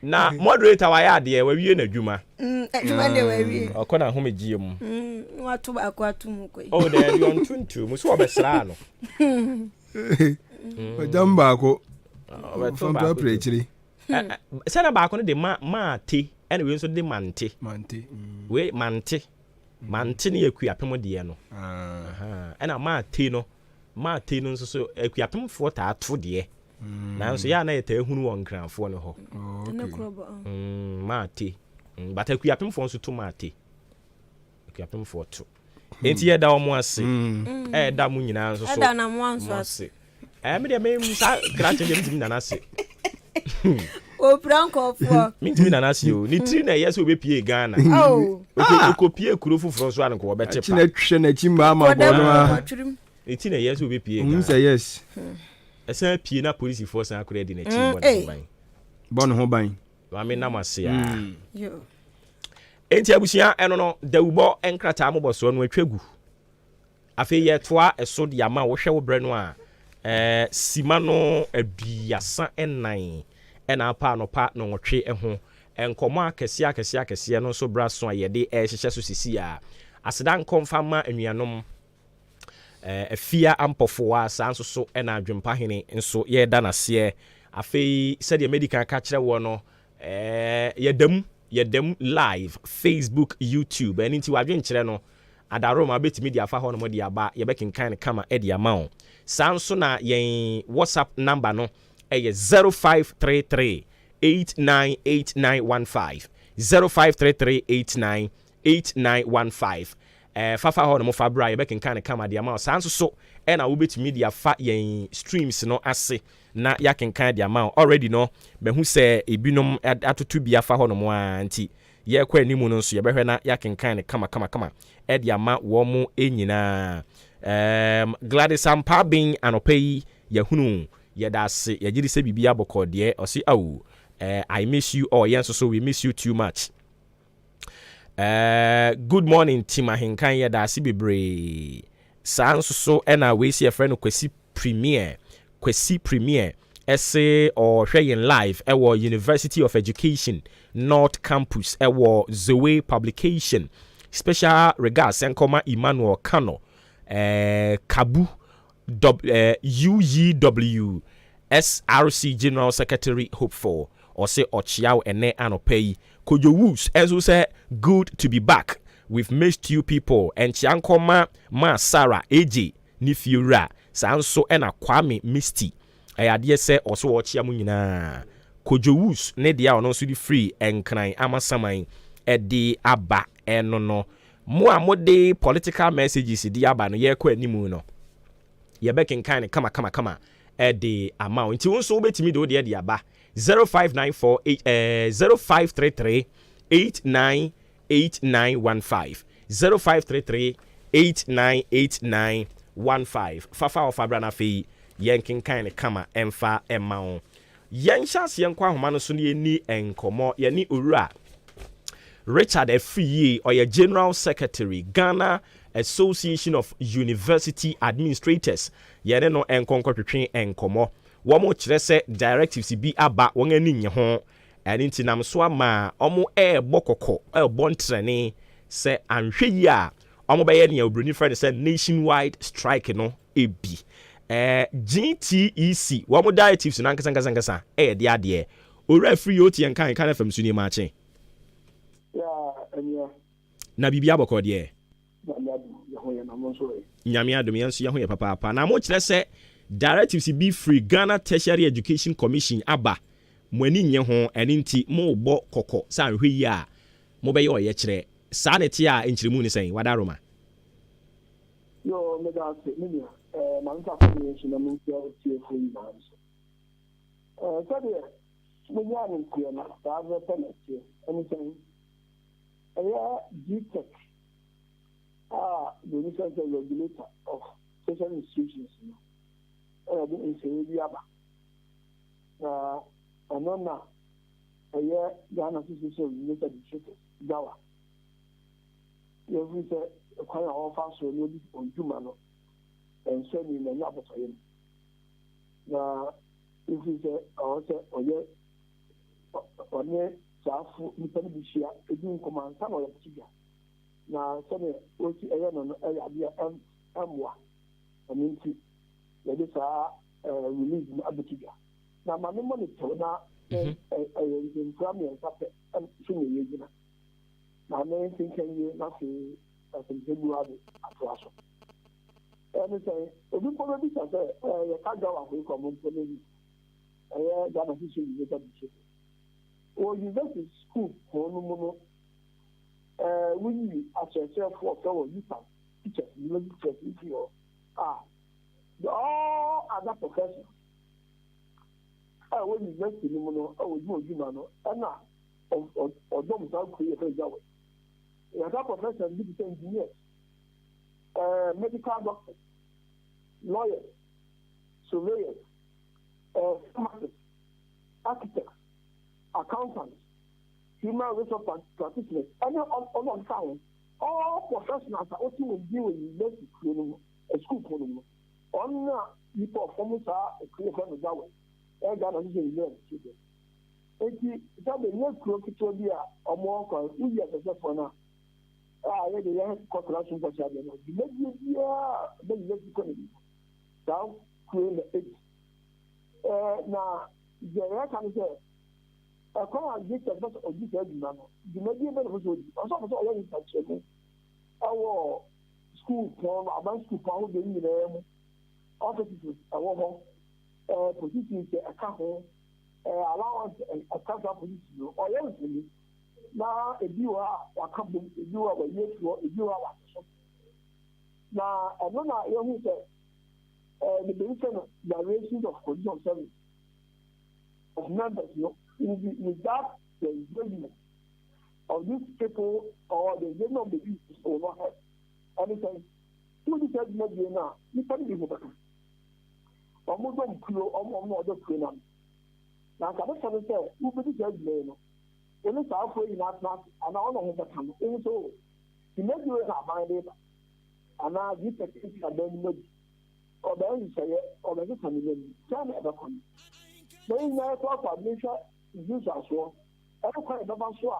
na moderator wa ya de we wie na dwuma adwuma de we wie okona home gie mu watu ba ko atum ko oh de yon tuntu muso obesra no jamba ko famba prechiri sana ba ko no de ma te ene we nso de mante we mante ne yakua pem de no ena ma te no nso so yakua pem fo ta ato de nanso ya na yeta ehunu won kranfo no ho mate but akua pemfo nso to mate akua pemfo to enti ye da omo ase da mu nyina nso so da na mo anso ase me de me musa krache de ntimi na ase o pranko fo mi ntimi na ase o ni tri na yeso obepie Ghana ko pie kuro fufuro so an ko obete pa na twhwe na chimba ma bo no eti na yeso obepie Ghana say yes esa pie na police force na akure di na chimba bon ho ban wa me na mase ya yo enti abusia eno no dawubo enkrata mo boso no atwagu afi ye toa eso de ama wo hwe wo bre no a sima no aduasa enan ena pa no pa no nwotwe ho enkomo akese no so bra so ayede hyehyɛ so sisi a aseda nkomfama anuanom afia ampofo a sanso so ena adwempa hene nso ye da nase afi said medical ka kire wo no yedam live Facebook YouTube and into wadwen kire no adaroma betimi dia fa ho no mo dia ba ye bekenkan kama e dia ma o sanso na yen WhatsApp number no 0533 898915 0533 898915 fafa ho no mo fa bra ye bekenkan kama dia ma o sanso so e na wo betimi dia fa yen streams no ase na yakenkan dia ma already no behu se ebinom atoto bia fa ho no mo anti ye kwa animu no nso ye behwe na yakenkan kama e dia ma wo mo enyina Gladys Ampa bin anopai yahunu ye da se ye giri se bibia bokode o si awu I miss you all yes so we miss you too much. Good morning Team Ahenkan ye da se bebre sanso so na we see a friend Kwesi Premier essay or sharing live our University of Education North Campus our Zoe publication special regards Senkoma Emmanuel Kano Kabu UUW SRC General Secretary Hope for or say Ochiao ene anopei Kojo Woos as we say good to be back. We've missed you people and Chiankoma Ma Sarah AJ Nifiura Sanso ena Kwame Misty ayade se oso ochia mu nyina Kojo Woos ne dia ono so di free enkran amasaman edi aba eno no mo amode political messages di aba no ye kwa animu no ye bekenkan kama edi amount nti won so obetimi de odi aba 0594 0533 898915 0533 898915 fafa of abrana fe yenkin kind kama emfa emao yen chance yen kwa homa no so ne ni enkomo ye ni owura Richard Efriye or your General Secretary Ghana Association of University Administrators ye no enkonko twetwen enkomo wo mo kire se directives bi aba won ani nye ho ani tinam so ama omo bokoko bontrene se anhwe yi a omo be ye ne obroni friend se nationwide strike no ebi GTEC wo mo directives na nkasa de ade ora free oti en kan FM so ni ma che na bibia bokọ de nyame adom yanso ye ho ye papa na mo kire se directives be free Ghana Tertiary Education Commission aba mo ani nye ho eni nti mo bo kokọ sa anhwe yi a mo be ye oye kire sa ne tie a enchiremu ni sen wadaroma Yo, mega media, Manta Foundation, and Muntia free bands. So, when you are in Kiana, the other penalty, anything. GTEC, the research regulator of social institutions, in Serbia. And now, a year, Ghana Association related to Gawa. Every day, a kind of offer so maybe on Jumano and send in the Napa for him. Now, if we say, or yet, or Safu, Nippon Bishia, a doing command, some of the figure. Now, some will see a young M1, and into the release in Abitia. Now, my memory told now, in Grammy and Puppet and Swing. Now, main thinking you nothing as in February at Russia. And they say, if you probably say, you can't go away from Montpellier, Ghana history is a bit. Or university school, we as a self for fellow teachers, teachers, all other professionals. When you invest in Mono, and now, or don't create a job. Other professionals, digital engineers, medical doctors, lawyers, surveyors, pharmacists, architects, accountants, human resource practitioners, and all professionals are also doing university a school. On people from a career from the way, and Ghana is in there. It's a new group to be a more easier to for now. The young corporation for China. The next economy. Down, create the now, the can say, a common gift of this man. The media benefits also already touched our school form, advanced school power, the offices, our positions, a couple, allowance, a couple position, or everything. Now, if you are a company, if you are a year, if you are a now, I don't know, you say, the different variations of condition service of members, without the engagement of these people or the engagement of the youth or not have anything. Who decided not to now? You can't be able to. Almost don't clue, almost not clue now. Now, I can't say, who could decide no? When it's halfway in that class, and I don't know what come. So, he made you in our mind, and now you take it and then you or then you say, or then you can ever come. When you talk about nature, use as well. Every kind of answer,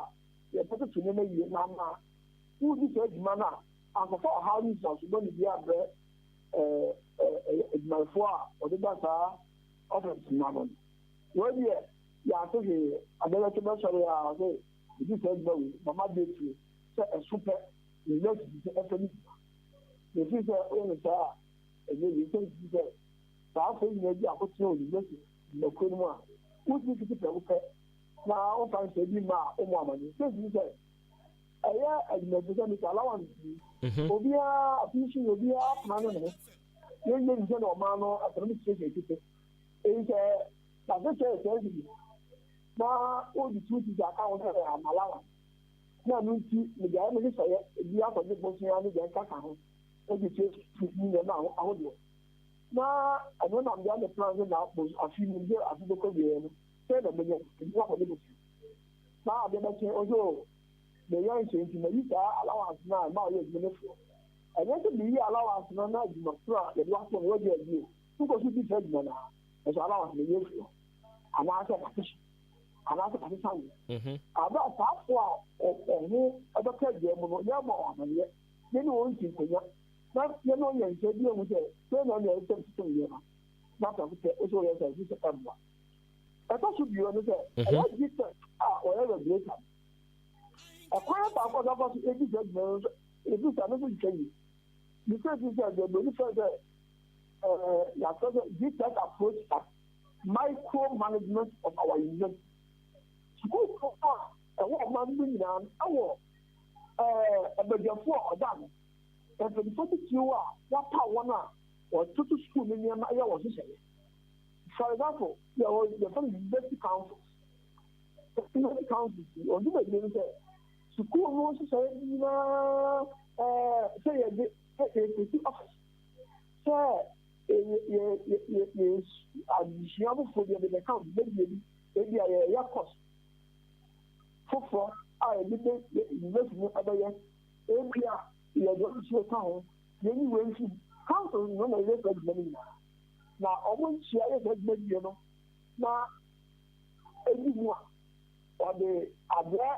you put it to name you, Mama. Who decides manner, and for how you are going to be a my four or the data of a man. Well, yeah. Yeah, I think I never to mention this said no, Mama did to say a super university to FMI. The future only star, and then you think that I think maybe I could show university, no criminal. Who's this people? Now, I'm trying to be my own woman. Since you say, a year and the allowance, Obia, a fishing, Obia, man, you may be a man at the administration. It's a now, all the truth is account of allowance. Now, the guy may say, you have a good motion and the Kaka, and you take now. Now, I don't know, I'm the other plan now, but a few minutes after the COVID, said a million, and you have a little. Now, the next also, the young change in the allowance now, you're beautiful. I want to be allowance now, you must try the last one, what you do. Because you be said now, as allowance the year. And I said, and I said, about half for other pledge, Yama, and yet, then you won't see not you know, you said, you would say, turn on your system, not of the also as a September. I thought you understand, I like this, whatever later. A quiet about about 80 judgments, it is another change. Because you said, the benefit this approach at micromanagement of our university. School and what man bring down our a better for or done. and for the 42 that part one or total school in the area was to say. For example, there was the university councils. The university councils, or do they say, school wants to say, say a office. So, additional for the account, maybe a cost. For I didn't invest in other years. Every year, you are going to a town, then you went to council, no, I get money now. Almost share it as maybe, you know. Now, everyone, or the other,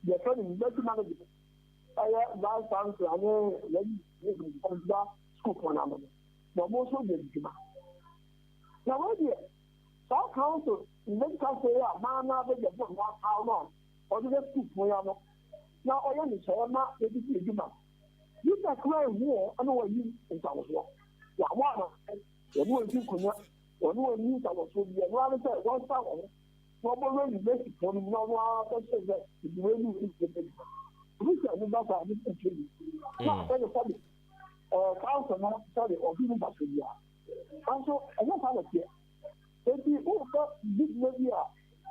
the friend is very manageable. I have last time to another school for another. Now, most of them, now, my dear, South Council, in this council, man, now they get 1 hour or the school for you. Now, I am the man. You can cry war, I know what you think I was wrong. Yeah, one, the more you can, or no news I was with you, rather than 1 hour. Probably make it from no one that is really the big one. This is not a different thing. Now, I tell you, council now, sorry, or even back to you. Also, I don't have a fear. If you got this media,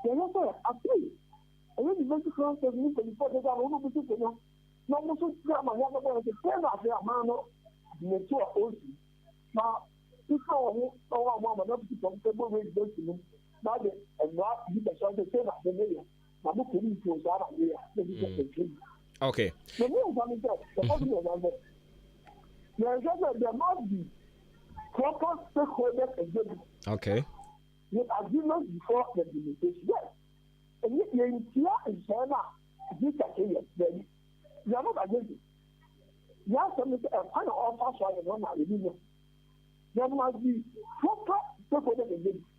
they're not a play. I really want to cross the room before they got over to you. No more to grab my one about the ten of their man, the two are old. Now, this all one not to comfortable with those to now and not be the sort of thing at the million. My book is out of here. Okay. The news on the there must be proper stakeholders engagement. Okay. With agreement before the implementation. Yes. And if you're in Tia and China, this is then you are not against it. You have to make a kind of offer for your normal religion. There must be proper stakeholders engagement.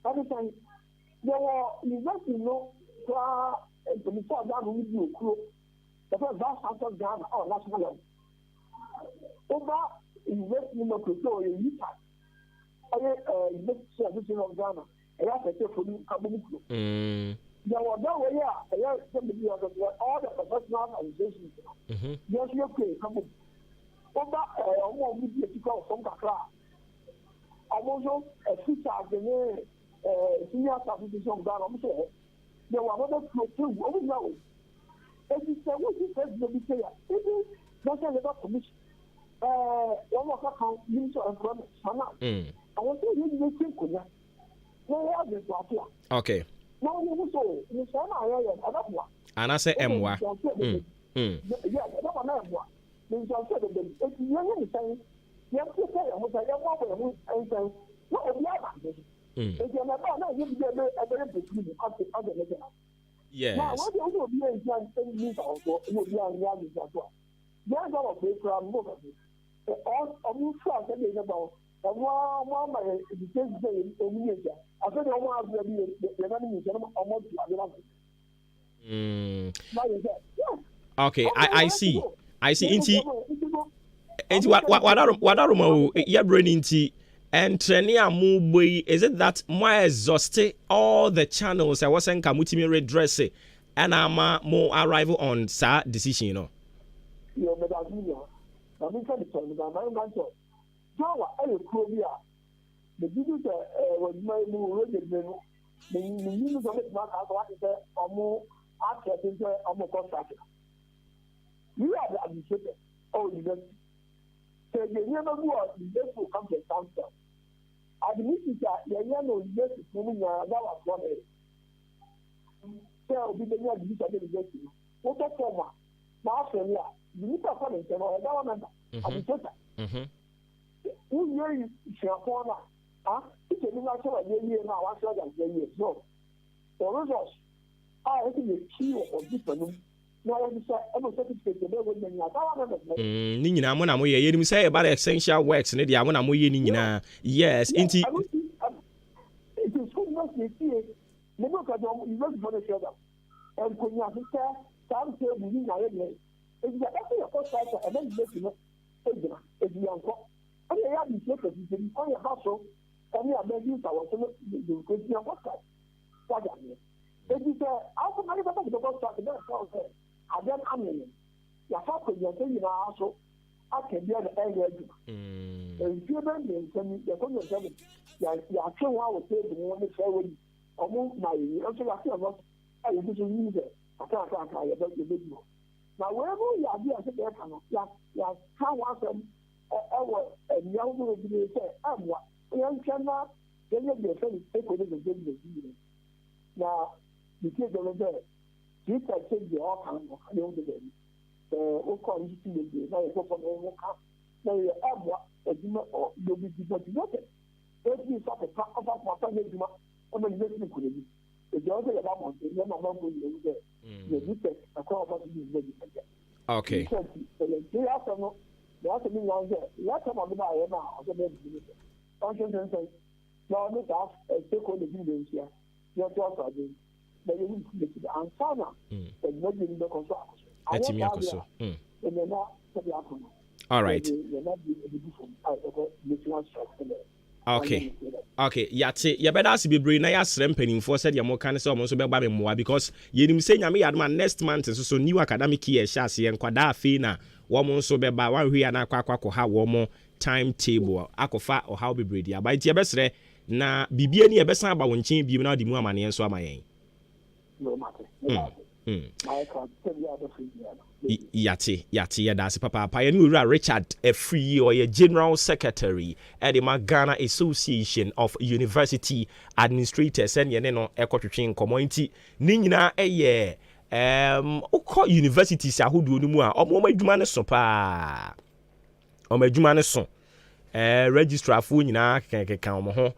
Every time there were investing before that we do the first that's Ghana or national level. Over investment of control in Utah. Investment of Ghana. I have to say for you, there were that way, all the professional organizations. Yes, you okay, come on. Over almost media to call from Kakra. Also, a feature senior association of Ghana. There were other two over now. As you say, what you said, the say, it is not a commission. One more account, Minister of Employment, Sana. I want to use the thing. Okay. No, so you say, I don't know. And I say, Mwa. Yeah, I don't know. Means I said, if you are saying, you have to say, I was a young woman and say, what are the other? If you're not, you will be a very big other level. Yes. Now, what you will be a young thing, also, you will be a young as well. There's all of this from movement. All of you trust about one by the same day in Asia. I said, I want to be the enemy almost okay, I see. I see. Inti wadarumo ya brain inti and training move. Is it that more exhausted all the channels I wasn't kamutimi redress it and I'm more arrival on sa decision, you know. Yeah, but I mean, the time I'm not sure. Jawa, I will the business was my more regular. The news of it not as what is or more access into a more contract. You are the administrator. Oh, you don't. So you never know the will come to a council. Administrator, you know, yes, it's moving that was 1 day. So, we don't have to do this. What a former. Now, you need to come and say, oh, I don't remember. Administrator. Who you shall corner? It's a little year now, I saw that year. So, the results are actually a key of different. Ni nyina mo na mo ye yenim say about essential works ne dia mo na mo ye ni nyina yes inti it is so much you see me no ka do you not for the show and ko nya se sam se bu ni na ye ne e dia ka se ko sa ta e be you know e dia e dia nko e ya bi se ko se ni ko ya ba so e ni abe bi ta wo so do ko dia ko ka wa ga ni e di se a ko mari ba ta ko sa ta I don't mean, your father, you're saying also, can be an area. And human beings, and the conversation, you are trying to say the one that's already almost my also I feel not I will use it. I can't about the video. Now, wherever you are, you are saying, yeah, how was and young will be said, what? Young cannot, then you'll be a friend, take with the video. Now, you take the there. You can take the all kind of young again. What call you to the now you go for the camp. Now you have what you'll be demotivated. Let's be such a part of our family. I'm going to make it. If you're going to have one, then I'm not going to do that. You take a call about this baby. Okay. They have to be one there. Let them on the buyer now. I'm going to do it. I'm going to say, no, I'm not a stakeholder video here. You're talking. But you need to make it answer. And not in the control. All right. Okay. Yate yebeda asi bebre na ya srem panimfo said ya mo kan se omo so be gba me moa because yenim se nyame yadma next month so new academic year sha se enkwada afi na wo mo so be ba wan hwe ya na akwa ha wo mo timetable akofa o how bebre dia ba tie besre na bibie ni ebesan ba wonchen bi na di mu amane enso amayen no matter Yate yadasi papa pioneer Richard Free or a General Secretary at the Ghana Association of University Administrators and yeneno ekotwetwen community ninyina eye ukọ universities ahodo no mu a omo adwuma ne so pa omo adwuma ne so registrar fu nyina keka omo ho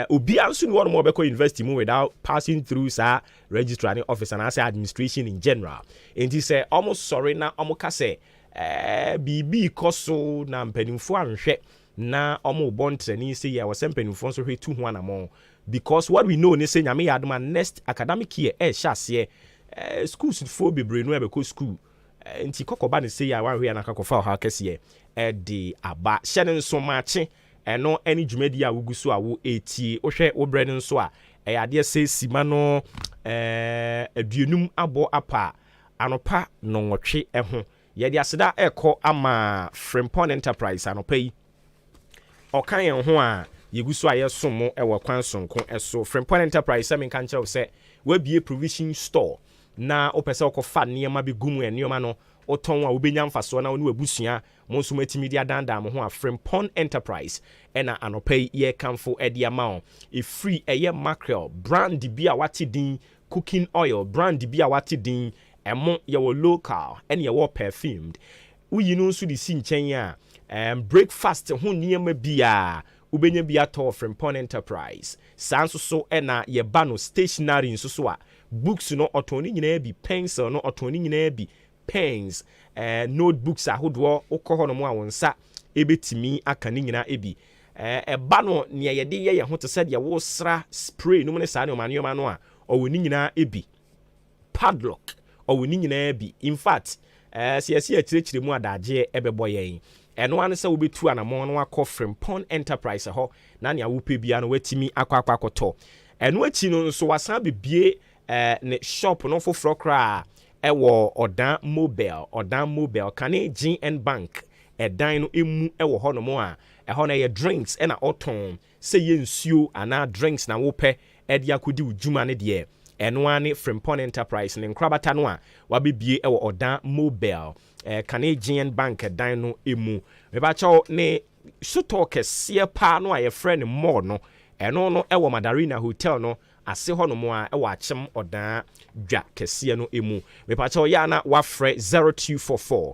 obi anso ni one more be university mu without passing through sa registrar office and as administration in general enti say almost sorry na omoka say bibi koso na mpanimfo anhwe na omo bontrani say ya was mpanimfo so hwe tu ho anamo because what we know ni say nyame yadoma next academic year sha se schools for bebre no e be ko school enti kokoba ni say ya wan hwe na kakofa ha kese de aba hyene nso mache eno any dwumadi a wuguso a wo etie ohwe wo bre nso a ade se sima no aduonum abo apa anopa no nwotwe ho ye de aseda ekọ ama Frimpong Enterprise anopa yi okan yen ho a yeguso a yesom ewo kwan sonko eso Frimpong Enterprise se menka nche se we bie provision store na opese okofa niema be gumu enioma no oton a obenya mfaso na onu abusua monso matimi dia danda mo ho a Frimpong Enterprise ena anopai ye kamfo edi amount e free eye mackerel brand bi a wate din cooking oil brand bi a wate din emo ye wo local ene ye wo perfumed uyi no nso di si nchen a breakfast ho niema bi a ubenya bi ato Frimpong Enterprise sanso so ena ye ba no stationery nso so a books no otoni nyina bi pencil no otoni nyina bi pens notebooks ahodo okoho no mo a wonsa ebetimi aka ni nyina ebi eba no ne yede ye ho te se de wo sra spray no mo ne sa ne omanioma no a owoni nyina ebi padlock owoni nyina ebi in fact siasi akirechire mu adaje ebebo yen eno ane se wo betu anamo no akọ Frimpong Enterprise ho na ne awupe bia no watimi akwakoto eno achi no nso wasan bebie ne shop no foforo kra ewo odan mobile kane GN Bank edan no emu ewo ho no mo a eho na ye drinks na oton se ye nsuo ana drinks na wope edi akodi ujuma ne de eno ane Frimpong Enterprise ne nkrabata no a wabebie ewo odan mobile kane GN Bank edan no emu meba chaw ne suto kese pa no a ye friend more no eno no ewo Madarina Hotel no ase ho no mo a ewo achem odan dwa kese no emu mepa chaw ya na wafre 0244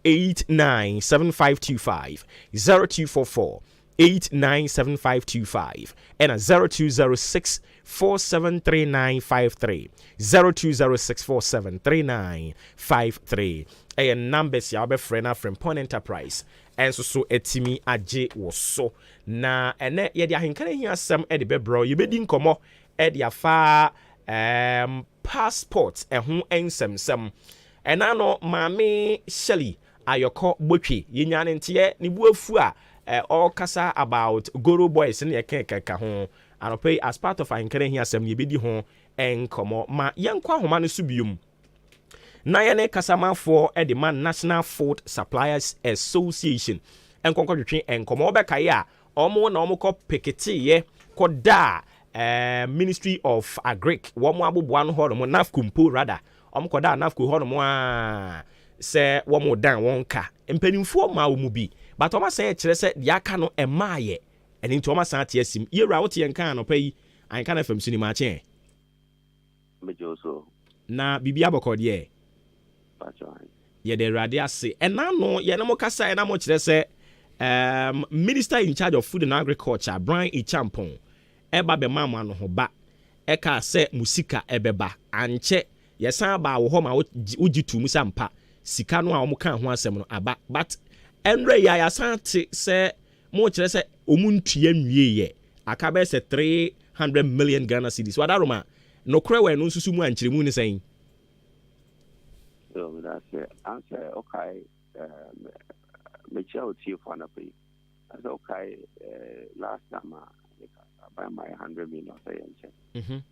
897525 0244 897525 and a 0206 473953 0206 473953 and numbers ya be friend Frimpong Enterprise and so etimi age wo so na ene ye dia ahenkan hi asem e de bebro ye bedi nkomo e dia fa passport ehun ensemsem ena no mame Shelly ayoko botwe yenyane ntie ne buafu a all kasa about Goro Boys ne yekeka ho anope as part of ahenkan hi asem ye bedi ho enkomo ma yenkwa homa no subium na yɛne kasamafoɔ de ma National Food Suppliers Association nkɔnkɔtwetwe nkɔmmɔ wɔbɛkae a ɔmo na ɔmo kɔ piketiyɛ kɔda Ministry of Agric wɔn aboboa no hɔ no NAFCO rather ɔmo kɔda NAFCO hɔ no a sɛ wɔn dan wɔn ka mpanimfoɔ ma wɔn mu bi but ɔmo asɛn kyerɛ sɛ deɛ aka no ɛmaayɛ ɛne nti ɔmo asan ate asim yɛwura wote yɛn kan anɔpa yi Ahenkan FM so ni maakye na bibi abɔkɔ deɛ yɛde awurade ase ɛna no yɛne mo kasa ɛna mo kyerɛ sɛ Minister in charge of Food and Agriculture Brian Ichampon eba be mama no ho ba eka sɛ musika ebeba anche yesan ba wo ho ma ujitu musa mpa sika no a wo kan ho asɛm no aba but enre ya yasan te sɛ mo kyerɛ sɛ omuntua nwie ye aka be sɛ 300 million Ghana cedis wadaroma no kra we no susu mu ankyere mu ni sɛn so that's it answer okay me chow tea for na pay as okay last time I buy my 100 million say and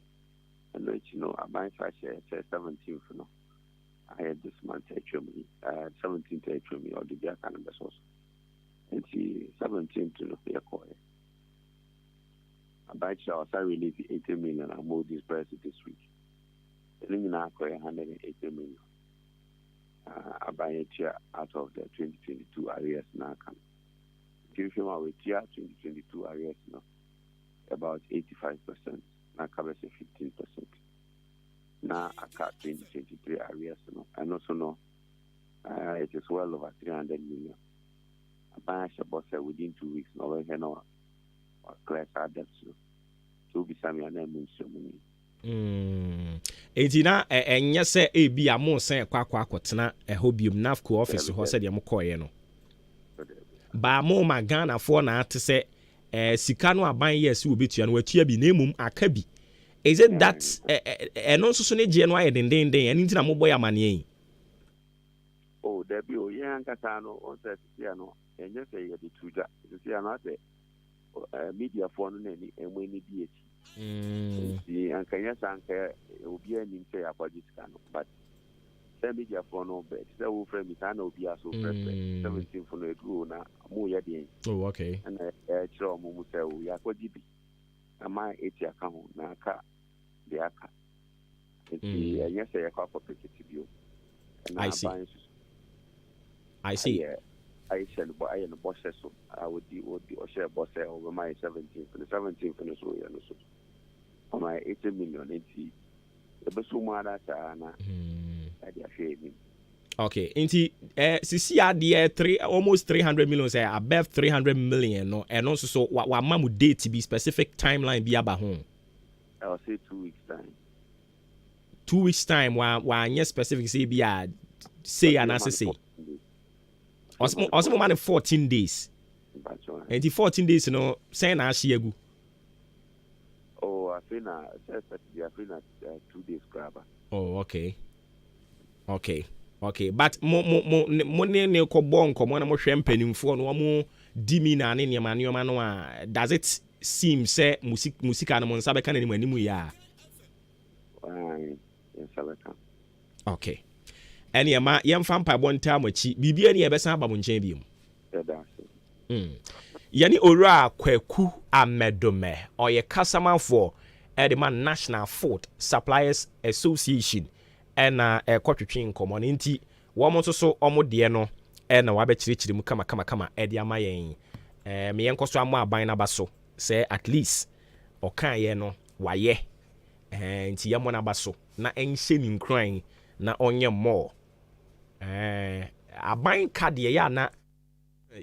let you know I buy 17 for no I had this month actually 17th actually or the back and the source and see 17th to the call I buy chow I release 80 million I move this price this week then I acquire 180 million I buy a chair out of the 2022 areas now. Give him our chair 2022 areas now, about 85%. Now covers 15%. Now I cut 2023 areas now, and also know it is well over 300 million. I buy a boss within 2 weeks. Now we can know class our debts. So be some your name so many. Enti na enye sɛ ebi a mo sen kwakwa akotena hobium NAFCO office hɔ sɛ de mo kɔye no ba mo ma Ghana fo na ate sɛ sika no aban yes wo betua no watua bi na emum aka bi is it that ɛno nso so ne gye no ayɛ dendenden ɛni ntina mo boy amane yi oh there be o yan kasa no on sɛ sia no enye sɛ yɛ de tuja sia no ate media for no na ni emu ni bi eti and can yes and will be an interior budget but send media for no bed. So friend me can be so 17 for no grow na more yadi. Oh, okay. And show mumu say we are GB. Am I 80 account na ka the aka. Yes, I call for you. I see. I shall buy a boss so I would do or share boss over my 17th for the 17th for the so on my 80 million 80 the best woman that okay inti sisi ade almost 300 million say above 300 million no and also so wa mamu date to be specific timeline bi aba ho I'll say 2 weeks time 2 weeks time wa anya specific say bi say and say also man 14 days and 14 days no say na ahye agu I feel 2 days grabber. Oh, okay. But mo ne ko bon komo na mo hwe mpanimfo no mo di mi na ne niam no a does it seem say musika no mo nsa be kan ni manimu ya okay ene ma yemfa mpa bonta machi bibia ne yebesa ba mo nchen bi mu yani ora kwaku amedome oye kasamanfo Edema National Food Suppliers Association and kwatwetwe nkomo nti wo mo so omo de no na wa be chirichiri mu kama edi amayen me yenkoso amo aban na baso say at least okan ye no waye nti yemo na baso na enhye ni nkran na onye more aban ka de ya na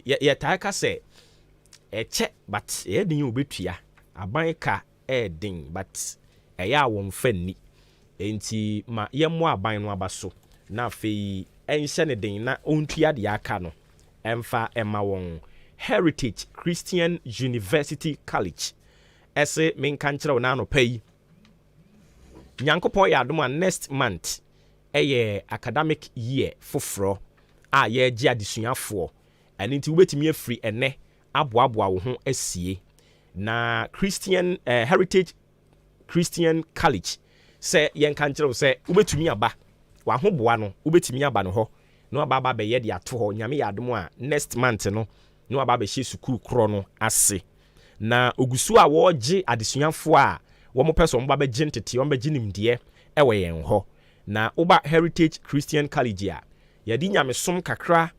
ye taaka say eche but ye din obetua aban ka edin but eya won fanni enti ma yemmo aban no abaso na afei enhye ne den na ontua de aka no emfa ema won Heritage Christian University College ese menka nkyerɛ na no pai nyankopɔ ya adom next month academic year foforo a ye gye adesuafoɔ ɛne nti wobetumi afiri ene aboaboa wo ho asie na Christian Heritage Christian College say yen kan kyerɛw sɛ wobetumi aba wa ho boa no wobetimi aba no ho no aba be ye de ato ho nyame ya adom a next month no no aba be hye sukuu kro no ase na ogusu a wo gye adesuafo a wo mo person ba be gye ntete wo be gye nimde ewe yen ho na oba Heritage Christian College a yadi nyamesom kakra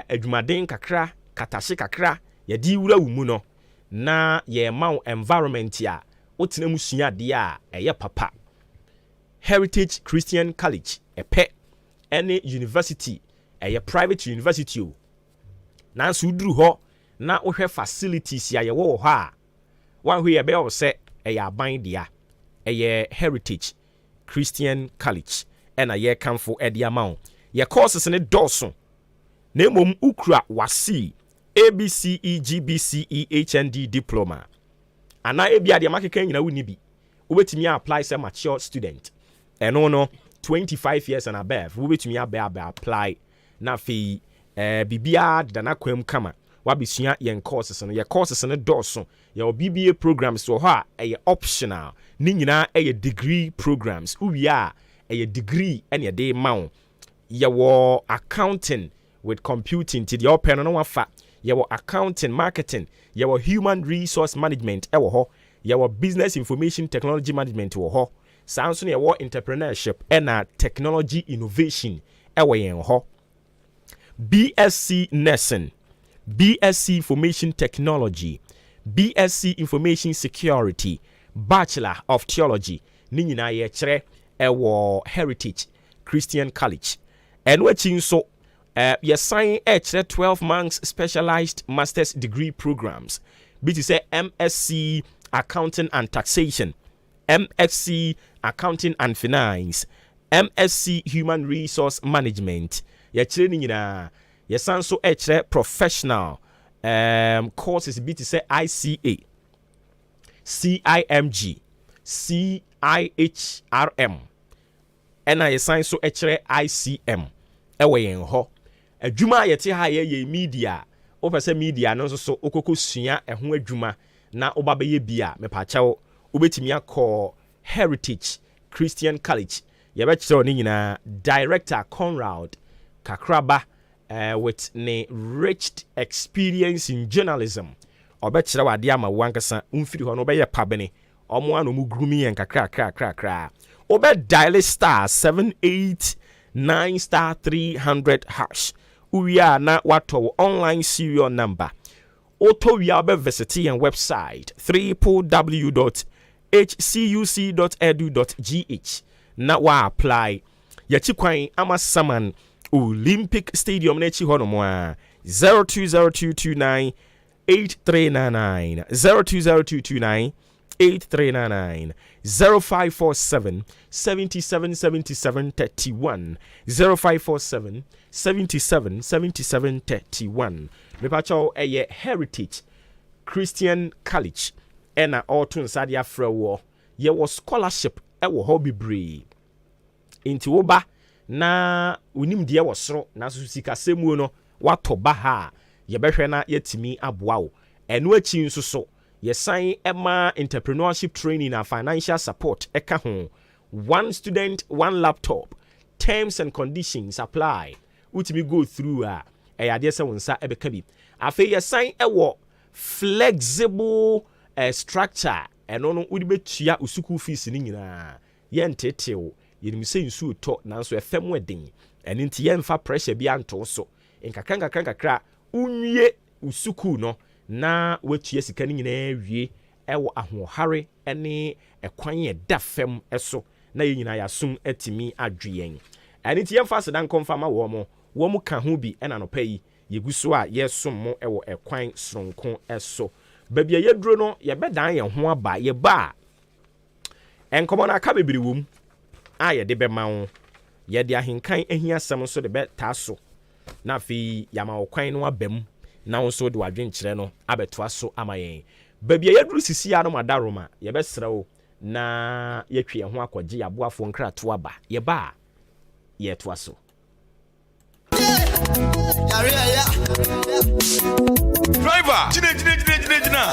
adwumaden kakra katashe kakra yadi wura wumu no na ye ma environment a wotena musua de a eye papa. Heritage Christian College epe any university eye private university o na so duru ho na wohwe facilities ya ye wo ho a wan hwe ye be o se eye aban dia eye Heritage Christian College ena ye kanfo ede amount ye courses ne doso na emom ukura wasi ABCE GBCE HND diploma ana ebia de makeka nyina woni bi wobetimi apply say mature student eno no 25 years and above wobetimi apply na fi bibia de na kwam kama wabesua yen courses no ye courses ne doso ye BBA programs so ha eye optional ni nyina eye degree programs uwia eye degree ene de mawo ye wo accounting with computing to the open no wafa ye wo accounting marketing ye wo human resource management e wo ho ye wo business information technology management wo ho sanso ne ye wo entrepreneurship and technology innovation e wo yen ho BSc nursing BSc information technology BSc information security Bachelor of Theology ni nyina ye kire e wo Heritage Christian College and wetin so ye sign e kire 12 months specialized master's degree programs which is MSc accounting and taxation, MSc accounting and finance, MSc human resource management ye kire ni nyina ye san so e kire professional courses bi to say ICA, CIMG, CIHRM, and I assign so ICM. Ewe yen ho. Adwuma yete ha ye media. Opese media no so okoko sua eho adwuma na obabeye bia mepachawo obetimi akọ Heritage Christian College. Ye be kire oni nyina Director Conrad Kakraba with ne rich experience in journalism. Obekire wade ama wankasa umfiri ho no be ye pabene omo anu mu grumi en kakra obe dial star 789 star 300 hash uya na wato online serial number auto we are visit your website www.hcuc.edu.gh na wa apply yachi kwan ama saman Olympic Stadium na chi hono mo a 020229 8399 020229 8399 0547 7777 31 0547 7777 31 mepacho eye Heritage Christian College ena otun sadia frewo ye wo scholarship e wo hobby inti wo ba na unim de wo soro na so sika semu no wato ba ha ye behwe na yetimi aboa wo eno achi nso so ye sign Emma entrepreneurship training and financial support eka ho one student one laptop terms and conditions apply utimi go through ade se wonsa ebeka bi afi ye sign ewo flexible structure eno no udi betua usuku fees ni nyina ye ntetew yenim se nsu to nanso efem wedin eni nti ye mfa pressure bi anto so nkakra unwie usuku no na wetua sika ni nyina awie ewo ahohare ene ekwan ye da fem eso na ye nyina yasum atimi adwen eni nti ye mfa sedan konfama wo mo ka ho bi ena no payi yeguso a yesom mo ewo ekwan sronko eso babia ye duro no ye bedan ye ho aba ye ba enkomo na aka bebiri wom a ye de be ma wo ye de ahenkan ahia sam so de be taso na fi yama okwan no abam na wo so de wadwen kire no abeto aso amayen babia ye duro sisi ya no madaroma ye be srewo na ye twe ho akogye yaboafo nkrato aba ye ba ye to aso driver, jina.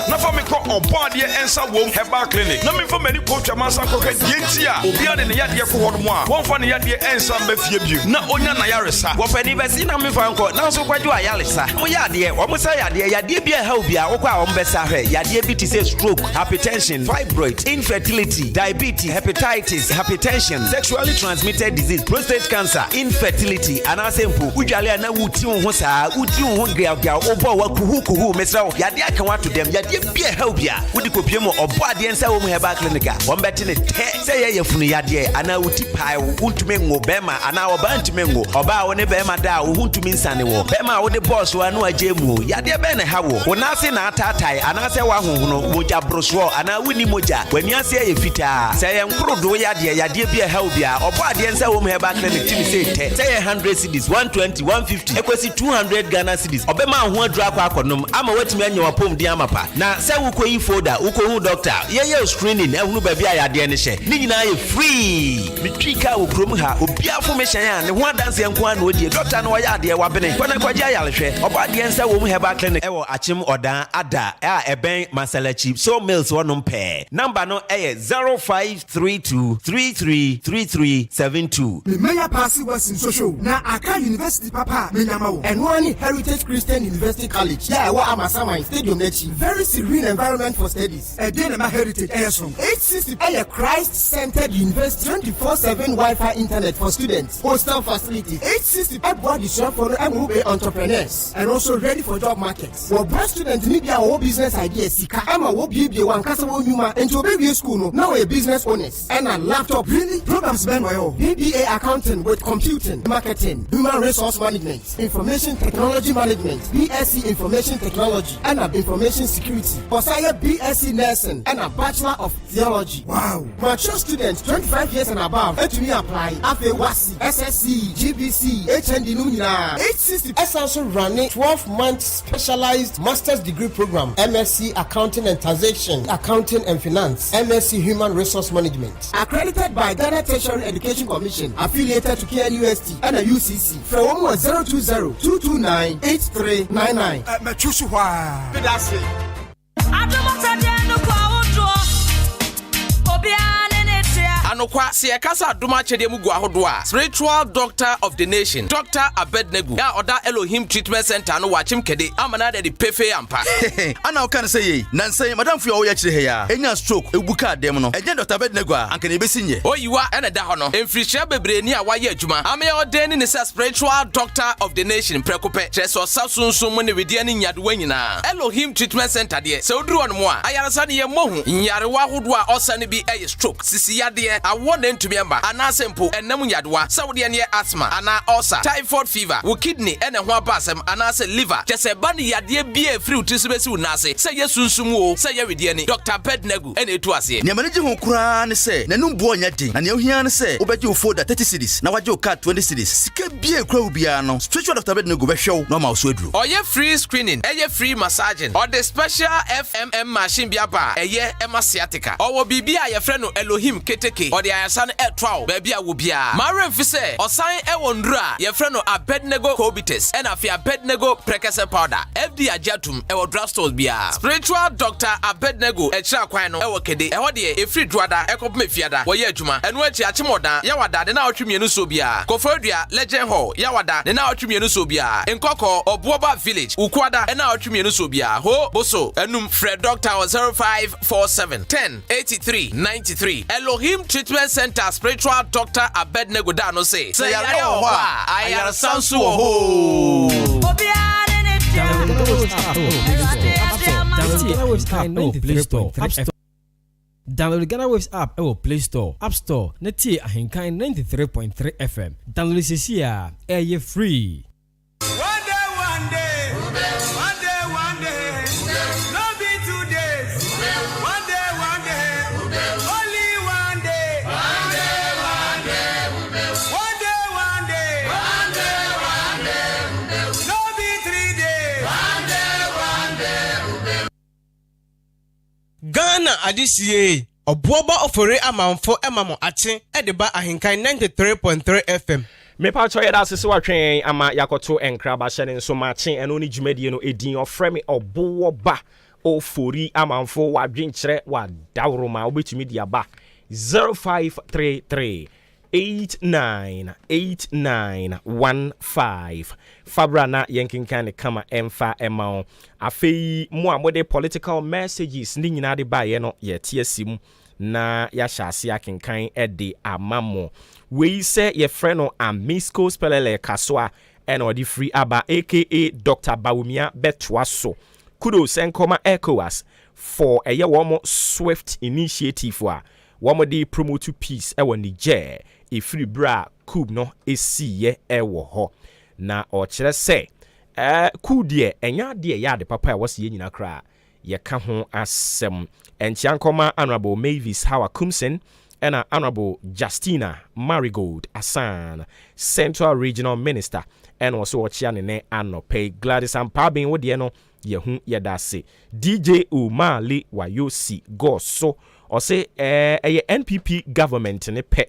na fa me ko obade ensa wom herbal clinic na me fa mani ko twamasa ko ka dientia obi ade ne yade ko hodo a won fa ne yade ensa mbafie bio na onya na yaresa wo fani besi na me fa nko na so kwadwo ayaresa mo yade wo mo sa yade bia ha obi a wo kwa wo mbesa hwe yade bi ti say stroke, hypertension, fibroid, infertility, diabetes, hepatitis, hypertension, sexually transmitted disease, prostate cancer, infertility, and asempo. Ujale na wuti ho saa, wuti ho gria obo wa kuhu mesra yade aka wa to dem yade bia helpia. Wudi kopie mo obo ade nsa wo mu herbal clinic. Won beti ne te say ye yefunu yade ana wuti pai wuntumi ngo bema ana oba ntumi ngo oba wo ne bema da wo huntumi nsane wo bema wo de boss wa no agemu yade be ne hawo wona se na atatai ana se wa honhono moja broswo ana wuni moja wani ase ye fita say ye nkrodo yade bia helpia obo ade nsa wo mu herbal clinic timi say te say 100 cedis 120 150 ekwesi 200 Ghana cedis obema ho adru akonom ama watimi anya wapom di amapa na say wo koyi folder wo ko hu doctor ye screening ehunu ba bia yade ne hye ni nyina ye free mitwika wo krom ha obi afomehyan ya ne ho adanse enko an odie doctor no yade wa bene kwana kwaja yalehwe obo ade nsa wo mu herbal clinic ewo achim odan ada eben masalachi so mills wonom pe number no 0532333372 me meya pass was in social na Accra University papa me nyamawo enwani Heritage Christian University College ya wa Amasama Stadium nechi very serene environment for studies again my heritage airstrong 860 Christ Centered University 24/7 Wi-Fi internet for students hostel facility 860 body shop for MOB entrepreneurs and also ready for job markets for best students need your business ideas sika ama wo bibie wan kasa wo nyuma into baby school no now a business owners and a laptop really programs ben well BBA accounting with computing marketing human resource management information technology management BSc information technology and information security for BSc nursing and a bachelor of theology. Wow, mature students 25 years and above and to me apply AFEWASI SSC GBC HND numina 860 is also running 12-month specialized master's degree program MSc accounting and taxation accounting and finance MSc human resource management accredited by Ghana Tertiary Education Commission affiliated to KNUST and a UCC from 020-229-8399 Anokwa se kasa adoma chede mu gu ahodo a spiritual doctor of the nation Dr. Abednego ya oda Elohim treatment center no wachim kede amana de pefe ampa ana o kan say nan say madam fu o ya chire he ya enya stroke ebuka dem no eje Dr. Abednego a anka ne besi nye oyiwa ene da ho no emfirihia bebre ni a waye adwuma ame odeni ne spiritual doctor of the nation prekope cheso sasunsun mu ne wedie ni nyade wanyina Elohim treatment center de se oduru on mo a ayarasa ne ye mohu nyarewa hodo a osane bi eye stroke sisi yade awo na ntumi amba ana sempo enam nyadewa sawde ne asthma ana ulcer typhoid fever wo kidney ene ho abasem ana se liver jese ba ne yade bia free utisu besi unase se yesunsum wo se ye wedie ni Dr. Abednego ene etu ase ne mane ji ho kura ne se nanum bo nya din na ne ohia ne se obeji folder 30 cedis na waje o card 20 cedis sika bia kura wo bia no spiritual Dr. Abednego be hwew no ma so aduru oye free screening eye free massaging or the special FMM machine bia ba eye emasiatica owo bibia ye frɛ no Elohim keteke or the ayasan etwao baby a wo bia maren fi se osan ewo ndura ye frɛ no Abednego cobitus and afia Abednego prekese powder FD ajatum ewo drugstores bia spiritual Dr. Abednego ekira kwan no ewo kede eho de e free druada ekopme fiada wo ye adwuma enu achi achimoda ya wada de na otwemienu so bia kofodua legend hall ya wada de na otwemienu so bia nkoko obuoba village ukwada na otwemienu so bia ho boso enum Fred Dr. 0547 10 83 93 Elohim treatment center spiritual Dr. Abednego da no say say yare ho a ayar sansu ho Download the Ghana Waves app or Play Store, App Store, Neti Ahenkan 93.3 FM. Download this here, air free. One day, no be 2 days. One day, only one day. One day, no be 3 days. Ghana adisiye obuoba ofore amanfo emamo ache edeba Ahenkan 93.3 FM. Me pa cho yeda sese watwen ama yakoto enkraba hyene nso mache eno ni dwumadie no edin ofrɛ me obuoba ofori amanfo wadwenkyerɛ wadawroma wobɛtumi de aba 0533 898915 Fabra na yenkinkan ne kama emfa emao afei mo a mode political messages ni nyina de baye no ye tiasim na ya hyase akenkan de amamo we say ye friend no Amisco spelele kasoa and odi free aba aka Dr. Bawumia Betwaso kudos enkoma ECOWAS for a year one swift initiative wa one de promote peace e woni je e free bra kub no esiye e wo ho na o kire se ku de enya de ya de papa e wose ye nyina kra ye ka ho asem enchiankoma honorable Mavis Hawa Kumsen and honorable Justina Marigold Asan Central Regional Minister and also ochiane ne anope Gladys Ampabin wo de no yehu yedase DJ Umali Wayosi go so or say NPP government ne pe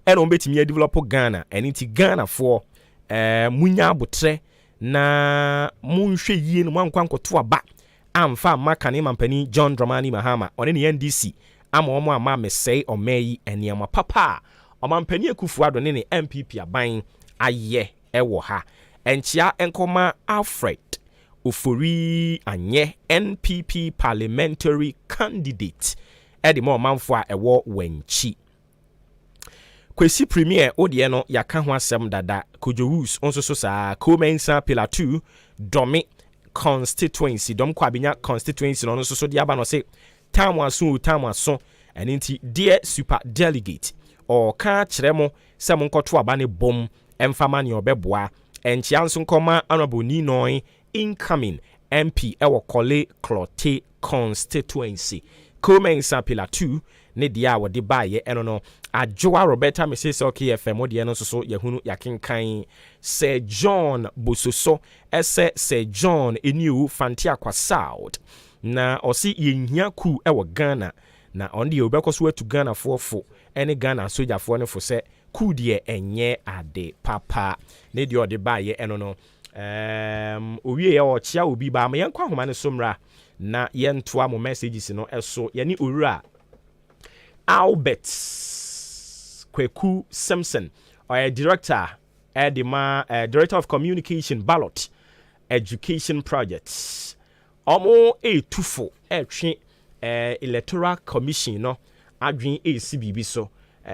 and on betimi develop Ghana and inti Ghana for munya botre na munhwe yie no mankwankoto aba amfa makane mampani John Dramani Mahama on the NDC ama omo ama mesei omeyi eniema papa omampani Akufo-Addo ne MPP aban aye ewo ha enchia enkoma Alfred Ofori anye NPP parliamentary candidate edimo manfo a ewo wenchi Kwesi premier odie no yaka ho asem dada Kojowus onso so saa Komensa Pillar 2 Domi constituency dom kwabenya constituency no so de aba no se tamaso eninti dear super delegate or ka kiremo se monkoto aba ne bom emfama ne obeboa enchia nso nkoma honorable Ninoy incoming MP ewo Kole Clote constituency Komensa Pillar 2 ne dia wo de baye eno no Ajoa Roberta Mrs. OK FM odi no so yahunu yakenkan Sir John Bososo ese Sir John eniu Fantia kwa South na osi yenhia ku ewo Ghana na onde obekoso atu Ghana fofo ene Ghana soldier fo ne fo se ku de enye ade papa ne de odi baye eno no owie ya ochia obi ba ma yenkwa homa ne somra na yentoa mo messages no eso yeni owura Albert Kweku Simpson or director director of communication ballot education projects omo tufo twe electoral commission no adwen CBB so